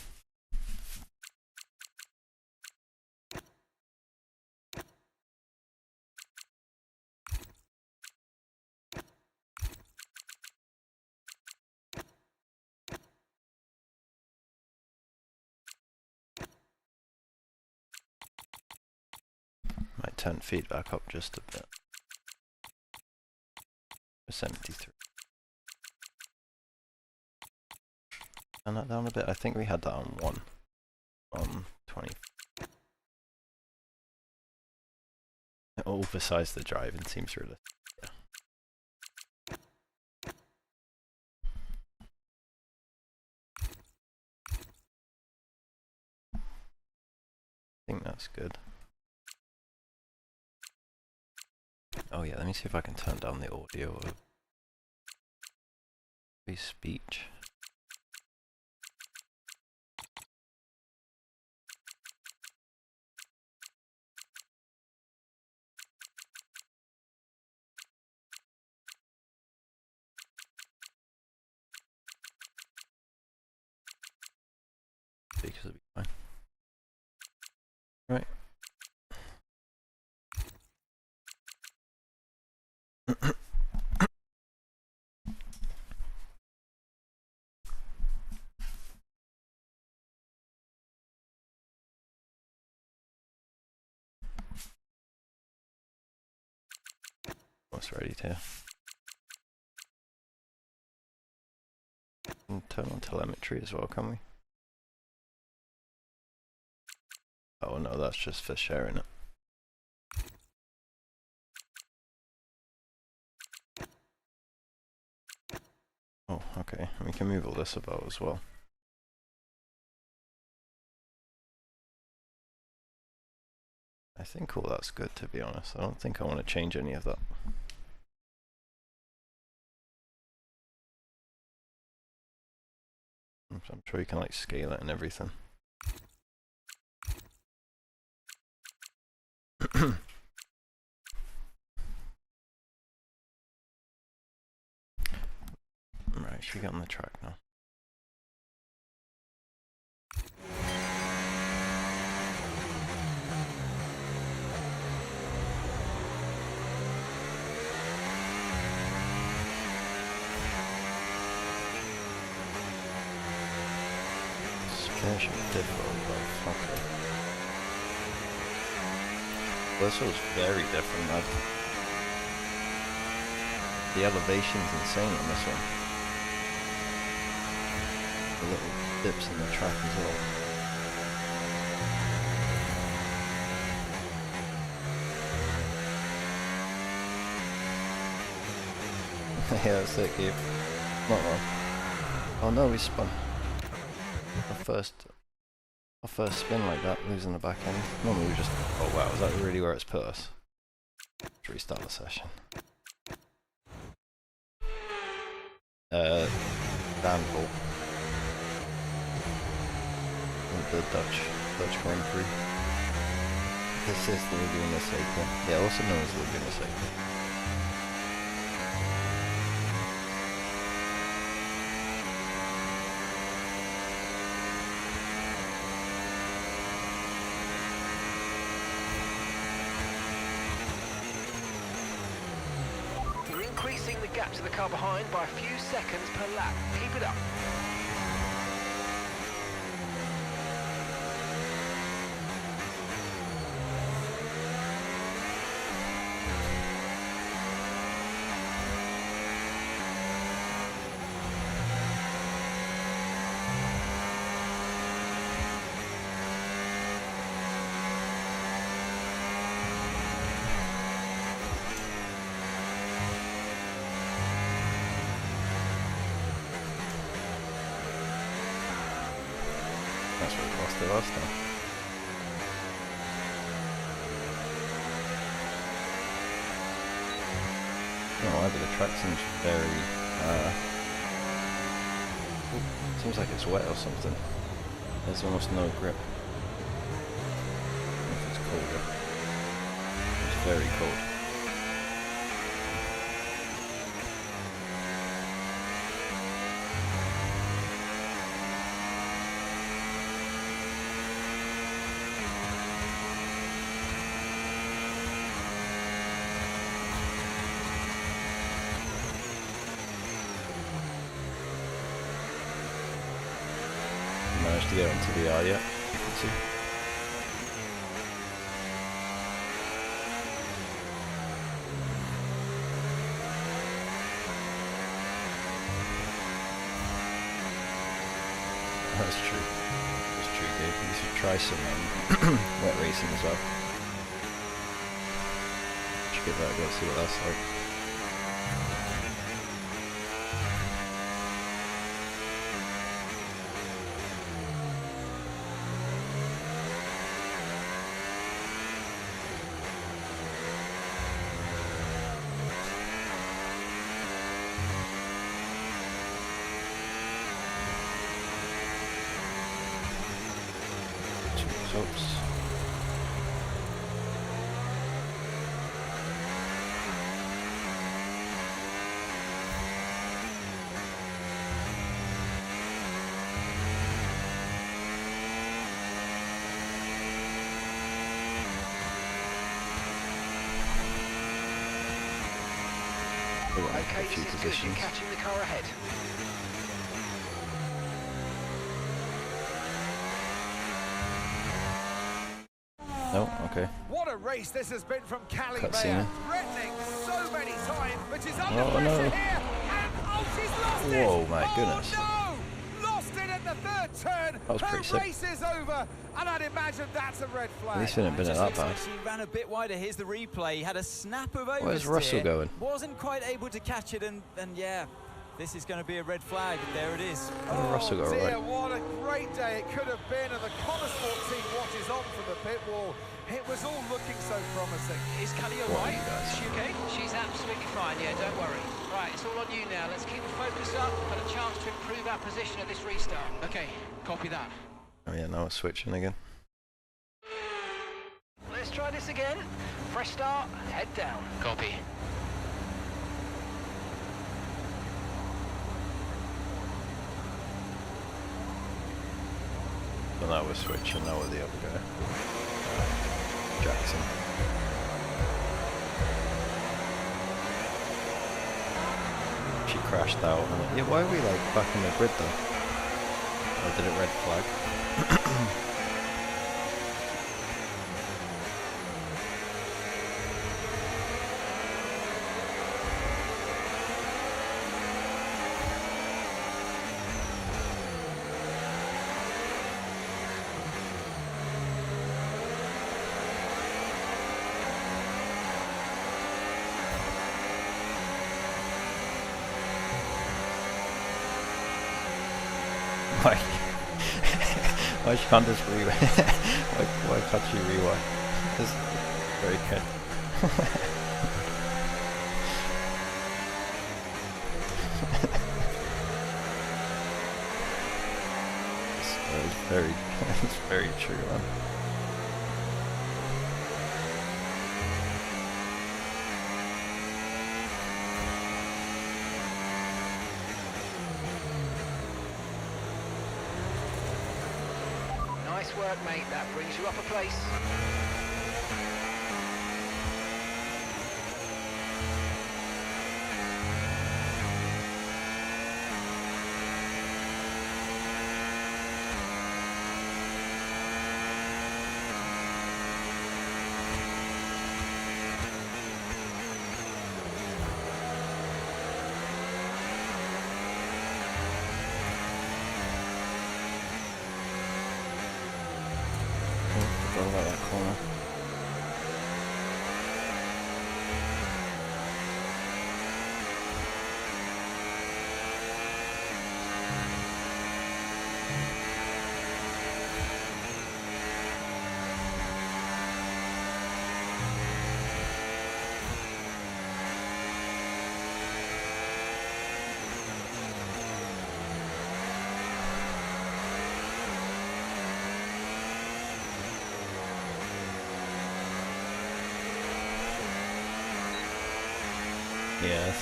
Might turn feedback up just a bit. 73. Turn that down a bit. I think we had that on 1 on 20. All besides the driving seems realistic. Yeah. I think that's good. Oh yeah, let me see if I can turn down the audio of free speech. because it'll be fine. Right. Almost ready to. And turn on telemetry as well, can we? Oh no, that's just for sharing it. Oh, okay. And we can move all this about as well. I think all that's good, to be honest. I don't think I want to change any of that. I'm sure you can like scale it and everything. Right, should we get on the track now? Suspension different, but okay. This was very different. The elevation's insane on this one. The little dips in the track as well. Yeah, that's it, Gabe. Not wrong. Oh no, we spun. Our first spin like that, losing the back end. Normally we just, oh wow, is that really where it's put us? Let's restart the session. Danville. The Dutch Grand Prix. This is the Laguna Seca. Yeah, also known as Laguna Seca. You're increasing the gap to the car behind by a few seconds per lap. Keep it up. That's what we lost it last time. No, either the track seems very, seems like it's wet or something. There's almost no grip. I don't know if it's colder. It's very cold. Managed to get onto the R yet, you can see. That's true. That's true, Gabe. You should try some wet racing as well. Should give that a go, see what that's like. Oops. We want Okay, a few this is good. positions. You're catching the car ahead. No, okay. What a race this has been from Cali Cutscene. Mayer. Threatening so many times, but she's under Oh, pressure no. here. And oh, she's lost it. Whoa, my goodness. Oh, no. Lost it at the third turn. That was Her pretty sick. race is over, and I'd imagine that's a red flag. At least it didn't been Just that looks bad. like she ran a bit wider. Here's the replay. He had a snap of oversteer. Where's Russell going? Wasn't quite able to catch it, and yeah, this is going to be a red flag. There it is. Oh, Russell got it Dear, right. what a great day it could have been, and the Connosport team watches on from the pit wall. It was all looking so promising. Is Callie What are alright? you guys? Is she okay? She's absolutely fine, yeah, don't worry. Right, it's all on you now. Let's keep the focus up. Got a chance to improve our position at this restart. Okay, copy that. Oh yeah, now we're switching again. Let's try this again. Fresh start, head down. Copy. So now we're switching, now we're the other guy. Jackson. She crashed out. Yeah, why are we like back in the grid though? Or did it red flag? Why? Why can't just rewind? why can't you rewind? This is very good. It's very, it's very true, man. Nice work, mate. That brings you up a place. Forgot about that corner. Yeah,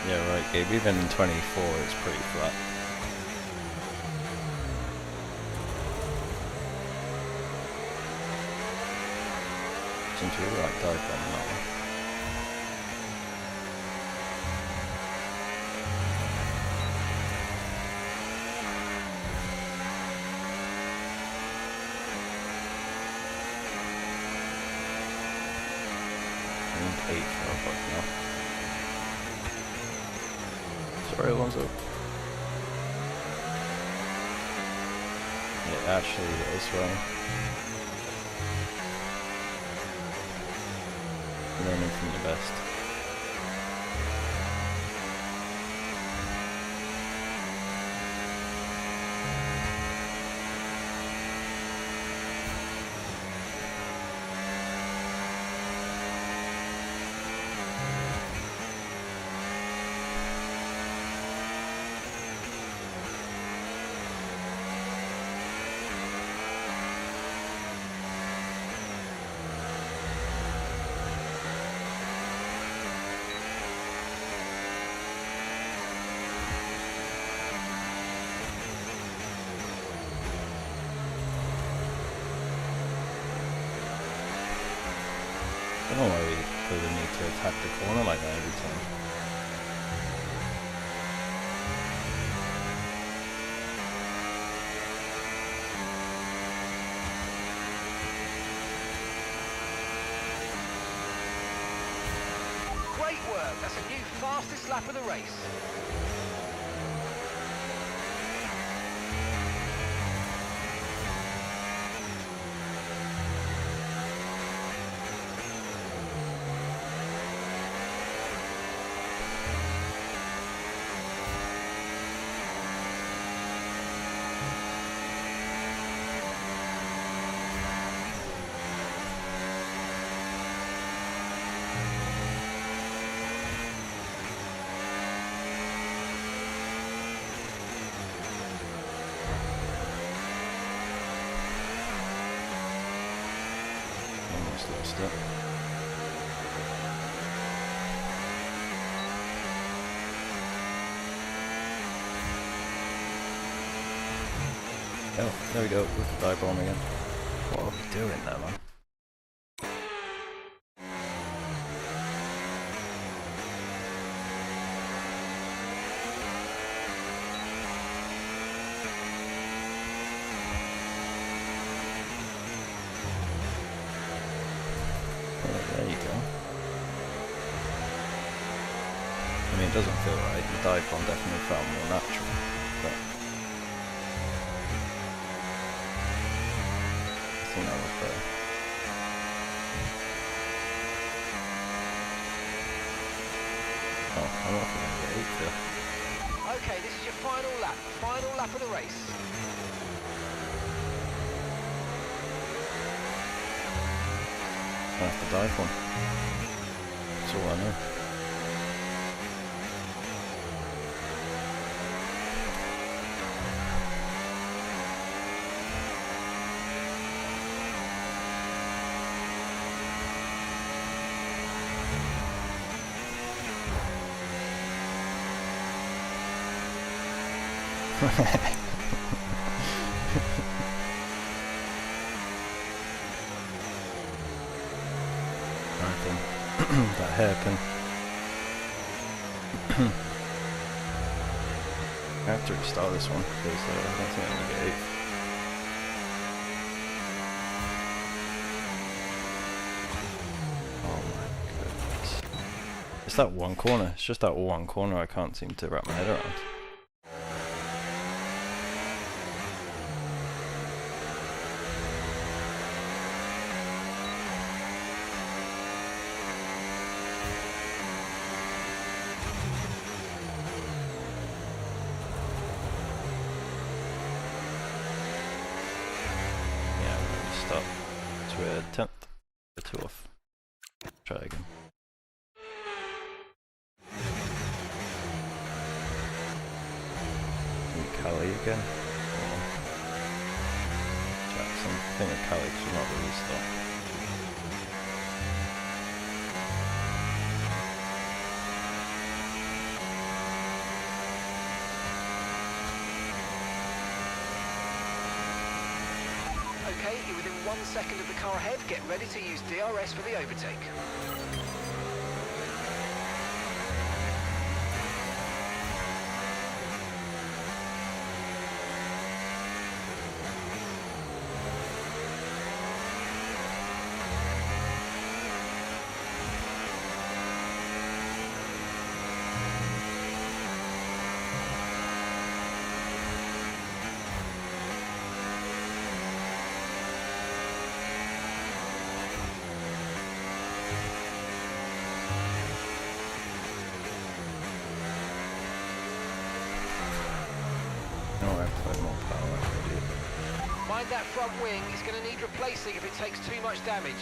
yeah, right, Gabe. Even in 24, it's pretty flat. Seems to be like dive bomb that one. And 8 for a bug now. Sorry, Alonso. Yeah, actually, as well. Learning from the best. I don't know why we feel the need to attack the corner like that every time. work. That's a new fastest lap of the race. Almost lost it. Oh, there we go, with the dive bomb again. What are we doing there, man? There you go. I mean, it doesn't feel right. The dive bomb definitely felt more natural, but I think that was better. Oh, I'm not going to get 8 here. Okay, this is your final lap of the race. I have to dive one. That's all I know. That hairpin. I have to restart this one because I don't think I'm going to get 8. Oh my goodness. It's that one corner. It's just that one corner I can't seem to wrap my head around. Stop. So we're 10th. We're 2 off. Try again. Cali again. Or Jackson. I think of Cali because we're not released though. Okay, you're within 1 second of the car ahead. Get ready to use DRS for the overtake. Mind that front wing, it's going to need replacing if it takes too much damage.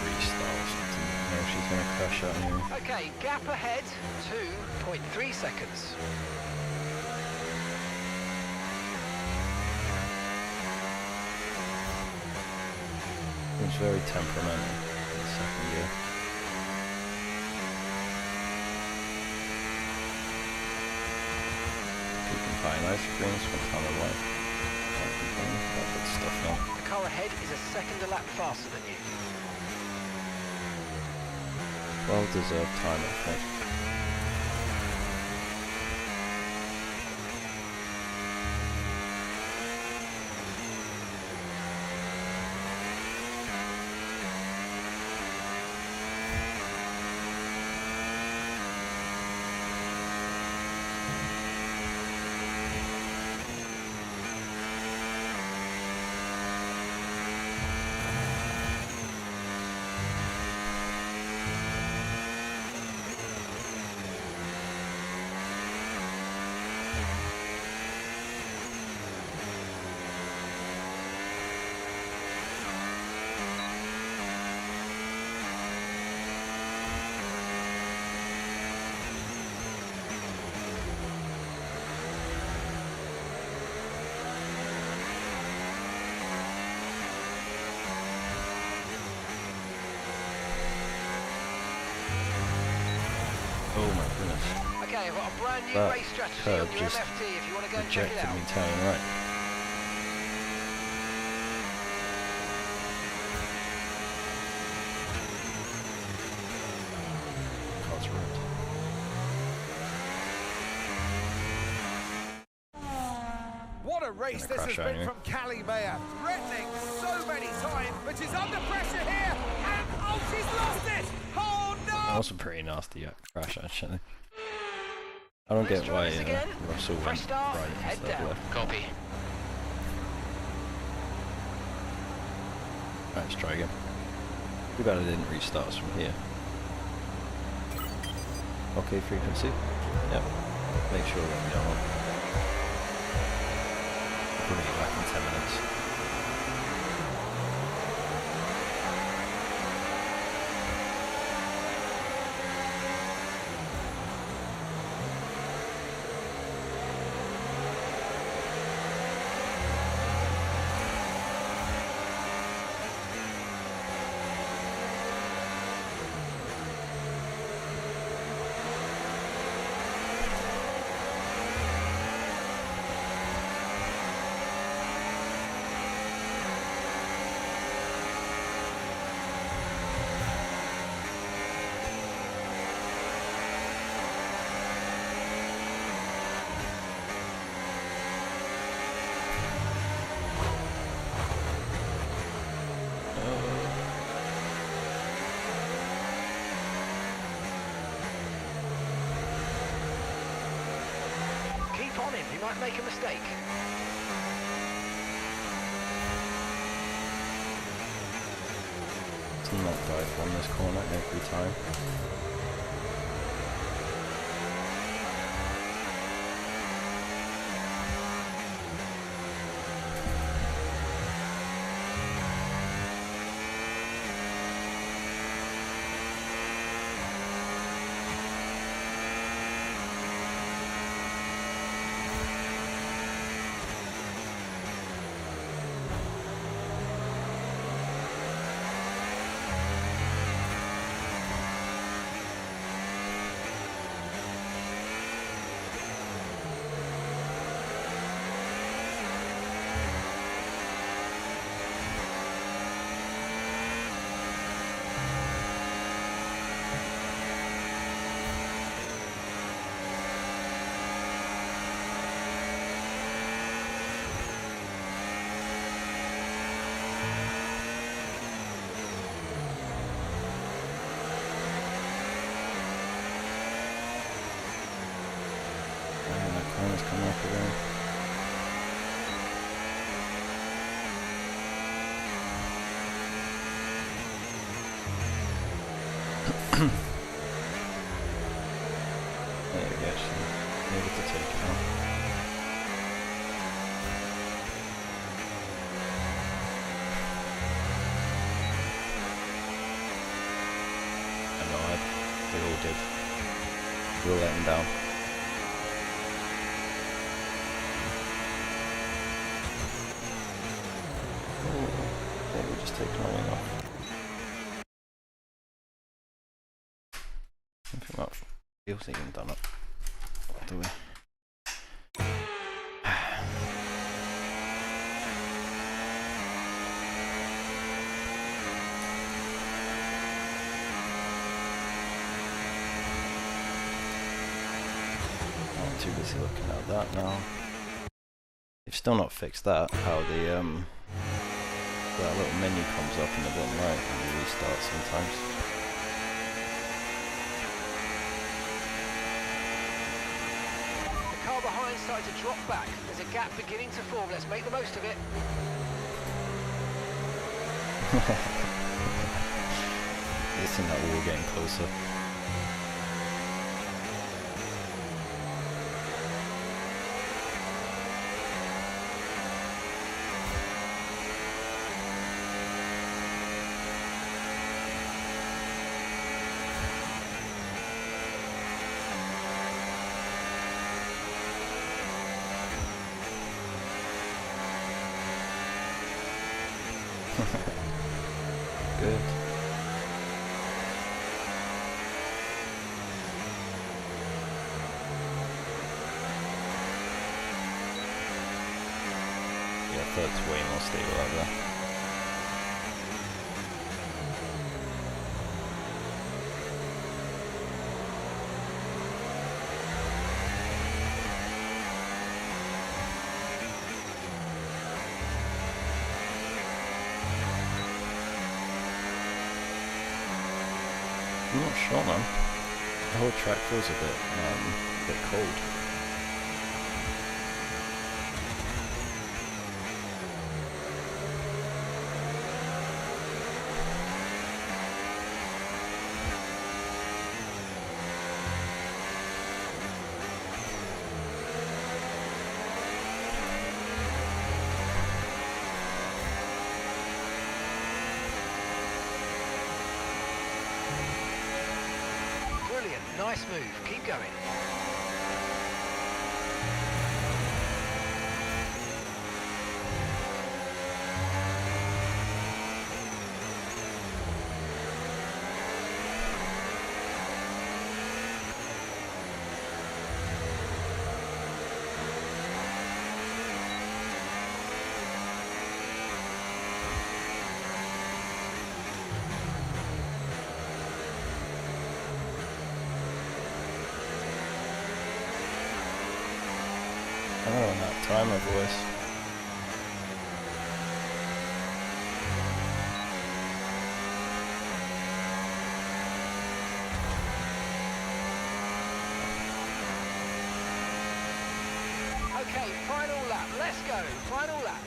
Restart or something. No, she's going to crash out anyway. Okay, gap ahead, 2.3 seconds. It's very temperamental in the second gear. Buying ice creams from time away. Can't complain about good stuff now. The car ahead is a second a lap faster than you. Well deserved time, I think. honest. Okay, I've got a brand new That race strategy curve on your just MFT if you want to go and check it rejected out. me turning right. Car's ruined. What a race this has been from Callie Mayer. Threatening so many times, but she's under pressure here. And oh, she's lost it. Oh no! That was a pretty nasty crash actually. I don't get why Russell went right instead of left. Copy. Right, let's try again. Too bad I didn't restart us from here. Okay, frequency. Yep. Make sure that we don't. We'll be back in 10 minutes. Keep on him, he might make a mistake. To not dive on this corner every time. Corner's coming up again. There we go, she's able to take it out. I know, they all did. We'll let them down. Take my wing off. Something about feels even done up. What do we? Not too busy looking at that now. They've still not fixed that, how the that little menu comes up in the bottom right and you restart sometimes. The car behind started to drop back. There's a gap beginning to form. Let's make the most of it. Isn't that wall getting closer? Good. Yeah, third's way more stable out there. I'm not sure, man. The whole track feels a bit cold. Brilliant, nice move, keep going. I don't know that timer voice. Okay, final lap, let's go, final lap.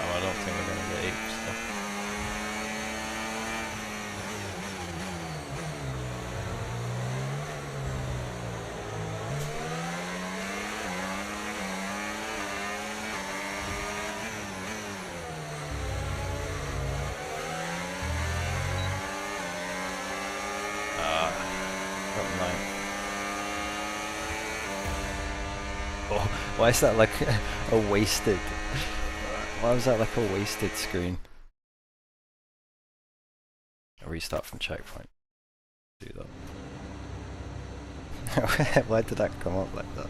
I don't think we're going to get 8 still. Got 9. Oh, why is that like a wasted? Why was that like a wasted screen? A restart from checkpoint. Do that. Why did that come up like that?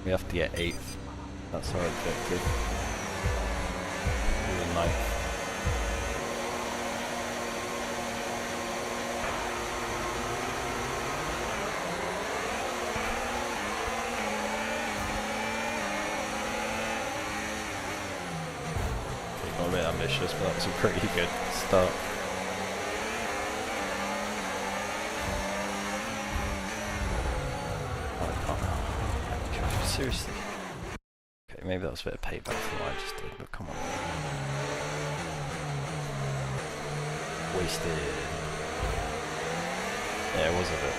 We have to get 8th. That's our objective. We were 9th. A bit ambitious, but that was a pretty good start. Oh, I can't now. Seriously. Okay, maybe that was a bit of payback for what I just did, but come on. Wasted. Yeah, it was a bit.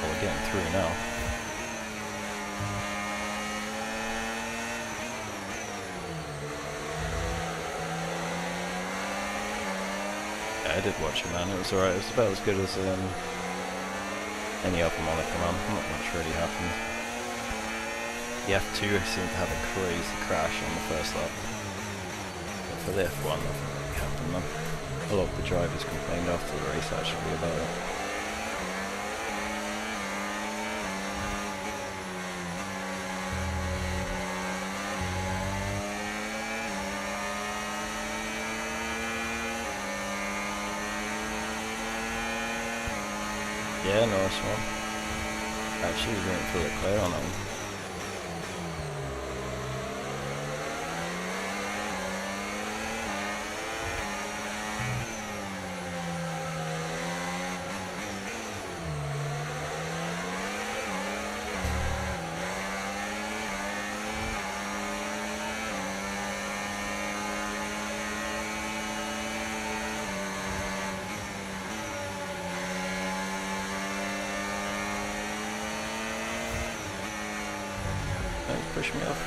We're getting through now. Yeah, I did watch it, man. It was alright. It was about as good as any other Monaco run. Not much really happened. The F2 seemed to have a crazy crash on the first lap. But for the F1, nothing really happened, man. A lot of the drivers complained after the race actually about it. Yeah, nice one. Actually, didn't feel it clear on that one. Don't push me off.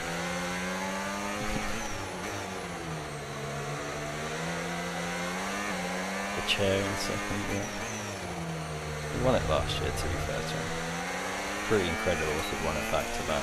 The chair in second, yeah. We won it last year, to be fair to him. Pretty incredible if we won it back to back.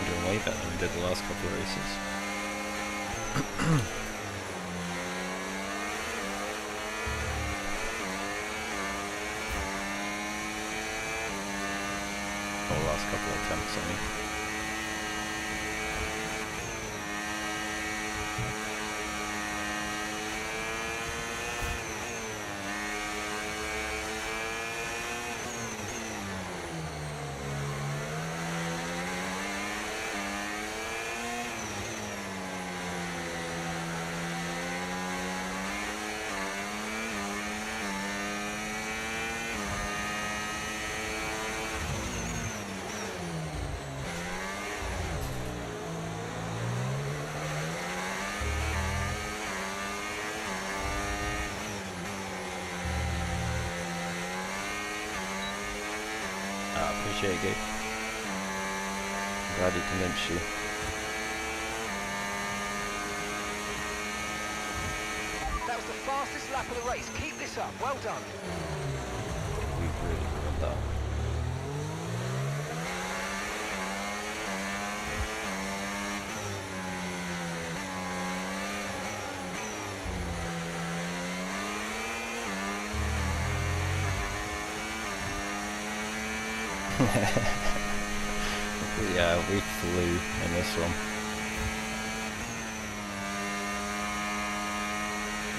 Doing way better than we did the last couple of races. Or the last couple of attempts, I mean. Appreciate it, Gabe. Glad he convinced you. That was the fastest lap of the race. Keep this up. Well done. We've really ruined that. Yeah, we flew in this one.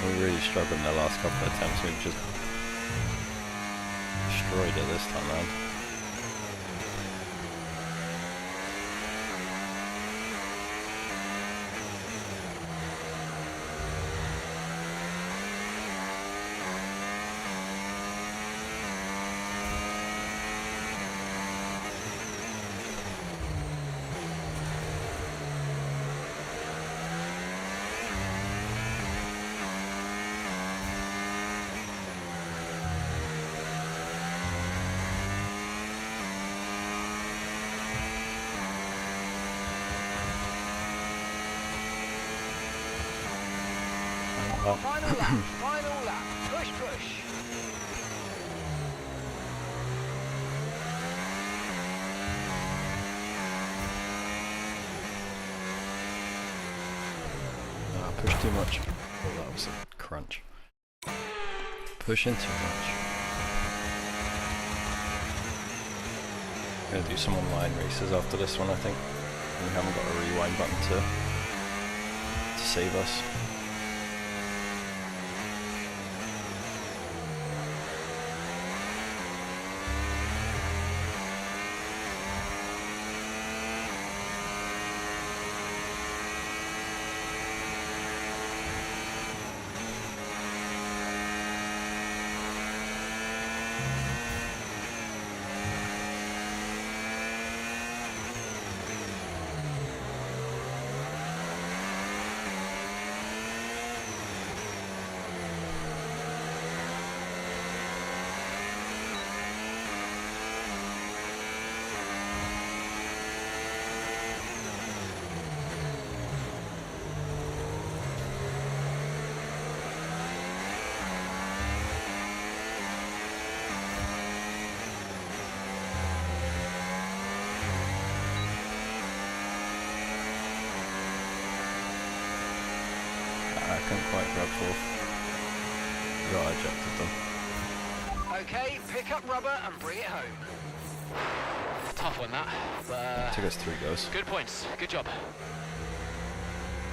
We really struggled in the last couple of attempts. We've just destroyed it this time round. Final lap, final lap. Push, push. Push too much. Oh, that was a crunch. Pushing too much. Gonna do some online races after this one, I think. We haven't got a rewind button to save us. quite grab fourth. Got ejected them. Okay, pick up rubber and bring it home. Tough one, that. But, Took us 3 goes. good points. Good job.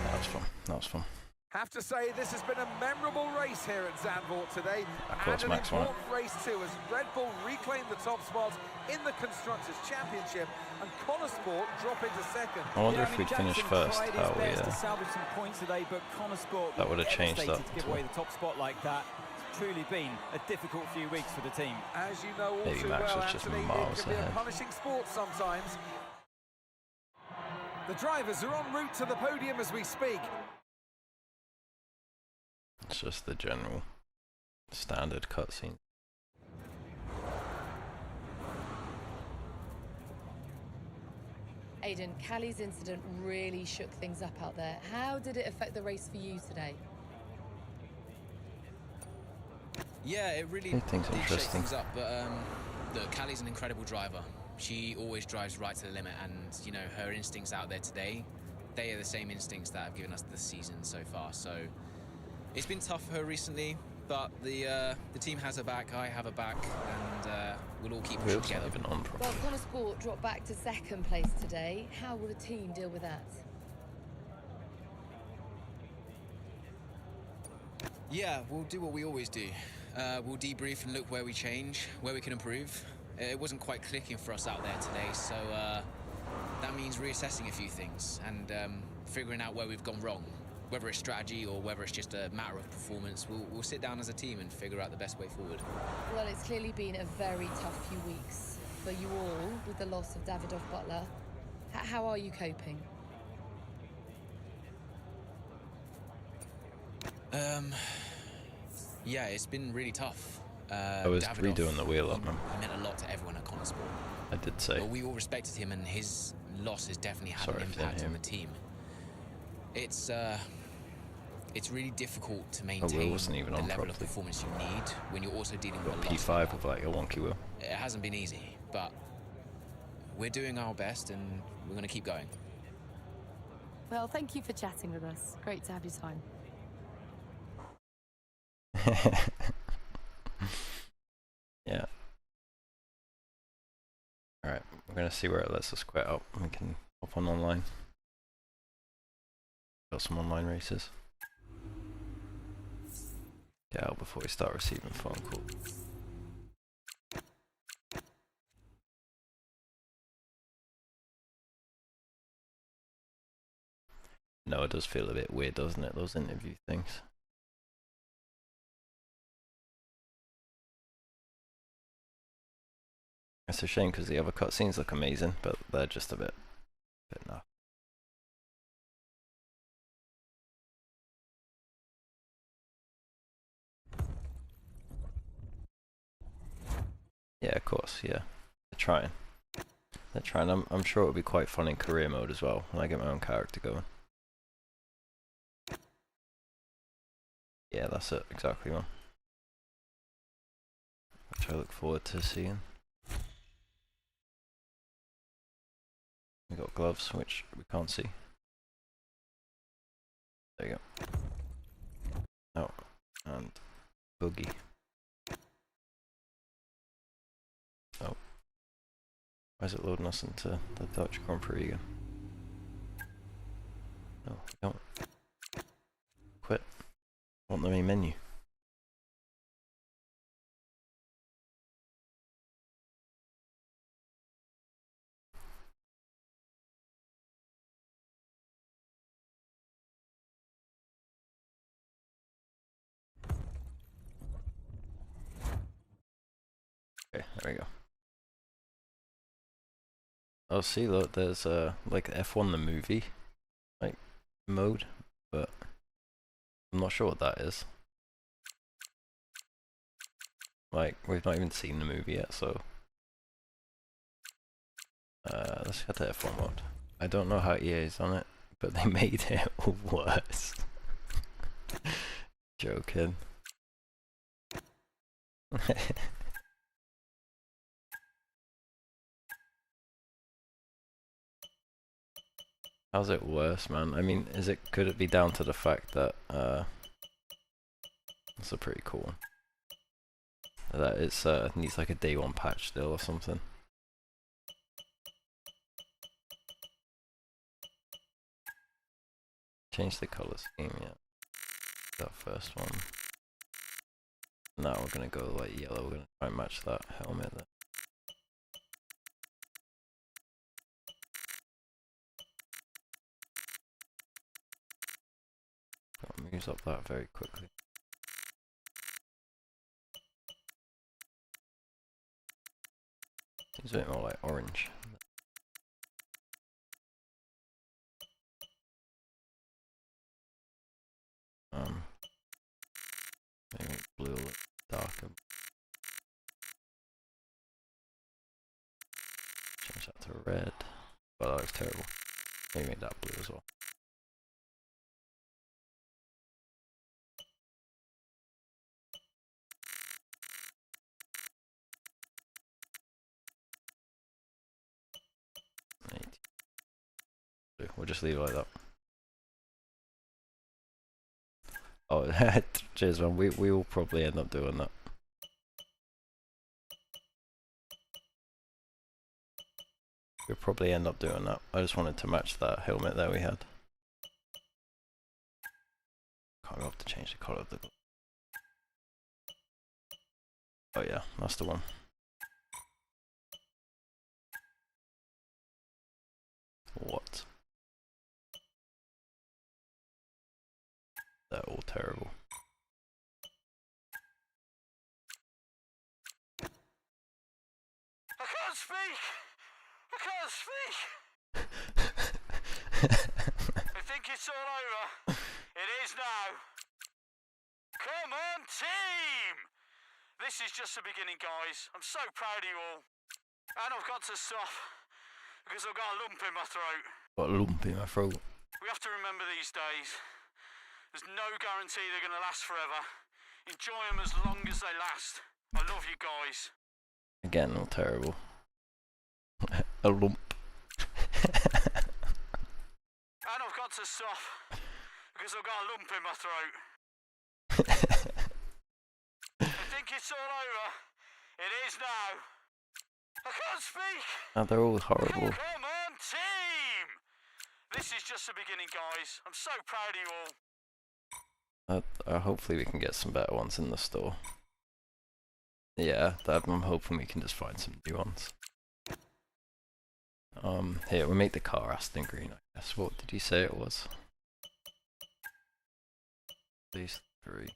That was fun. That was fun. Have to say, this has been a memorable race here at Zandvoort today. Of course, and Max an won it. important race too, as Red Bull reclaimed the top spot in the Constructors' Championship and Connor Sport drop into second. I wonder if we'd finished first, how we, to salvage some points today, but Connor Sport that would have changed that. to give away the top spot like that. It's truly been a difficult few weeks for the team. As you know all Maybe too Max well, was just Anthony, miles it can be a ahead. punishing sport sometimes. The drivers are en route to the podium as we speak. It's just the general standard cutscene. Aidan, Callie's incident really shook things up out there. How did it affect the race for you today? Yeah, it really Everything's did shake interesting. things up, but look, Callie's an incredible driver. She always drives right to the limit, and you know, her instincts out there today, they are the same instincts that have given us the season so far. So it's been tough for her recently, but the team has her back, I have her back, and we'll all keep pushing Wheels together. not even on properly. Well, Connor Sport dropped back to second place today. How will the team deal with that? Yeah, we'll do what we always do. We'll debrief and look where we change, where we can improve. It wasn't quite clicking for us out there today, so that means reassessing a few things and figuring out where we've gone wrong. Whether it's strategy or whether it's just a matter of performance, we'll sit down as a team and figure out the best way forward. Well, it's clearly been a very tough few weeks for you all with the loss of Davidoff Butler. How are you coping? Yeah, it's been really tough. I was Davidoff, redoing the wheel up, man. He meant a lot to everyone at Connor Sport. I did say. Well, we all respected him, and his loss has definitely had Sorry an if you didn't impact hear on me. the team. It's really difficult to wheel maintain wasn't even the on level of properly. performance you need when you're also dealing with Got a loss. P5 with like a wonky wheel. It hasn't been easy, but we're doing our best, and we're going to keep going. Well, thank you for chatting with us. Great to have your time. Yeah. Alright, we're gonna see where it lets us quit up. We can hop on online. Got some online races. Get out before we start receiving phone calls. No, it does feel a bit weird, doesn't it? Those interview things. It's a shame because the other cutscenes look amazing, but they're just a bit naff. Yeah, of course, yeah. They're trying. They're trying. I'm sure it'll be quite fun in career mode as well when I get my own character going. Yeah, that's it, exactly, man. Which I look forward to seeing. We got gloves, which we can't see. There you go. Oh, and boogie. Oh. Why is it loading us into the Dutch Grand Prix again? No, we don't. Quit. Want the main menu. Okay, there we go. Oh, see, look, there's like F1 the movie, like mode, but I'm not sure what that is. Like, we've not even seen the movie yet, so let's get to F1 mode. I don't know how EA is on it, but they made it worse. Joking. How's it worse, man? I mean, could it be down to the fact that That's a pretty cool one. That it's needs like a day one patch still or something. Change the color scheme, yeah. That first one. Now we're gonna go like yellow. We're gonna try and match that helmet there. Gotta move up that very quickly. Seems a bit more like orange. Maybe blue a little darker. Change that to red. Well, that was terrible. Maybe make that blue as well. We'll just leave it like that. Oh, cheers man, we will probably end up doing that. We'll probably end up doing that. I just wanted to match that helmet that we had. Can't go up to change the colour of the... Oh yeah, that's the one. What? They're all terrible. I can't speak! I can't speak! I think it's all over. It is now. Come on, team! This is just the beginning, guys. I'm so proud of you all. And I've got to stop, because I've got a lump in my throat. Got a lump in my throat. We have to remember these days. There's no guarantee they're going to last forever. Enjoy them as long as they last. I love you guys. Again, all terrible. A lump. And I've got to stop, because I've got a lump in my throat. I think it's all over. It is now. I can't speak. Oh, they're all horrible. Come on, team! This is just the beginning, guys. I'm so proud of you all. Hopefully we can get some better ones in the store. Yeah, I'm hoping we can just find some new ones. Here, we make the car Aston green, I guess. What did you say it was? These three.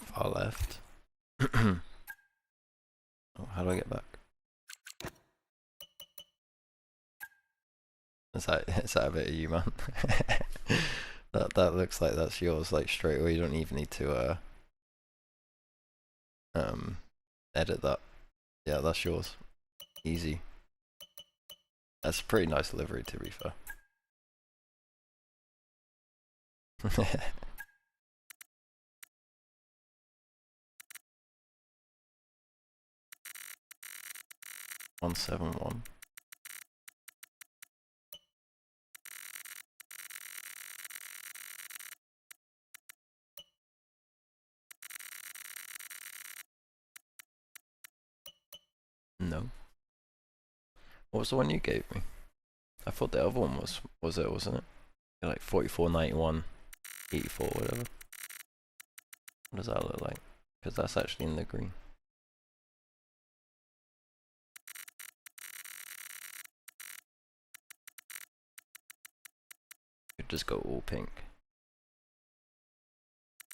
Far left. Oh, how do I get back? Is that a bit of you, man? that looks like that's yours, like straight away. You don't even need to edit that. Yeah, that's yours. Easy. That's a pretty nice livery, to be fair. 171. No. What was the one you gave me? I thought the other one was it, wasn't it? Like 4491, 84, whatever. What does that look like? Because that's actually in the green. Could just go all pink.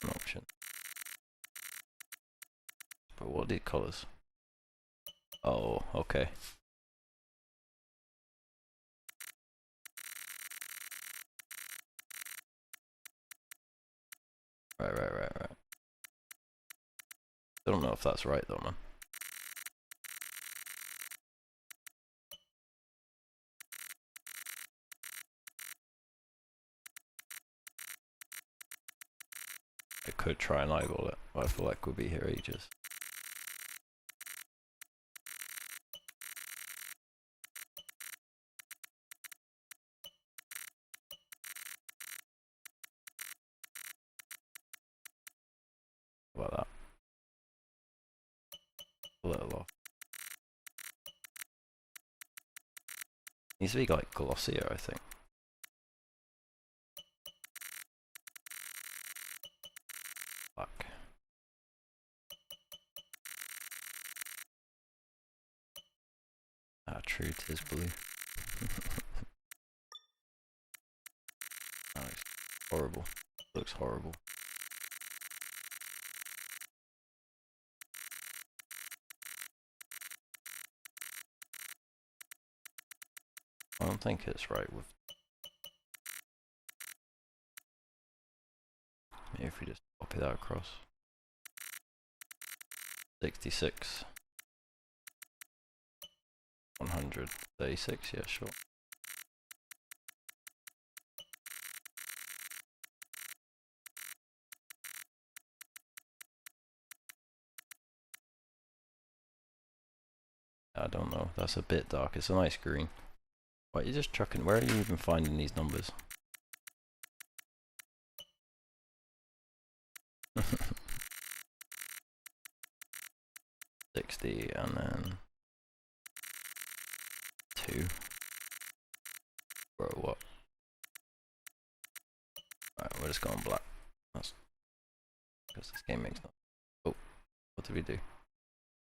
An option. But what are these colours? Oh, okay. Right. I don't know if that's right though, man. I could try and eyeball it, but I feel like we'll be here ages. How about that? A little off. Needs to be like glossier, I think. Black. Ah, true, 'tis blue. That looks horrible. Looks horrible. I don't think it's right with. Maybe if we just copy that across. 66. 136, yeah, sure. I don't know, that's a bit dark, it's a nice green. Why are you just chucking, where are you even finding these numbers? 60 and then 2. Bro, what? Alright, we're just going black. That's because this game makes no. Oh, what did we do?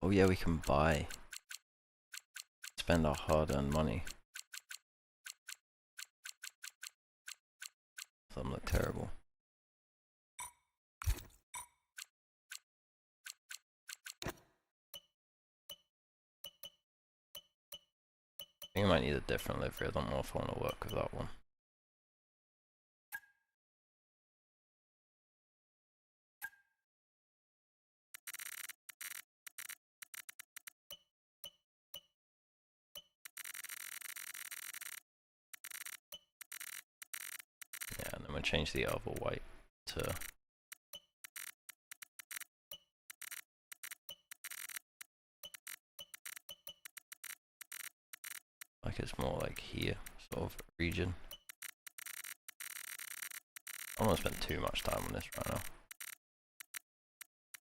Oh yeah, we can buy. Spend our hard-earned money. Some look terrible. I think I might need a different livery. I don't know if I want to work with that one. Yeah, and then we'll change the other white to like it's more like here, sort of region. I don't want to spend too much time on this right now.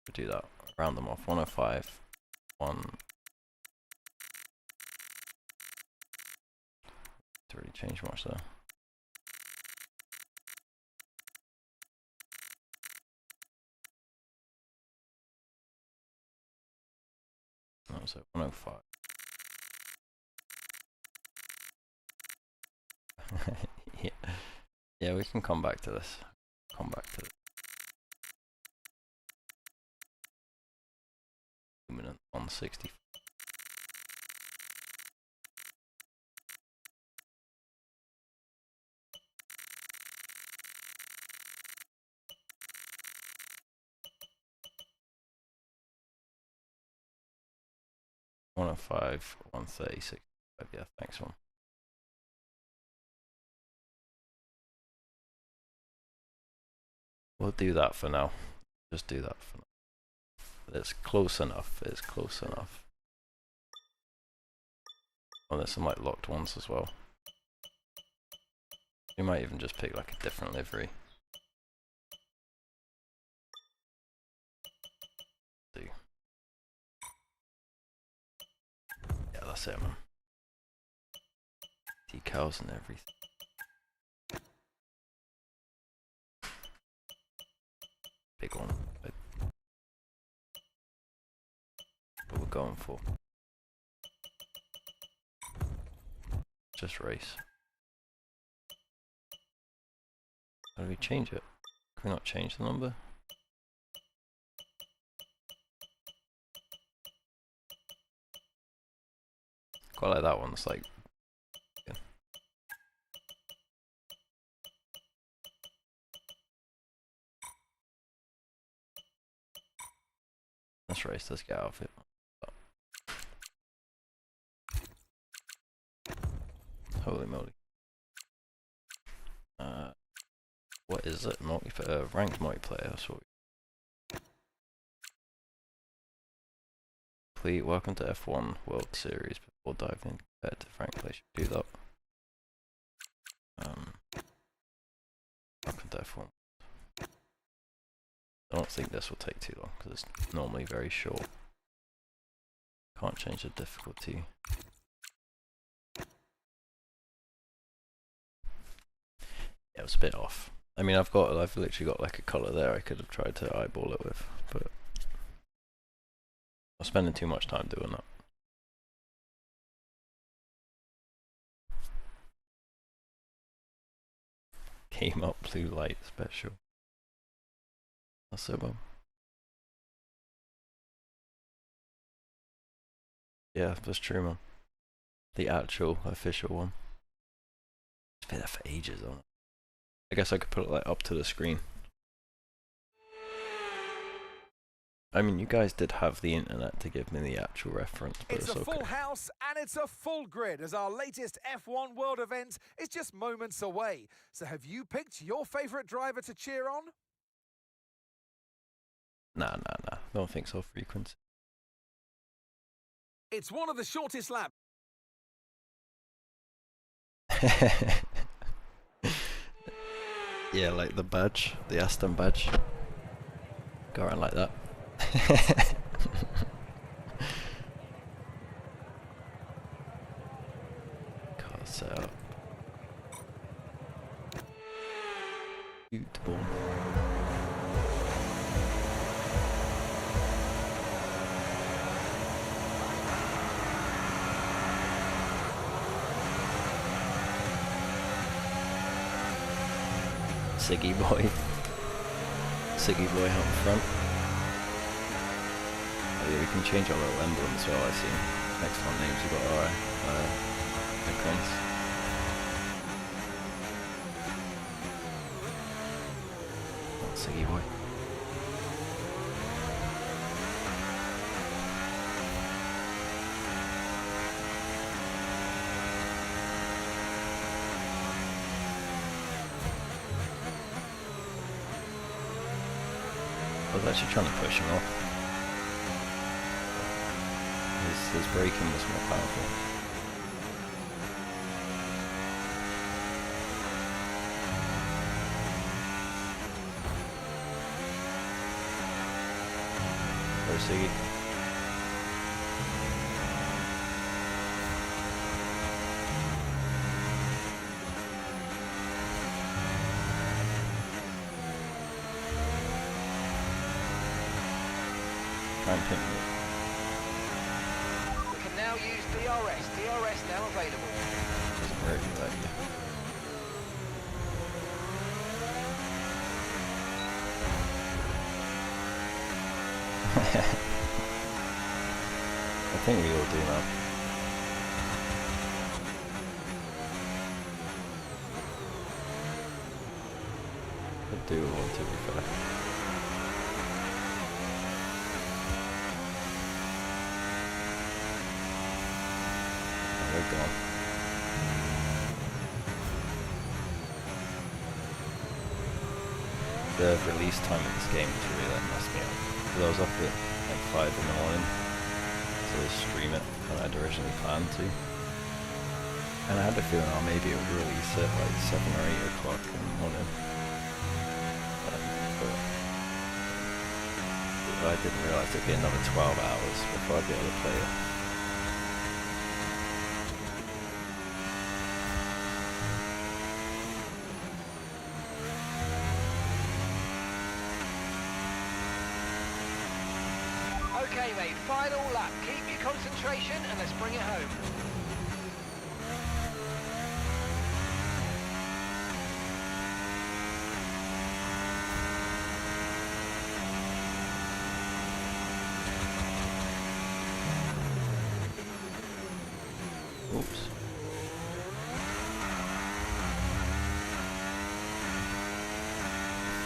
We'll do that. Round them off. 105. 1. Didn't really change much there. No, so 105. Yeah. Yeah, we can come back to this. Come back to it. Luminant 160. One oh five, 136. Yeah, thanks one. We'll do that for now. Just do that for now. It's close enough. It's close enough. Oh, there's some like locked ones as well. You might even just pick like a different livery. Do. Yeah, that's it, man. Decals and everything. Big one. What we're going for. Just race. How do we change it? Can we not change the number? Quite like that one, it's like... Yeah. Let's race, let's get out of it. Holy moly. What is it? Ranked multiplayer, that's what quickly, welcome to F1 World Series. Before diving into frankly, I should do that. Welcome to F1. I don't think this will take too long because it's normally very short. Can't change the difficulty. Yeah, it was a bit off. I mean, I've literally got like a colour there I could have tried to eyeball it with, but I'm spending too much time doing that. Came up blue light special. That's so bad. Yeah, that's true, man. The actual official one. It's been there for ages, on it. I guess I could put it like up to the screen. I mean, you guys did have the internet to give me the actual reference, but it's a full house and it's a full grid as our latest F1 World event is just moments away. So have you picked your favourite driver to cheer on? Nah. Don't think so, frequency. It's one of the shortest laps. Yeah, like the badge, the Aston badge. Go around like that. Car setup. Beautiful. Siggy boy out in front. Oh yeah, we can change our little emblem as well, I see. Next to our names we've got our icons. Siggy boy. I was actually trying to push him off. His braking was more powerful. Where's Siggy? Try and pin me. We can now use DRS. DRS now available. Doesn't work without you. I think we all do now. Could do one to be fair. We're gone. The release time of this game was really like messed me up. Because I was up at like 5 in the morning to stream it when I'd originally planned to. And I had a feeling, oh, maybe it would release at like 7 or 8 o'clock in the morning. But I didn't realise it'd be another 12 hours before I'd be able to play it. Okay, mate, final lap. Keep your concentration and let's bring it home. Oops.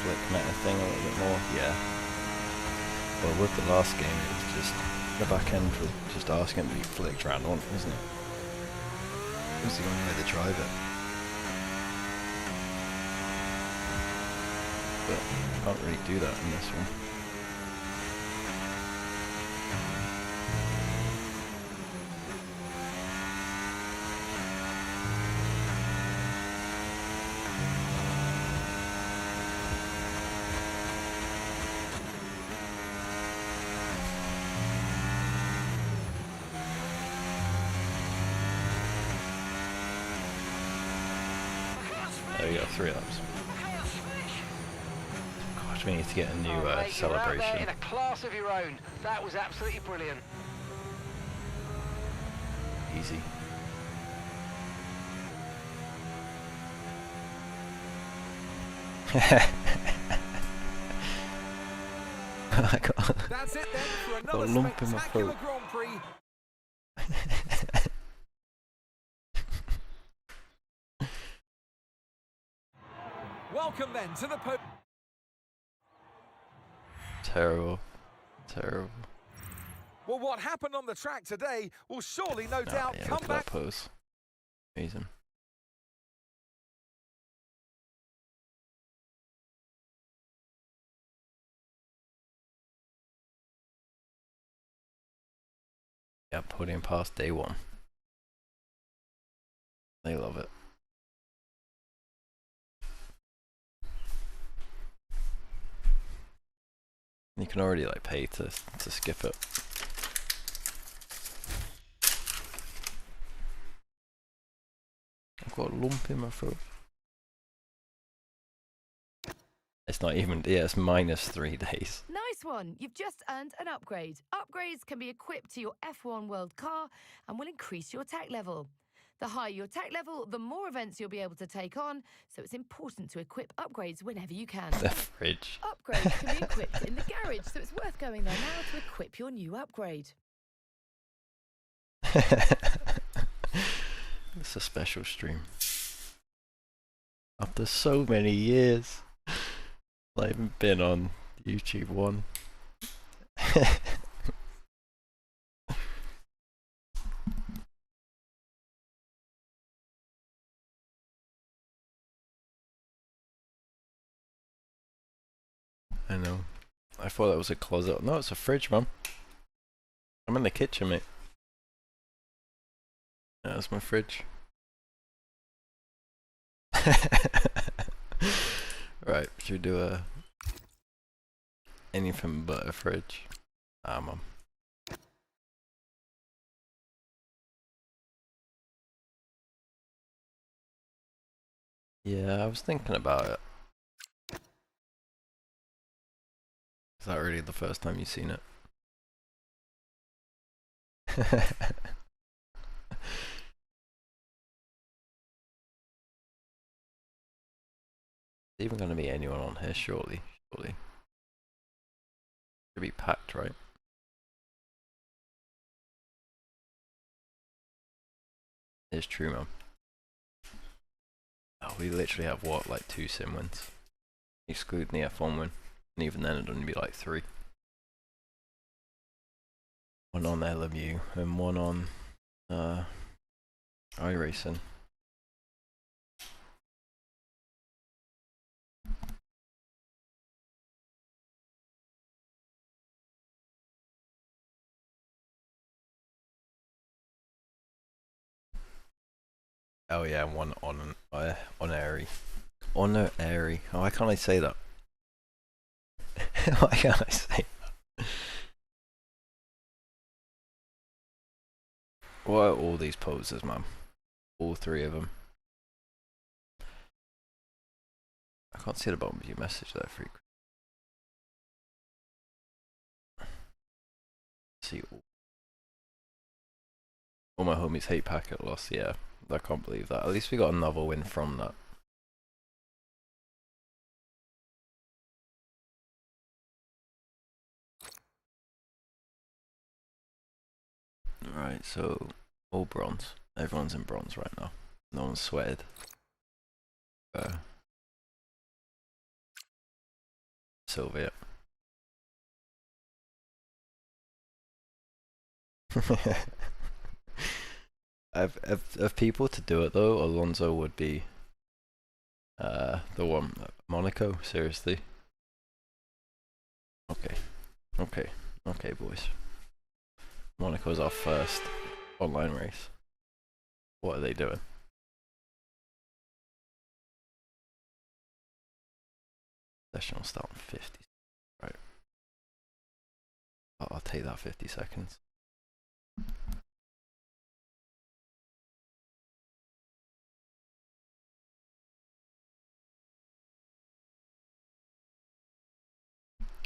Flick meta thing a little bit more, yeah. Well, with the last game, it was just the back end was just asking to be flicked around on, wasn't it? It was the only way to drive it. But you can't really do that in this one. Oh, you got 3 laps. Gosh, we need to get a new Mate, you're out there celebration. in a class of your own. That was absolutely brilliant. Easy. I got, That's it then for got a another lump in my spectacular throat. Grand Prix. Welcome then to the Terrible. Terrible. Well, what happened on the track today will surely no doubt Yeah, come look at back. that pose. Amazing. Yeah, podium pass day 1. They love it. You can already like pay to skip it. I've got a lump in my throat. It's not even, yeah, it's -3 days. Nice one. You've just earned an upgrade. Upgrades can be equipped to your F1 World car and will increase your tech level. The higher your tech level, the more events you'll be able to take on, so it's important to equip upgrades whenever you can. The fridge. Upgrades can be equipped in the garage, so it's worth going there now to equip your new upgrade. It's a special stream. After so many years. I've even been on YouTube 1. I know. I thought that was a closet. No, it's a fridge, Mum. I'm in the kitchen, mate. Yeah, that's my fridge. Right, should we do a anything but a fridge? Ah, Mum. Yeah, I was thinking about it. Is that really the first time you've seen it? Is even going to be anyone on here? Surely. Should be packed, right? It's true, man. Oh, we literally have what, like 2 sim wins, excluding the F1 win, and even then it'd only be like 3. 1 on LMU and 1 on iRacing. Oh yeah, 1 on honorary. Honorary. Oh, why can't I say that? Why can't I say that? What are all these poses, man? All 3 of them. I can't see the bottom of your message there, freak. See all my homies hate packet loss. Yeah, I can't believe that. At least we got another win from that. Right, so all bronze. Everyone's in bronze right now. No one's sweated. Sylvia. Of people to do it though, Alonso would be the one. Monaco, seriously. Okay, boys. Monaco's our first online race. What are they doing? Session will start in 50. Right. I'll take that 50 seconds.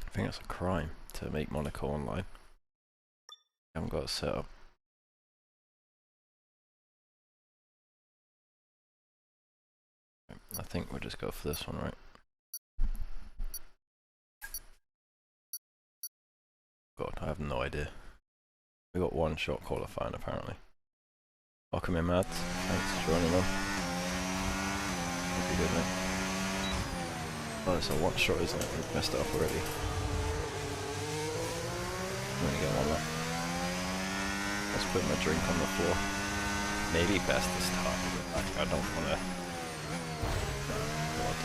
I think it's a crime to make Monaco online. I haven't got it set up. I think we'll just go for this one, right? God, I have no idea. We got one shot qualifying apparently. Welcome in, Mads. Thanks for joining on. Hope you're good, mate. Oh, it's a one shot, isn't it? We've messed it up already. I'm gonna get one left. Let's put my drink on the floor. Maybe best to start with it back. I don't wanna. God.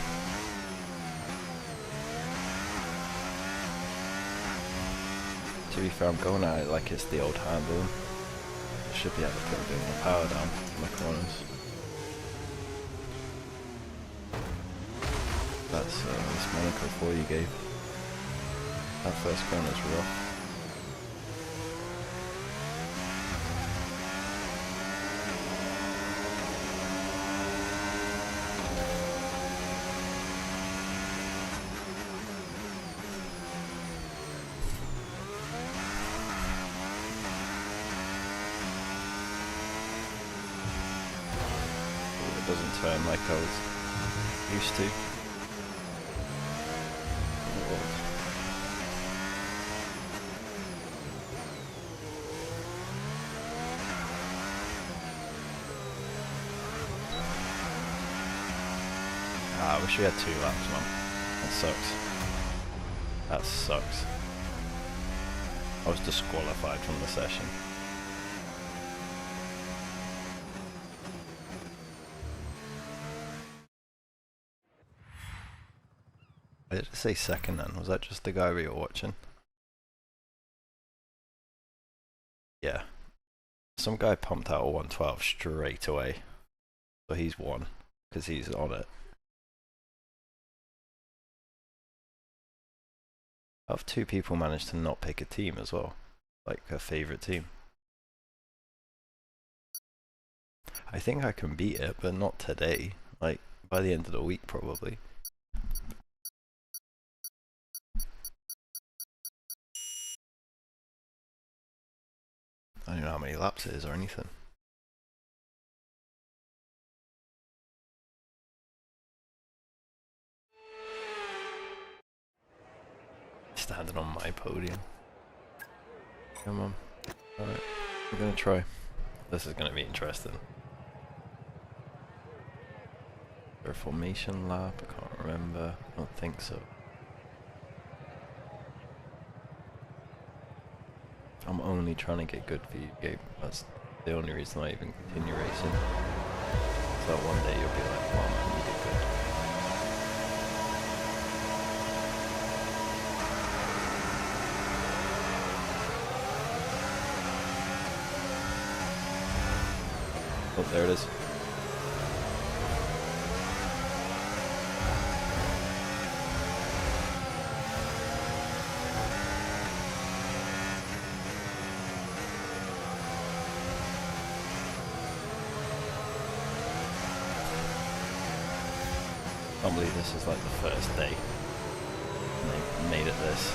To be fair, I'm going at it like it's the old handle. Should be able to put a bit more power down in the corners. That's this Monaco 4 you gave. That first corner's rough. Doesn't turn like I was used to. I wish we had 2 laps, man. That sucks. That sucks. I was disqualified from the session. Did it say second then? Was that just the guy we were watching? Yeah. Some guy pumped out a 112 straight away. So he's won, because he's on it. How have 2 people managed to not pick a team as well? Like a favourite team. I think I can beat it, but not today. Like, by the end of the week probably. I don't know how many laps it is or anything. Standing on my podium. Come on. Alright, we're gonna try. This is gonna be interesting. Is there a formation lap? I can't remember. I don't think so. I'm only trying to get good for you, Gabe. That's the only reason I even continue racing. So one day you'll be like, wow, man, you did good. Oh, there it is. I can't believe this is like the first day and they made it this.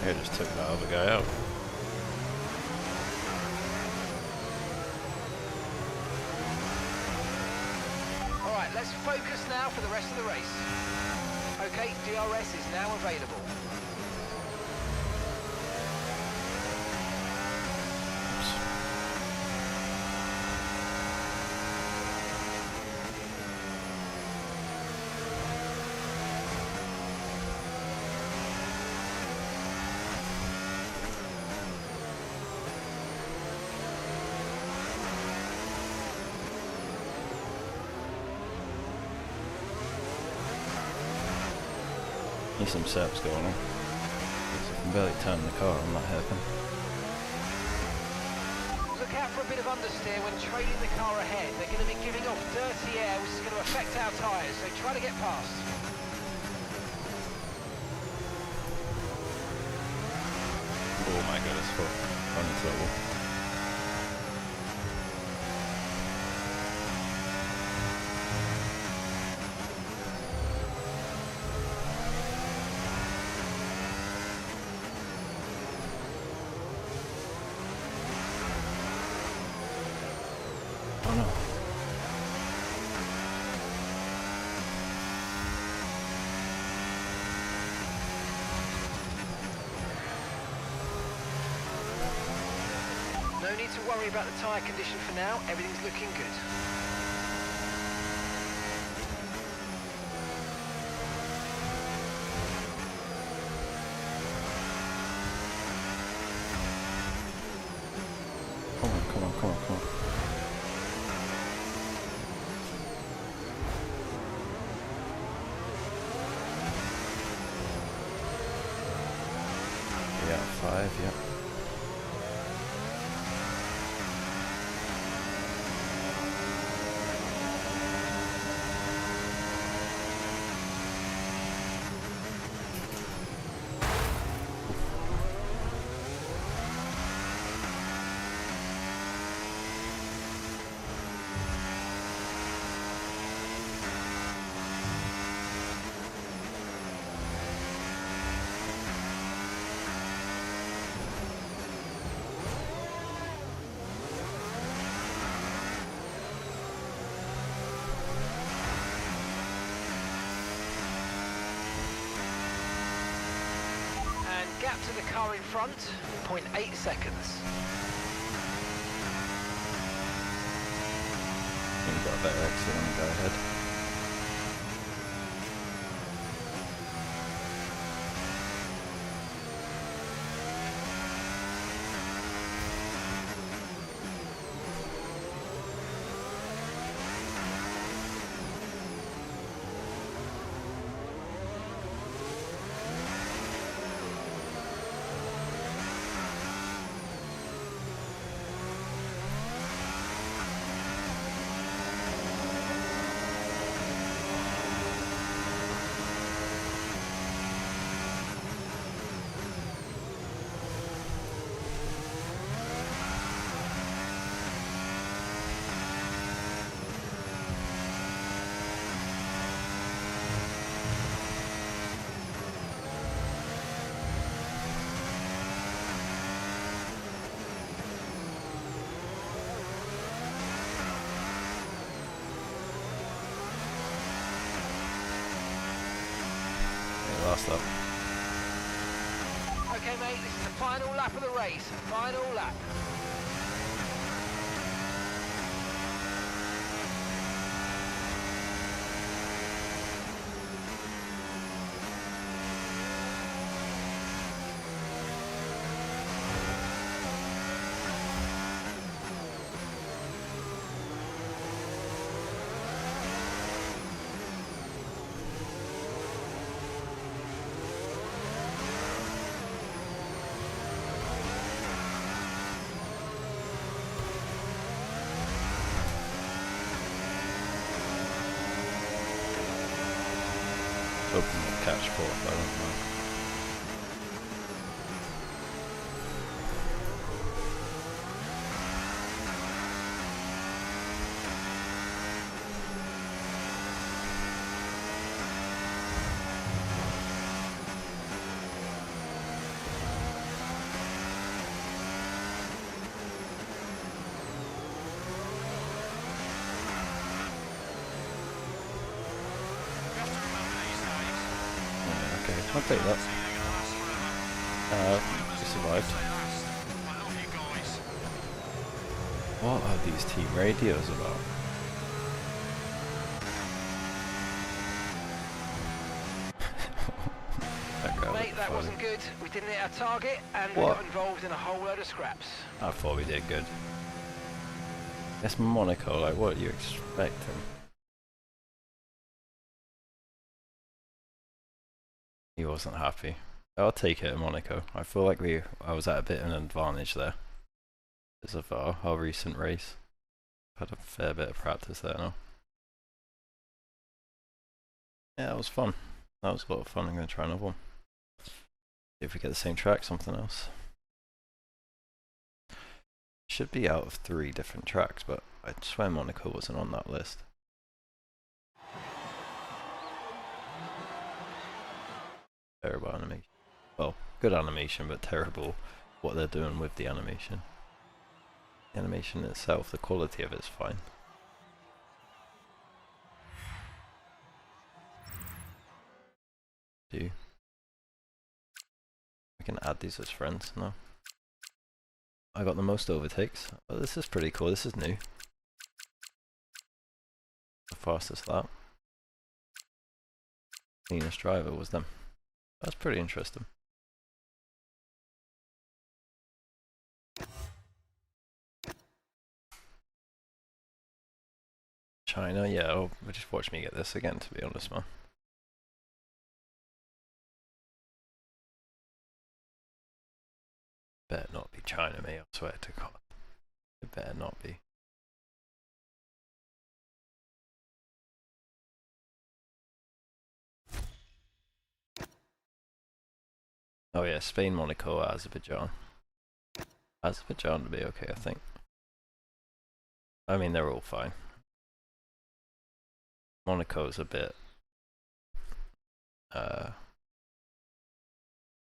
I just took that other guy out. Alright, let's focus now for the rest of the race. Okay, DRS is now available. Need some steps going on. I can barely turn the car, I'm not helping. Look out for a bit of understeer when trailing the car ahead. They're going to be giving off dirty air, which is going to affect our tyres, so try to get past. Oh my goodness, running trouble. Oh no. No need to worry about the tyre condition for now. Everything's looking good. Come on, come on, come on, come on. Yeah, 5, yeah. Gap to the car in front, 0.8 seconds. You've got a better exit on the go ahead. Last lap. Okay, mate, this is the final lap of the race. Final lap. Hoping we'll catch fourth, I don't know. I'll take that. We survived. What are these team radios about? Mate, that wasn't good. We didn't hit our target and we What? got involved in a whole load of scraps. I thought we did good. It's Monaco, like what are you expecting? He wasn't happy. I'll take it at Monaco. I feel like I was at a bit of an advantage there because of our recent race. Had a fair bit of practice there now. Yeah, it was fun. That was a lot of fun. I'm going to try another one. See if we get the same track, something else. Should be out of 3 different tracks, but I swear Monaco wasn't on that list. Terrible animation. Well, good animation, but terrible what they're doing with the animation. The animation itself, the quality of it's fine. We can add these as friends now. I got the most overtakes. Oh, this is pretty cool. This is new. The fastest lap. Cleanest driver was them. That's pretty interesting. China, yeah, oh, just watch me get this again, to be honest, man. Better not be China, me, I swear to God. It better not be. Oh yeah, Spain, Monaco, Azerbaijan. Azerbaijan would be okay, I think. I mean, they're all fine. Monaco's a bit... I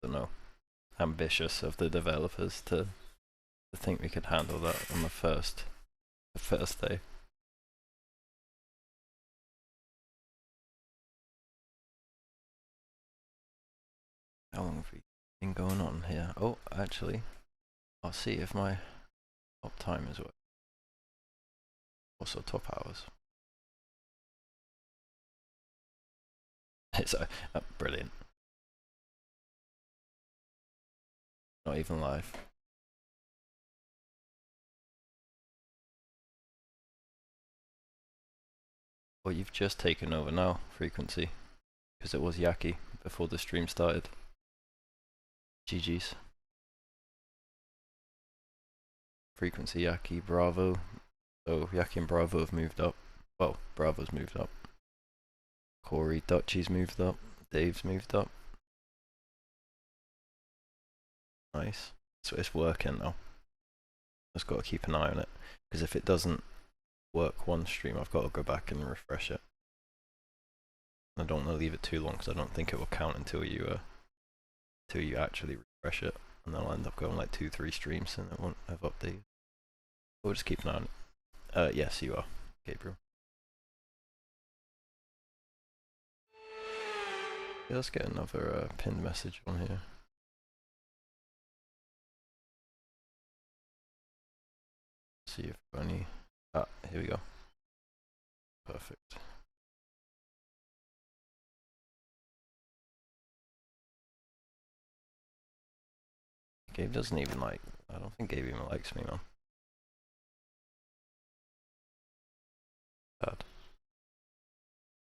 don't know, ambitious of the developers to think we could handle that on the first day. How long have we been going on here? Oh, actually, I'll see if my top time is working. Also top hours. It's brilliant. Not even live. Well, you've just taken over now, frequency, because it was Yaki before the stream started. GG's. Frequency, Yaki, Bravo. So Yaki and Bravo have moved up. Well, Bravo's moved up. Corey, Dutchy's moved up. Dave's moved up. Nice. So it's working now. Just got to keep an eye on it, because if it doesn't work one stream, I've got to go back and refresh it. I don't want to leave it too long, because I don't think it will count until you actually refresh it, and then I'll end up going like 2-3 streams and it won't have updated. We'll just keep an eye on it. Yes, you are, Gabriel. Yeah, let's get another pinned message on here. See if any. Ah, here we go. Perfect. Gabe doesn't even like. I don't think Gabe even likes me, man. Bad.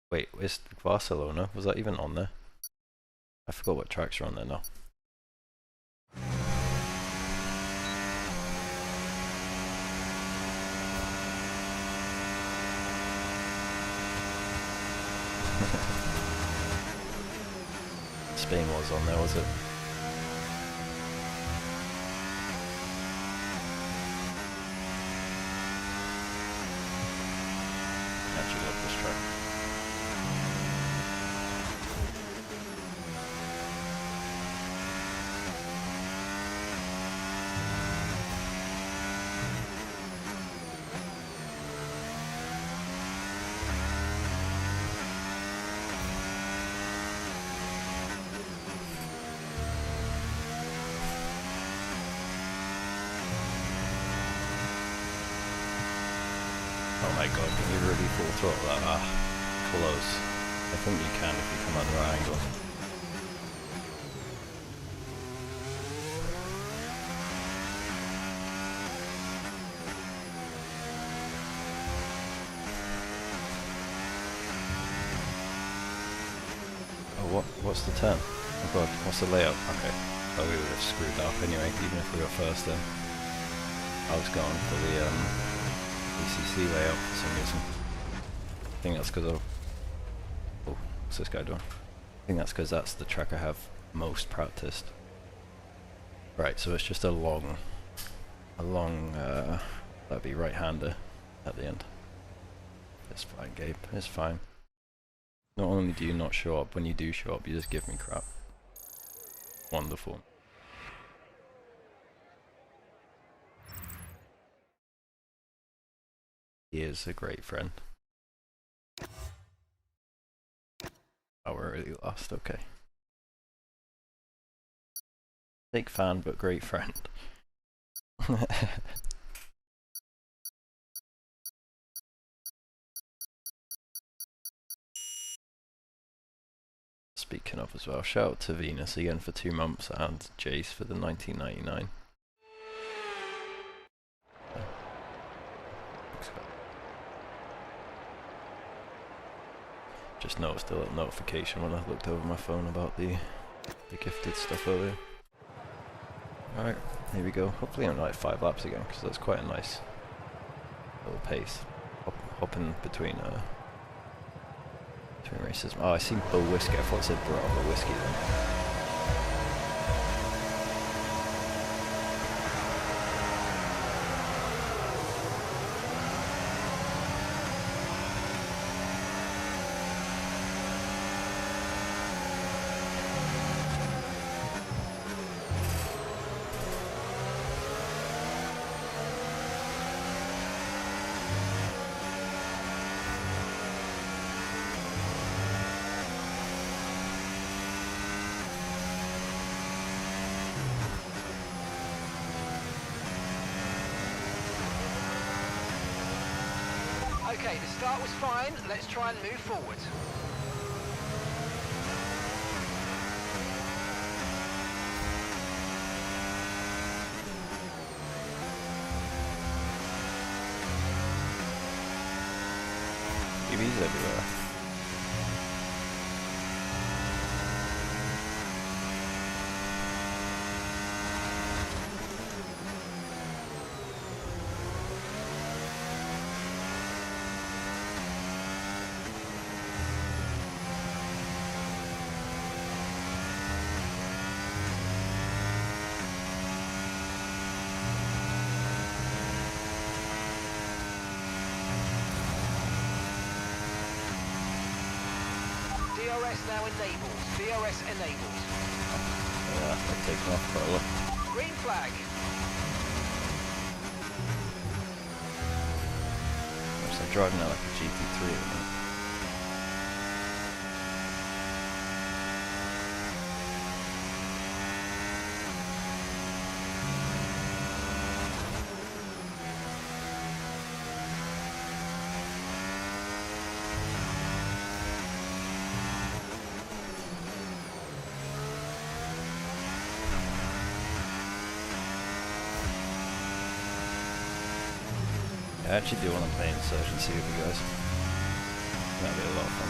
Wait, is Barcelona? Was that even on there? I forgot what tracks are on there now. Spain was on there, was it? Actually love this track. Oh my god, can you really full throttle that? Ah, close. I think you can if you come at the right angle. Oh, what's the turn? Oh god, what's the layout? Okay. Oh, we would have screwed up anyway, even if we got first then. I was going for the ECC layout for some reason. I think that's because oh, what's this guy doing? I think that's because that's the track I have most practiced. Right, so it's just a long, that'd be right-hander at the end. It's fine, Gabe, it's fine. Not only do you not show up, when you do show up, you just give me crap. Wonderful. He is a great friend. Oh, we're really lost, okay. Big fan, but great friend. Speaking of as well, shout out to Venus again for 2 months and Jace for the 1999. Just noticed a little notification when I looked over my phone about the gifted stuff earlier. Alright, here we go. Hopefully I'm like 5 laps again, because that's quite a nice little pace. Hopping between races. Oh, I seen Bull Whiskey. I thought it said Bravo Whiskey then. Okay, the start was fine. Let's try and move forward. EVs everywhere. DRS now enabled. DRS enabled. Yeah, I've taken off quite a lot. Green flag. I'm driving now like a GT3 at the moment. I actually do want to play Insurgency with you guys. That'd be a lot of fun.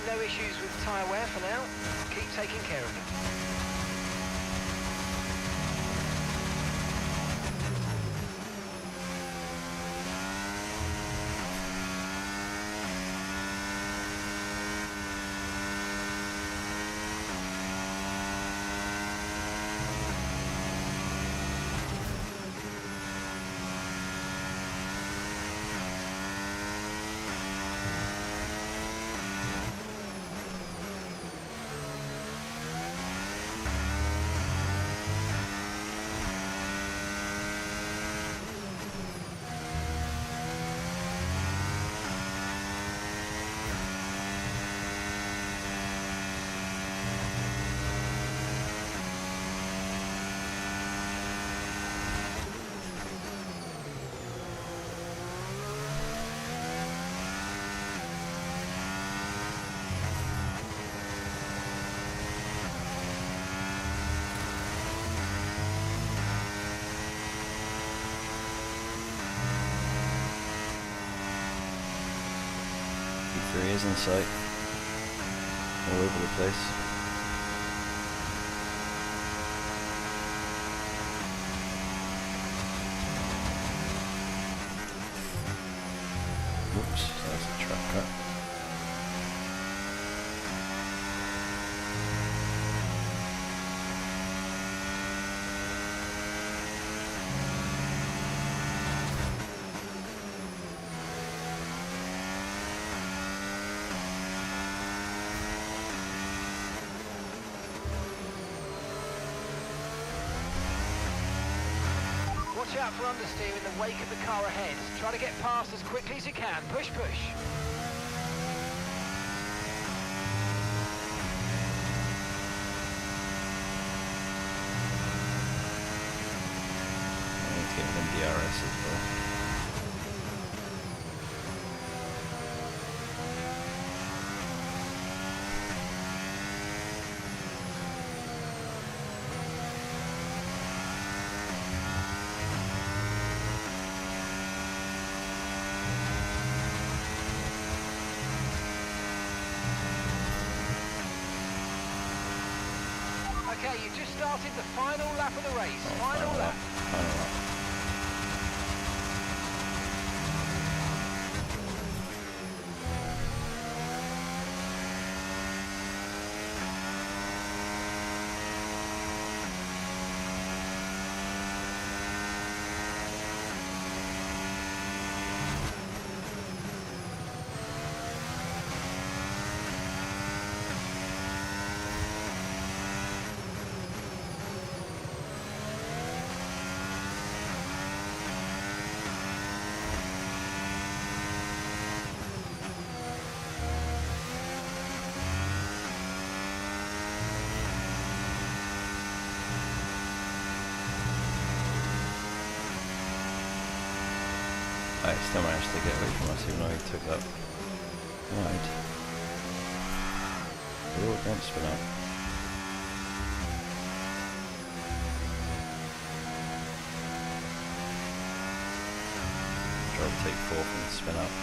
No issues with tyre wear for now. Keep taking care of it. is in sight. All over the place. Whoops, that's a track cut. Watch out for understeer in the wake of the car ahead. Try to get past as quickly as you can. Push, push. I need to get an DRS as well. Okay, you just started the final lap of the race. Final lap. I still managed to get away from us even though he took that wide. Oh, don't spin out. Try to take fourth and spin out.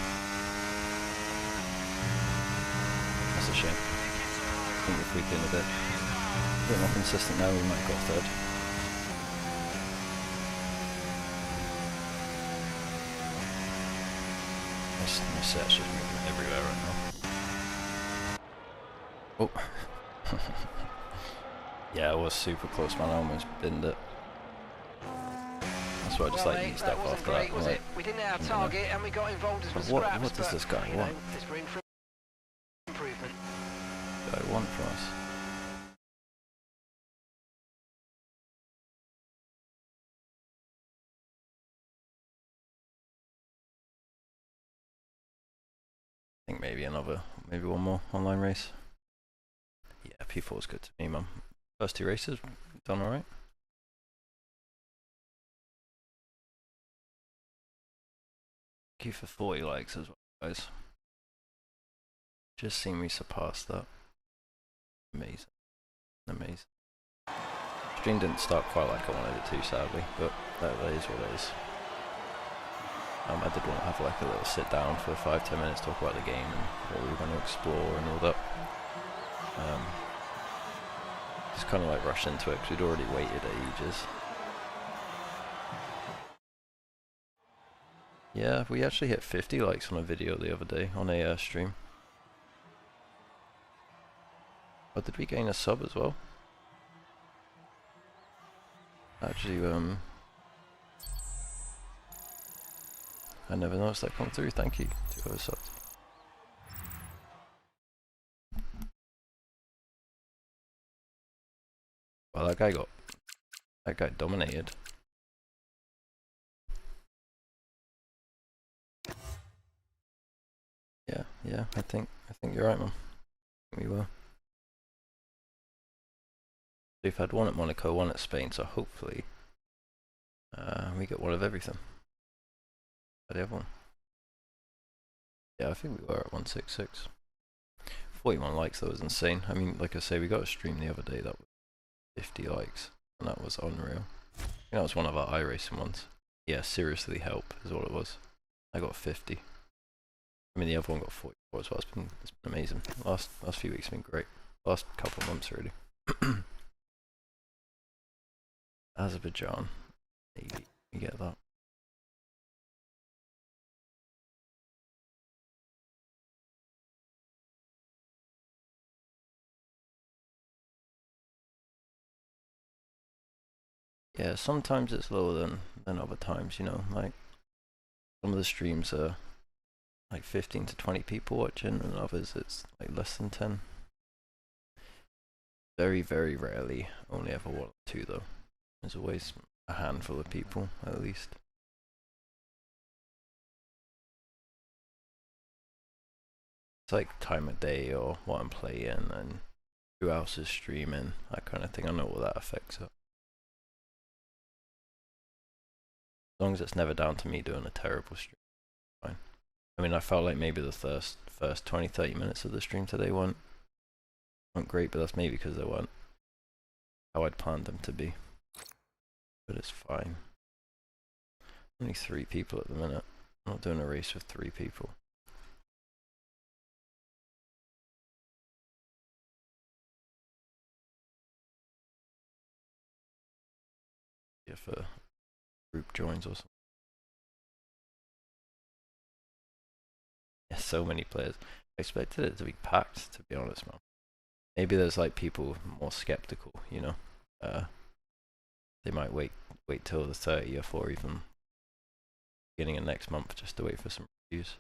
That's a shame. I think if we'd been a bit more consistent now we might have got third. My set's just moving everywhere right now. Oh. Yeah, I was super close, man. I almost binned it. That's why I just like eased up after that. Was it? We didn't hit our target and we got involved as scraps. What does this guy want? There's room for improvement. What do I want from us? I think maybe one more online race. Yeah, P4 was good to me, man. First two races, done alright. Thank you for 40 likes as well, guys. Just seen me surpass that. Amazing. Amazing. Stream didn't start quite like I wanted it to, sadly, but that is what it is. I did want to have like a little sit down for 5-10 minutes, talk about the game and what we want to explore and all that. Just kind of like rushed into it because we'd already waited ages. Yeah, we actually hit 50 likes on a video the other day on a stream. Oh, did we gain a sub as well? Actually, I never noticed that come through. Thank you to whoever subbed. Well, that guy dominated. Yeah, I think you're right, man. We were. We've had one at Monaco, one at Spain, so hopefully we get one of everything. The other one. Yeah, I think we were at 166. 41 likes, that was insane. I mean, like I say, we got a stream the other day that was 50 likes, and that was unreal. I think that was one of our iRacing ones. Yeah, seriously help is what it was. I got 50. I mean, the other one got 40. It's been amazing. Last few weeks have been great. Last couple of months really. Azerbaijan, maybe you get that. Yeah, sometimes it's lower than other times, you know, like some of the streams are like 15 to 20 people watching, and others it's like less than 10. Very, very rarely, only ever 1 or 2 though. There's always a handful of people at least. It's like time of day or what I'm playing and who else is streaming, that kind of thing. I know all that affects it. As long as it's never down to me doing a terrible stream, fine. I mean, I felt like maybe the first 20-30 minutes of the stream today weren't great, but that's maybe because they weren't how I'd planned them to be. But it's fine. Only 3 people at the minute. I'm not doing a race with 3 people. If a group joins or something. Yeah, so many players. I expected it to be packed, to be honest, man. Maybe there's like people more skeptical, you know. They might wait till the 30th or even beginning of next month just to wait for some reviews.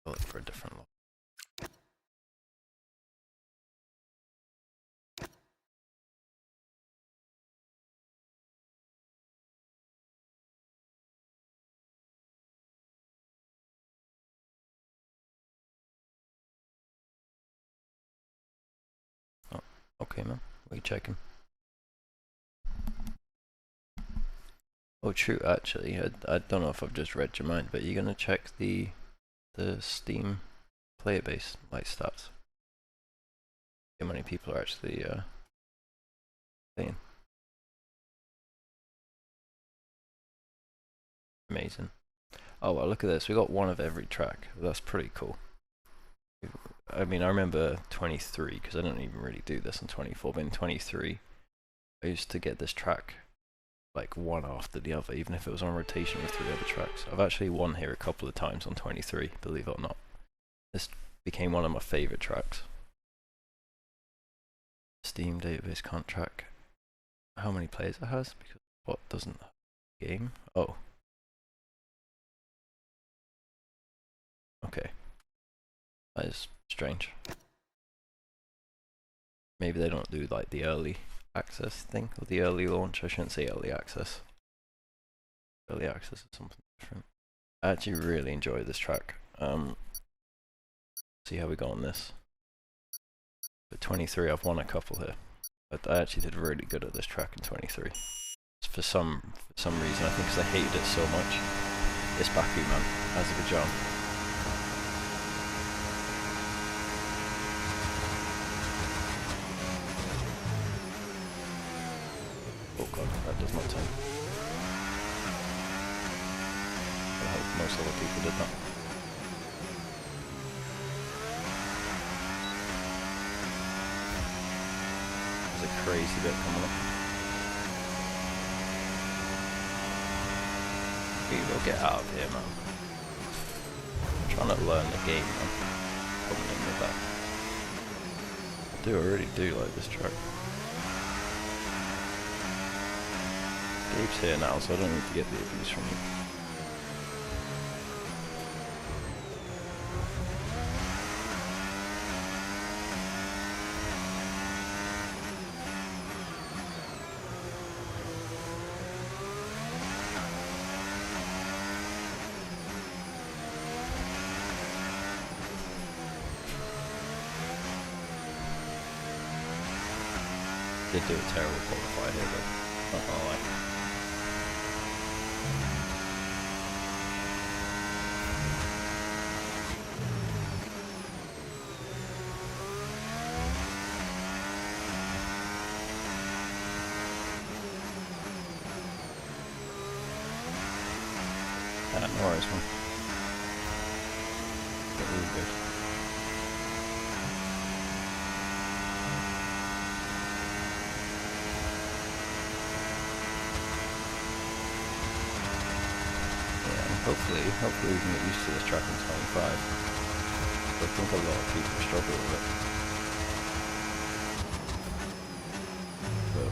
I'll look for a different lot. Oh, okay, man. What are you checking? Oh, true. Actually, I don't know if I've just read your mind, but you're gonna check the Steam player base like stats. How many people are actually playing? Amazing. Oh well, look at this. We got 1 of every track. That's pretty cool. I mean, I remember 23 because I didn't even really do this in 24, but in 23, I used to get this track like 1 after the other, even if it was on rotation with 3 other tracks. I've actually won here a couple of times on 23, believe it or not. This became one of my favorite tracks. Steam database can't track how many players it has because what doesn't have the game? Oh. Okay. That is strange. Maybe they don't do like the early access thing or the early launch. I shouldn't say early access. Early access is something different. I actually really enjoy this track. See how we go on this. But 23, I've won a couple here. But I actually did really good at this track in 23. For some reason, I think because I hated it so much. It's Baku, man. Azerbaijan. Oh god, that does not turn. I hope most other people did that. There's a crazy bit coming up. We will get out of here, man. I'm trying to learn the game, man. Coming in with that. I really do like this track. Gabe's here now, so I don't need to get the abuse from you. Did do a terrible qualifier here, but not gonna lie. No worries, man. really good. Hopefully we can get used to this track in 25. I think a lot of people struggle with it. But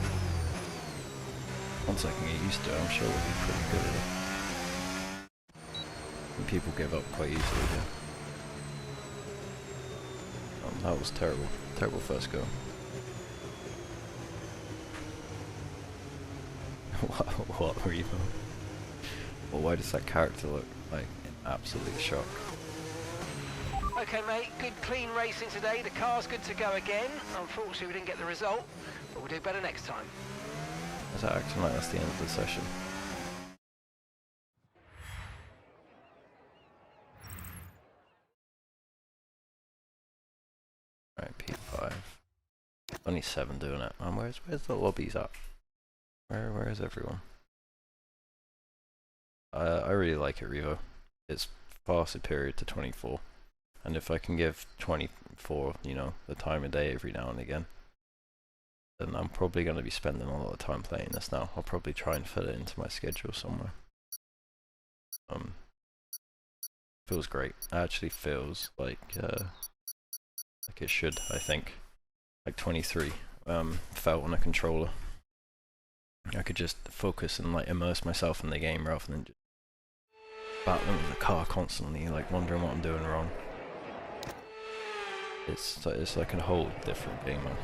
once I can get used to it, I'm sure we'll be pretty good at it. And people give up quite easily here. That was terrible. Terrible first go. What Revo? Well, why does that character look like in absolute shock? Okay, mate, good clean racing today. The car's good to go again. Unfortunately, we didn't get the result, but we'll do better next time. Is that acting like that's the end of the session? Alright, P5. Only 7 doing it. And where's the lobbies at? Where is everyone? I really like it, Revo. It's far superior to 24. And if I can give 24, you know, the time of day every now and again, then I'm probably going to be spending a lot of time playing this now. I'll probably try and fit it into my schedule somewhere. Feels great. It actually feels like it should, I think. Like 23 felt on a controller. I could just focus and like immerse myself in the game rather than just battling with the car constantly, like wondering what I'm doing wrong. It's like a whole different game, man.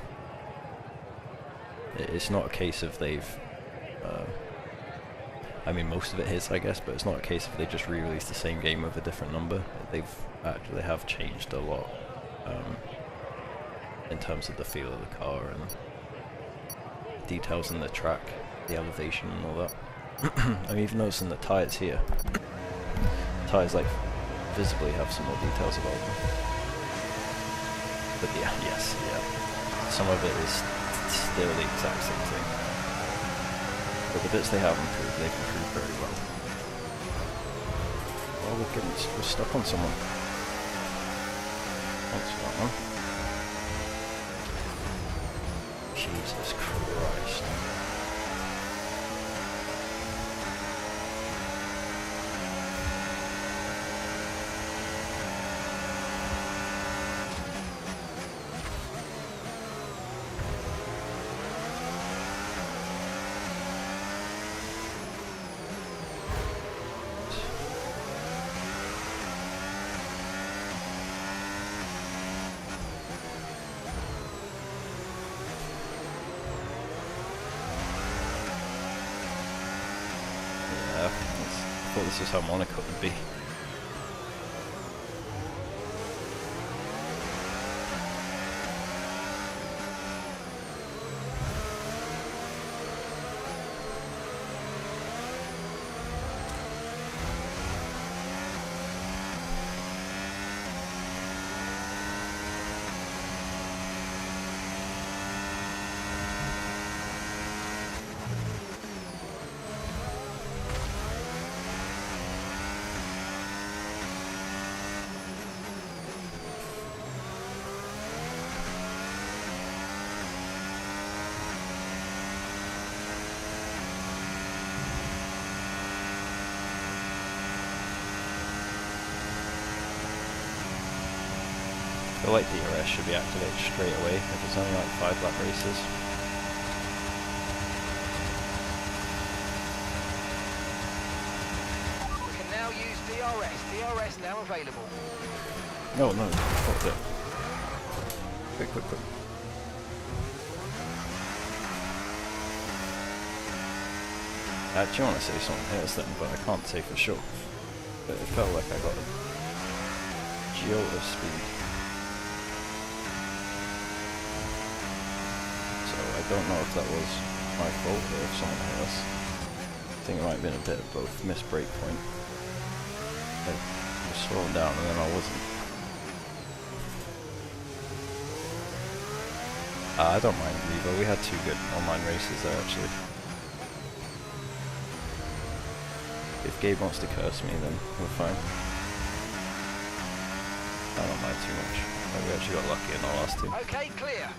It's not a case of they've I mean, most of it is, I guess, but it's not a case of they just re-released the same game with a different number. They have changed a lot in terms of the feel of the car and details in the track, the elevation and all that. I'm even noticing the tyres here. Tyres like visibly have some more details about them. But yeah, some of it is still the exact same thing. But the bits they have improved, they've improved very well. Oh, we're stuck on someone. Thanks for that one. Jesus Christ. I thought this is how Monaco would be. I feel like DRS should be activated straight away if it's only like 5 lap races. We can now use DRS. DRS now available. No, fuck it. Quick. I actually want to say something else then, but I can't say for sure. But it felt like I got a jolt of speed. I don't know if that was my fault or if someone else. I think it might have been a bit of both. Missed break point. I was slowing down and then I wasn't. I don't mind Revo. We had 2 good online races there actually. If Gabe wants to curse me, then we're fine. try not mind too much. Like, we actually got lucky in our last two. Okay, clear.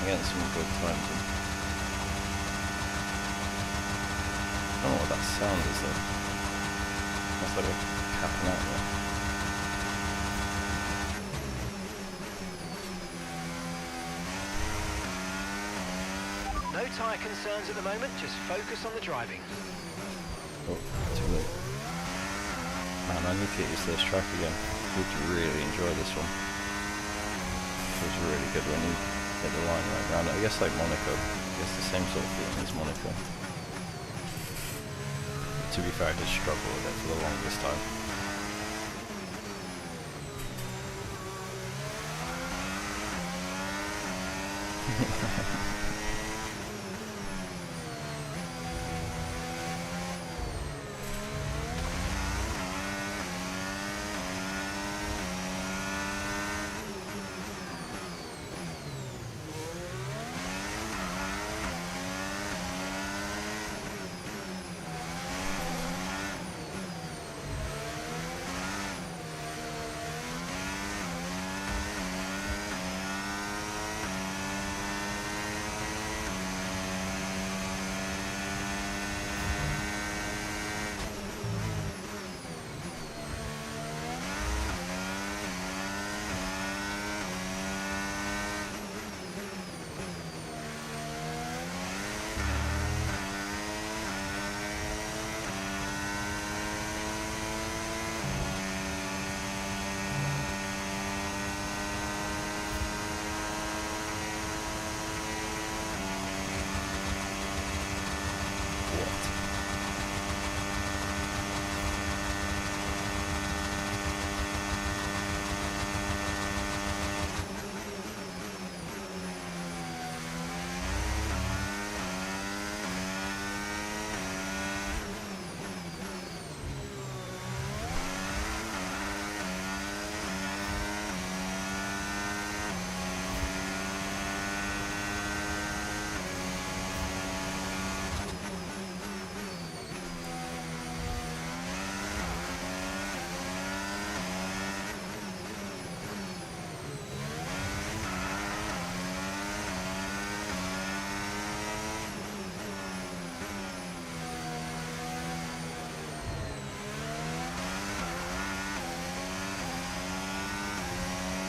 Getting some good times in. I don't know what that sound is though. That's like a capping out there. No tyre concerns at the moment, just focus on the driving. Oh, too late. Man, I need to get used to this track again. Would really enjoy this one. It was really good when you hit the line right around it. I guess like Monaco. I guess the same sort of feeling as Monaco. To be fair, I did struggle with it for the longest time.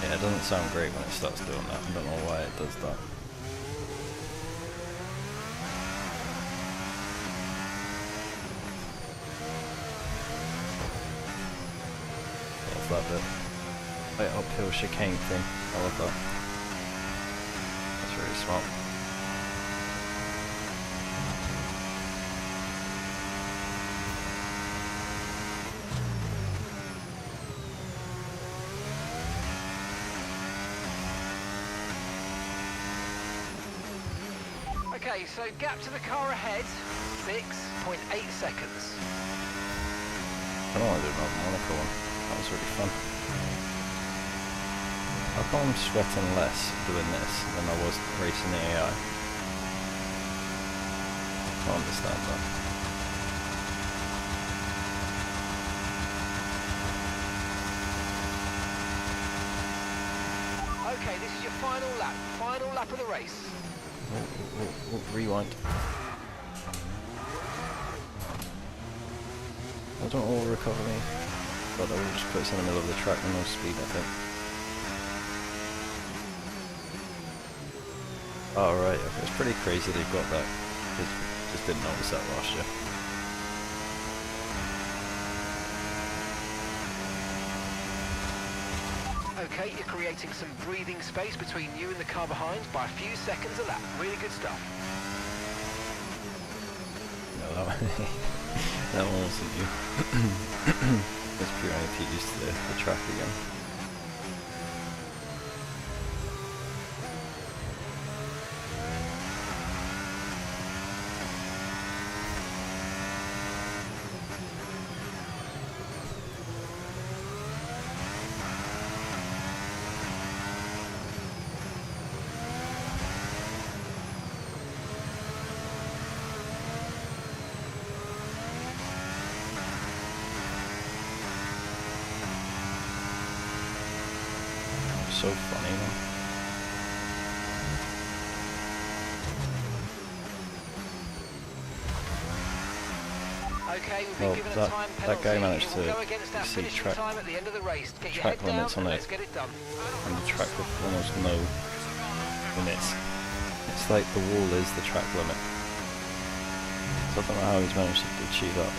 Yeah, it doesn't sound great when it starts doing that. I don't know why it does that. That's that bit. Like uphill chicane thing. I love that. That's really smart. Okay, so gap to the car ahead, 6.8 seconds. I don't want to do another Monaco one. That was really fun. How come I'm sweating less doing this than I was racing the AI? I can't understand that. Okay, this is your final lap of the race. Rewind. I don't all recover me, but I will just put us in the middle of the track and no speed, I think. Oh right, okay. It's pretty crazy they've got that. Just didn't notice that last year. Okay, you're creating some breathing space between you and the car behind by a few seconds a lap. Really good stuff. No, that one wasn't you. That's pure to use the track again. So funny, man. Okay, we've been given a time penalty. That guy managed to go against our see finishing time at the end of the race. Get your track head down limits on and it, let's get it done. and the track with almost no limits. It's like the wall is the track limit. So I don't know how he's managed to achieve that.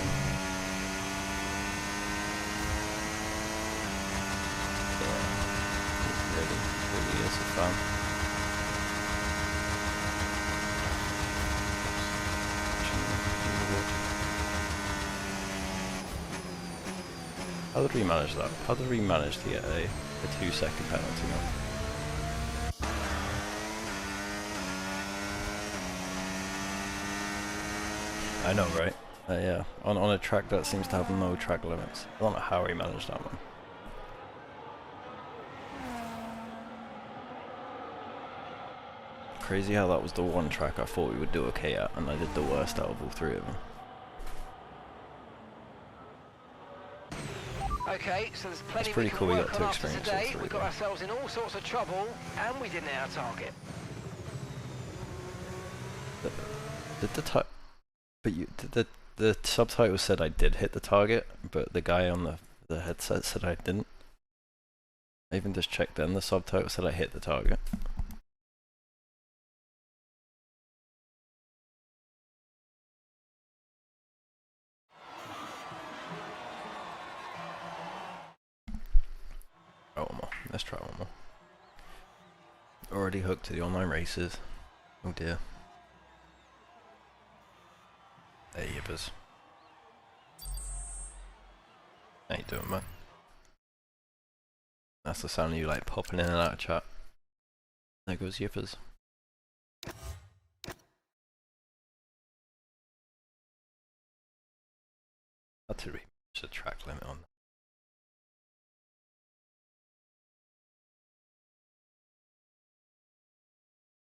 Really is a fan. How did we manage that? How did we manage to get a 2-second penalty now? I know, right? Yeah, on a track that seems to have no track limits. I don't know how he managed that one. Crazy how that was the one track I thought we would do okay at, and I did the worst out of all three of them. Okay, so there's plenty It's pretty we cool can we work got to on after experience all today. three. We got ourselves in all sorts of trouble, and we didn't hit our target. The subtitle said I did hit the target, but the guy on the headset said I didn't. I even just checked then, the subtitle said I hit the target. Oh, one more. Let's try one more. Already hooked to the online races. Oh dear. Hey, Yippers. How you doing, man? That's the sound of you like popping in and out of chat. There goes Yippers. Had to reach the track limit on.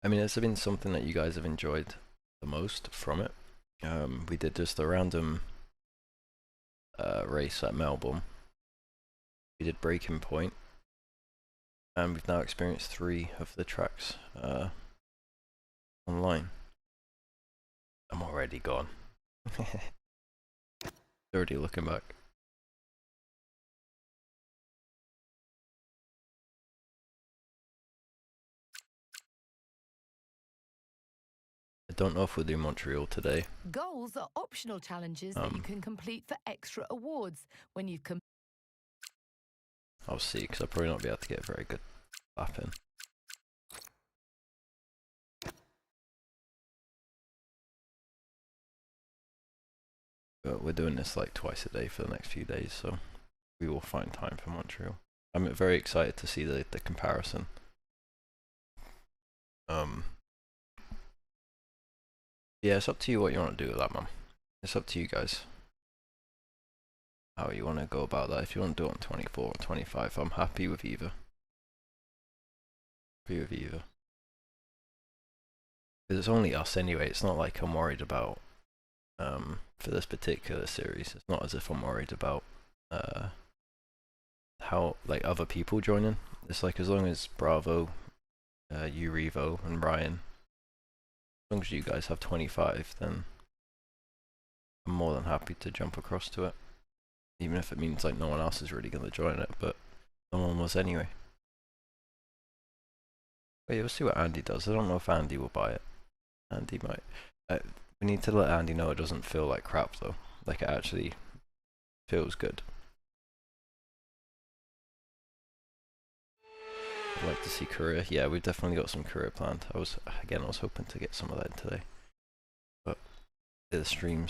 I mean, it's been something that you guys have enjoyed the most from it. We did just a random race at Melbourne. We did Breaking Point, and we've now experienced 3 of the tracks online. I'm already gone. Already looking back. I don't know if we'll do Montreal today. Goals are optional challenges that you can complete for extra awards when you've I'll see, because I'll probably not be able to get a very good lap in. But we're doing this like twice a day for the next few days, so we will find time for Montreal. I'm very excited to see the comparison. Yeah, it's up to you what you want to do with that, man. It's up to you guys. How you want to go about that. If you want to do it on 24 or 25, I'm happy with either. Happy with either. Because it's only us anyway, it's not like I'm worried about, for this particular series, it's not as if I'm worried about, how, like, other people joining. It's like, as long as Bravo, Urivo and Ryan, as long as you guys have 25, then I'm more than happy to jump across to it. Even if it means like no one else is really going to join it, but no one was anyway. Wait, we'll see what Andy does. I don't know if Andy will buy it. Andy might. We need to let Andy know it doesn't feel like crap though. Like it actually feels good. like to see career. Yeah, we've definitely got some career planned. I was hoping to get some of that today, but the stream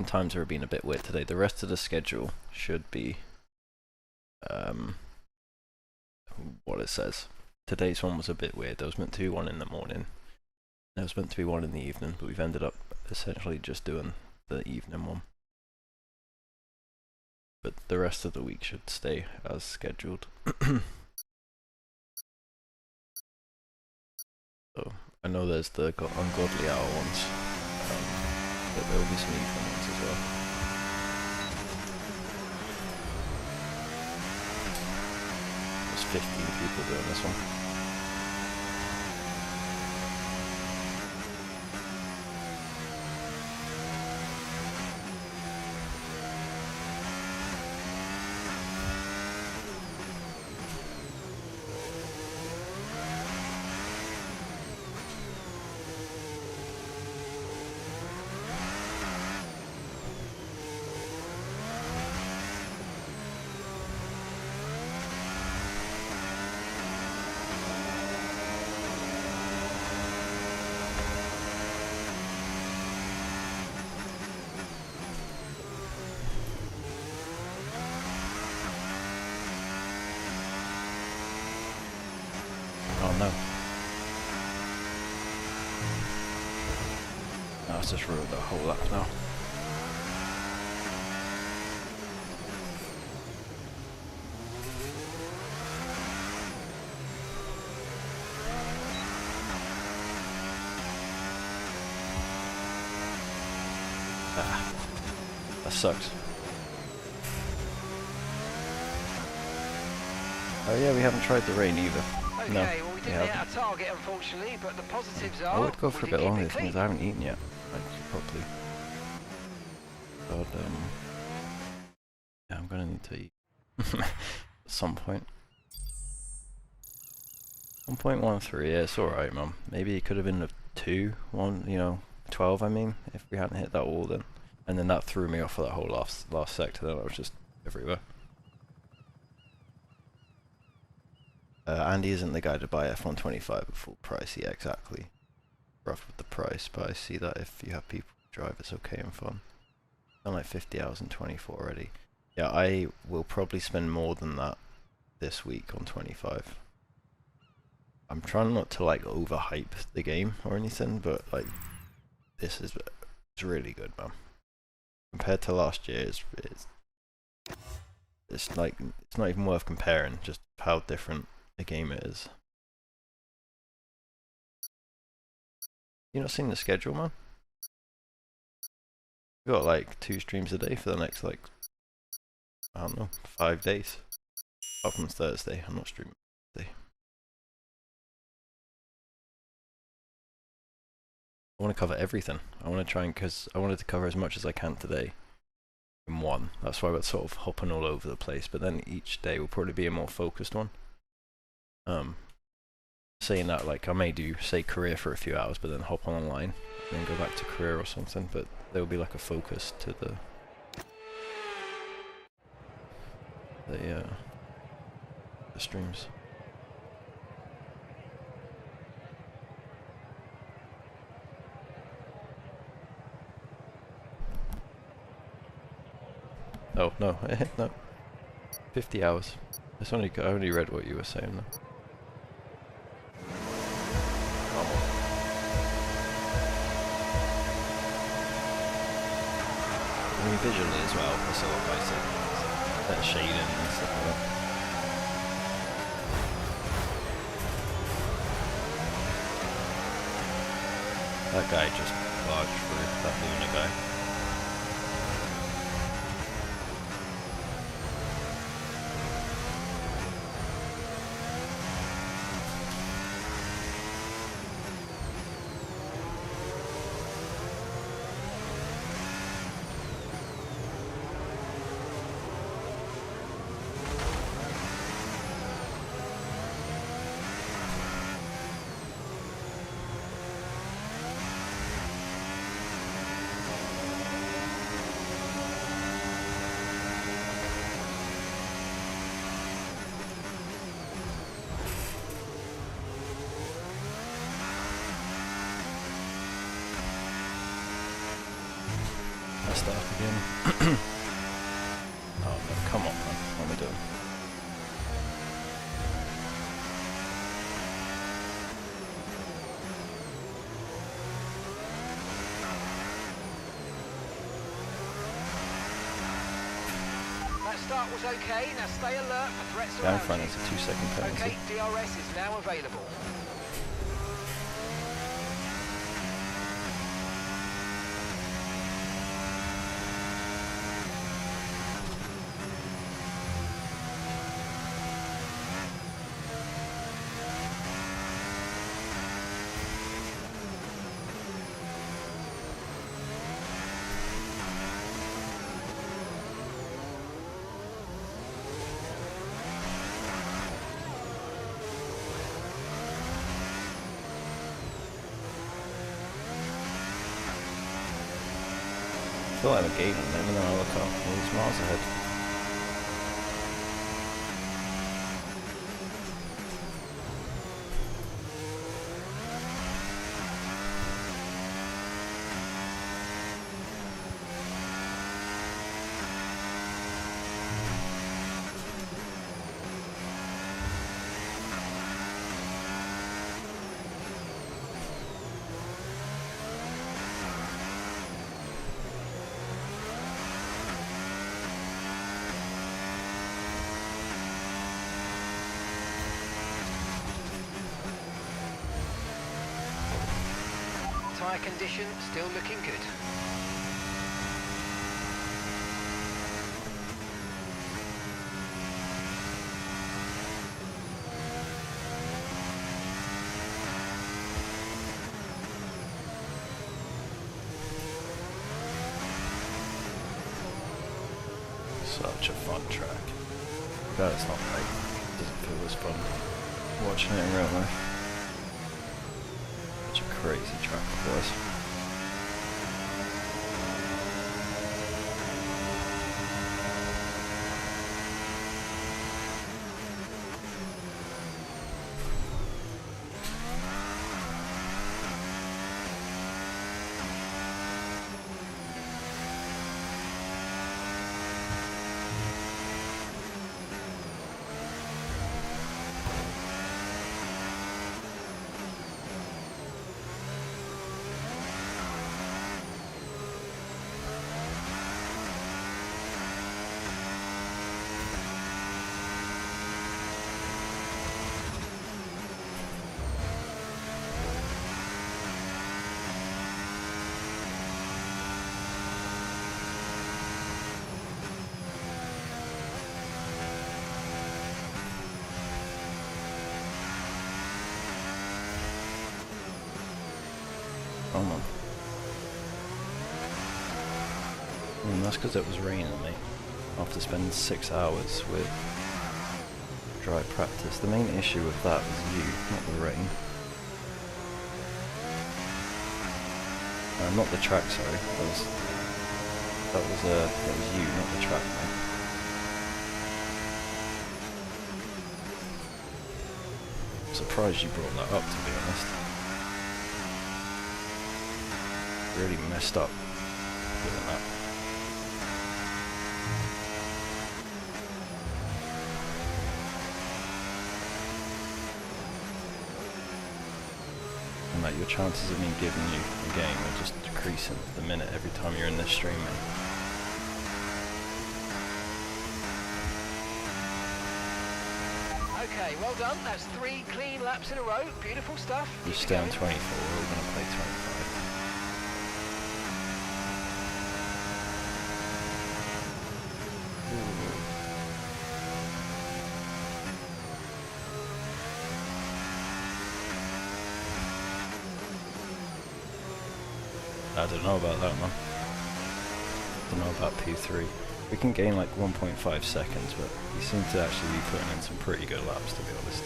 times are being a bit weird today. The rest of the schedule should be what it says. Today's one was a bit weird. There was meant to be one in the morning. There was meant to be one in the evening, but we've ended up essentially just doing the evening one. But the rest of the week should stay as scheduled. So I know there's the ungodly hour ones, but there will be some evening ones as well. There's 15 people doing this one. Oh no. No, it's just ruined that whole lap now. Ah, that sucks. Oh yeah, we haven't tried the rain either. Okay, No, well we didn't hit our target unfortunately, but the positives are... I would go for a bit longer clean. because I haven't eaten yet, like, properly. But yeah, I'm gonna need to eat at some point. 1.13, yeah, it's alright, man. Maybe it could have been a 12, I mean, if we hadn't hit that wall then. And then that threw me off for that whole last sector, then I was just everywhere. Andy isn't the guy to buy F125 at full price. Yeah, exactly. Rough with the price, but I see that if you have people who drive, it's okay and fun. Done like 50 hours in 24 already. Yeah, I will probably spend more than that this week on 25. I'm trying not to like overhype the game or anything, but like this is it's really good, man. Compared to last year, it's like it's not even worth comparing. Just how different the game it is. You not seen the schedule, man? We got like 2 streams a day for the next like I don't know 5 days. Apart from Thursday, I'm not streaming Thursday. I want to cover everything. I want to try and because I wanted to cover as much as I can today in one. That's why we're sort of hopping all over the place. But then each day will probably be a more focused one. Saying that, like I may do say career for a few hours, but then hop online and then go back to career or something. But there will be like a focus to the streams. Oh no, no. 50 hours. I only read what you were saying though. I mean, visually as well, it's a lot nicer. Better shading and stuff like that. That guy just barged through, that Luna guy. Again. Oh no, come on, man. What am I doing? That start was okay. Now stay alert for threats Down around front you. is a 2-second penalty. Okay, DRS is now available. I feel like I'm gaining them, and then I look up, and he's miles ahead. Tyre condition still looking good. Such a fun track. God, it's not like it doesn't feel as fun watching it in real life. Such a crazy track it was. Come on. That's because it was raining, mate. After spending 6 hours with dry practice. The main issue with that was you, not the rain. Not the track, sorry. That was you, not the track, mate. I'm surprised you brought that up, to be honest. Really messed up doing that. And like your chances of me giving you a game are just decreasing the minute every time you're in this stream, mate. Okay, well done. That's 3 clean laps in a row. Beautiful stuff. You stay on 24, we're all going to play 25. I don't know about that, man. Don't know about P3. We can gain like 1.5 seconds, but you seem to actually be putting in some pretty good laps, to be honest.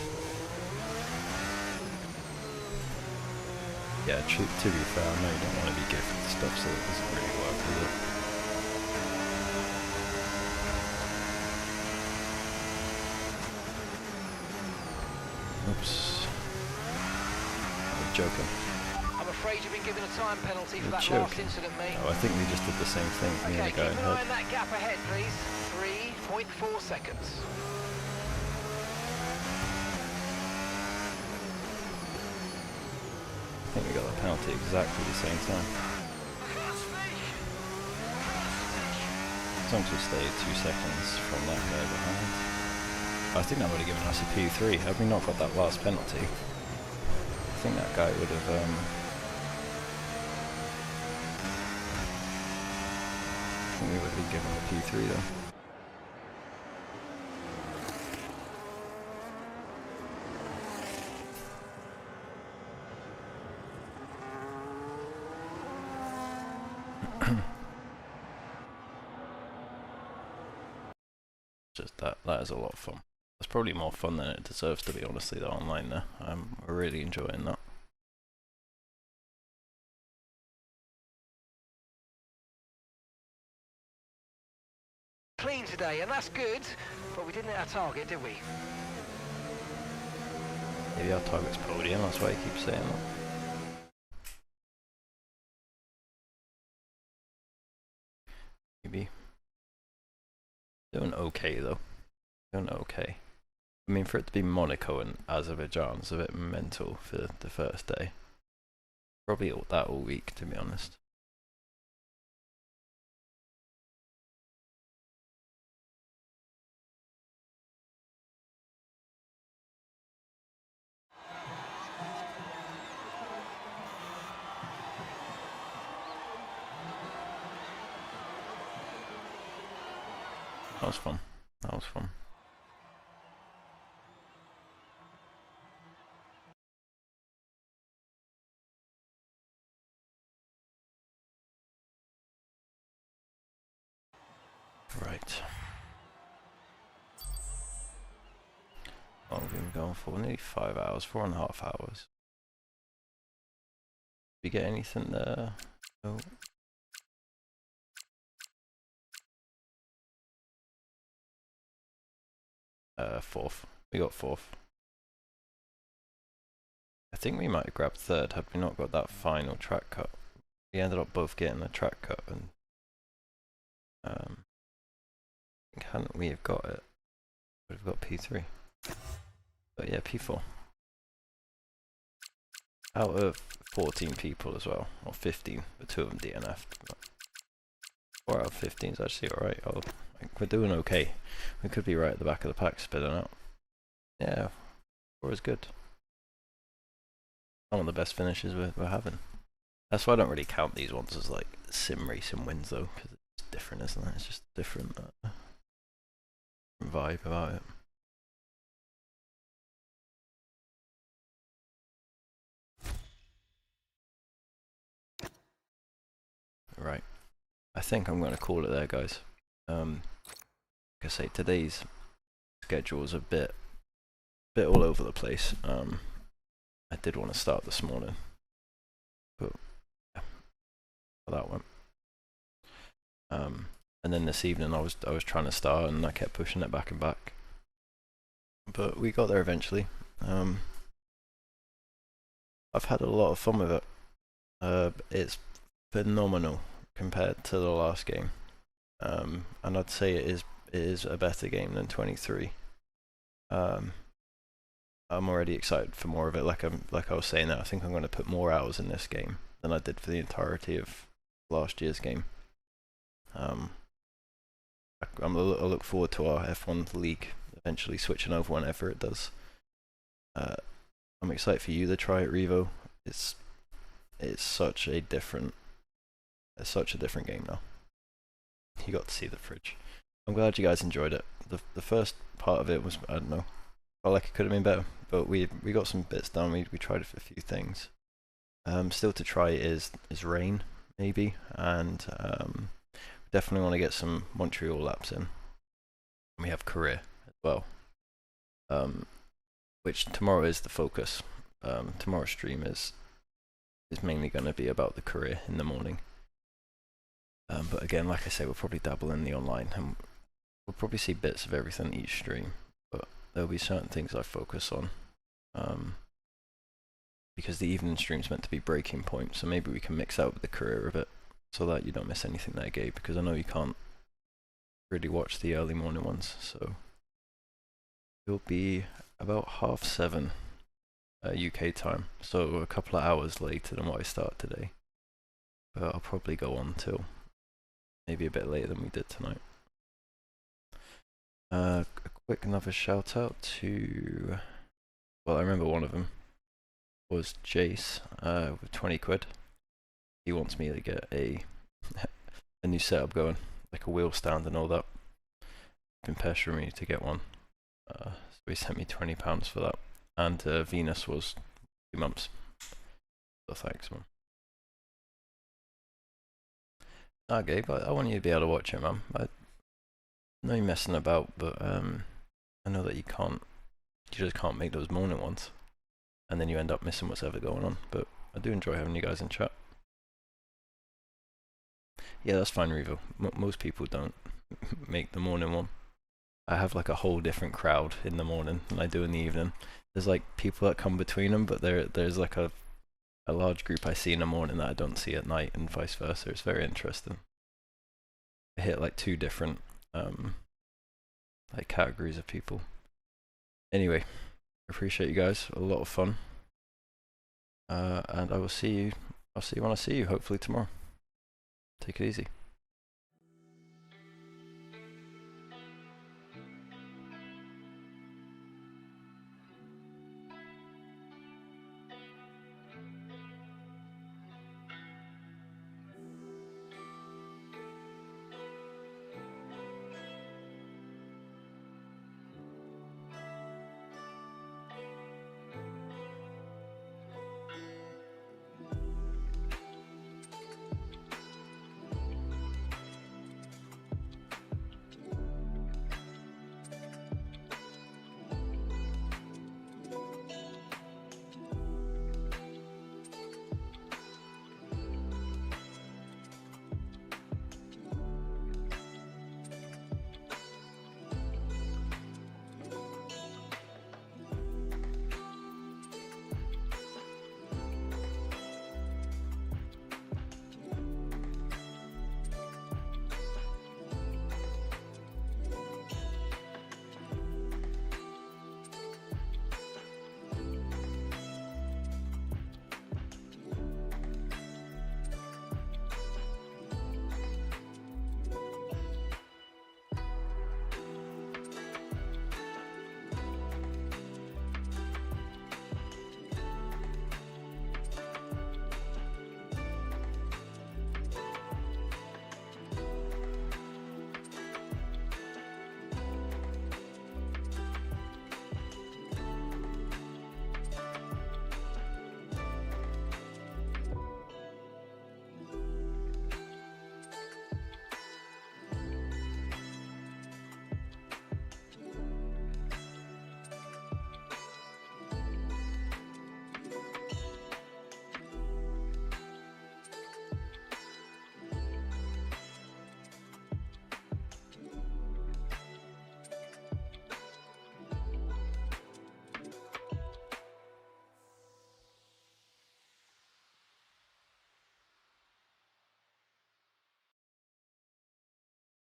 Yeah, to be fair, I know you don't want to be gifted stuff, so it doesn't really work, does it? Oops. I'm joking. I'm afraid you've been given a time penalty for that Joking. last incident, mate. Oh, I think we just did the same thing. Me and Okay, the guy keep an eye ahead. on that gap ahead, please. 3.4 seconds. I think we got the penalty exactly the same time. As long as we stay 2 seconds from that guy behind. I think that would have given us a P3. Had we not got that last penalty, I think that guy would have I think we would have given a P3 though. Just that is a lot of fun. It's probably more fun than it deserves to be, honestly, the online there. I'm really enjoying that. Clean today, and that's good, but we didn't hit our target, did we? Maybe our target's podium, that's why I keep saying that. Maybe. Doing okay though. Doing okay. I mean, for it to be Monaco and Azerbaijan is a bit mental for the first day. Probably that all week, to be honest. That was fun. That was fun. Right. How long have we been going for? Nearly 5 hours, 4.5 hours. Did we get anything there? No. Fourth. We got fourth. I think we might have grabbed third had we not got that final track cut. We ended up both getting a track cut, and hadn't we have got it, would have got P3. But yeah, P4. Out of 14 people as well, or 15, but 2 of them DNF'd. 4 out of 15 is actually alright. Oh, we're doing okay. We could be right at the back of the pack spitting out. Yeah, 4 is good. One of the best finishes we're having. That's why I don't really count these ones as like sim racing wins though, because it's different, isn't it? It's just a different vibe about it. Right. I think I'm going to call it there, guys. Like I say, today's schedule is a bit all over the place. I did want to start this morning, but yeah, that went. And then this evening I was trying to start, and I kept pushing it back and back. But we got there eventually. I've had a lot of fun with it. It's phenomenal compared to the last game, and I'd say it is a better game than 23. I'm already excited for more of it. Like I was saying, that I think I'm going to put more hours in this game than I did for the entirety of last year's game. I look forward to our F1 league eventually switching over whenever it does. I'm excited for you to try it, Revo. It's such a different game now. You got to see the fridge. I'm glad you guys enjoyed it. The first part of it was, I don't know, felt like it could have been better, but we got some bits done. We tried a few things. Still to try is rain maybe, and definitely want to get some Montreal laps in. We have career as well, which tomorrow is the focus. Tomorrow's stream is mainly going to be about the career in the morning. But again, like I say, we'll probably dabble in the online, and we'll probably see bits of everything each stream. But there'll be certain things I focus on. because the evening stream's meant to be breaking point, so maybe we can mix out with the career a bit, so that you don't miss anything there, Gabe, because I know you can't really watch the early morning ones, so it'll be about 7:30 UK time, so a couple of hours later than what I start today, but I'll probably go on till maybe a bit later than we did tonight. A quick another shout out to, well, I remember one of them was Jace with 20 quid. He wants me to get a new setup going, like a wheel stand and all that. Been pestering me to get one, so he sent me £20 for that. And Venus was 2 months, so thanks, man. Nah, Gabe, I want you to be able to watch it, man. I know you're messing about, but I know that you just can't make those morning ones, and then you end up missing what's ever going on. But I do enjoy having you guys in chat. Yeah, that's fine, Revo. Most people don't make the morning one. I have like a whole different crowd in the morning than I do in the evening. There's like people that come between them, but there's like a large group I see in the morning that I don't see at night, and vice versa. It's very interesting. I hit like 2 different like categories of people. Anyway, appreciate you guys. A lot of fun. And I will see you. I'll see you when I see you. Hopefully tomorrow. Take it easy.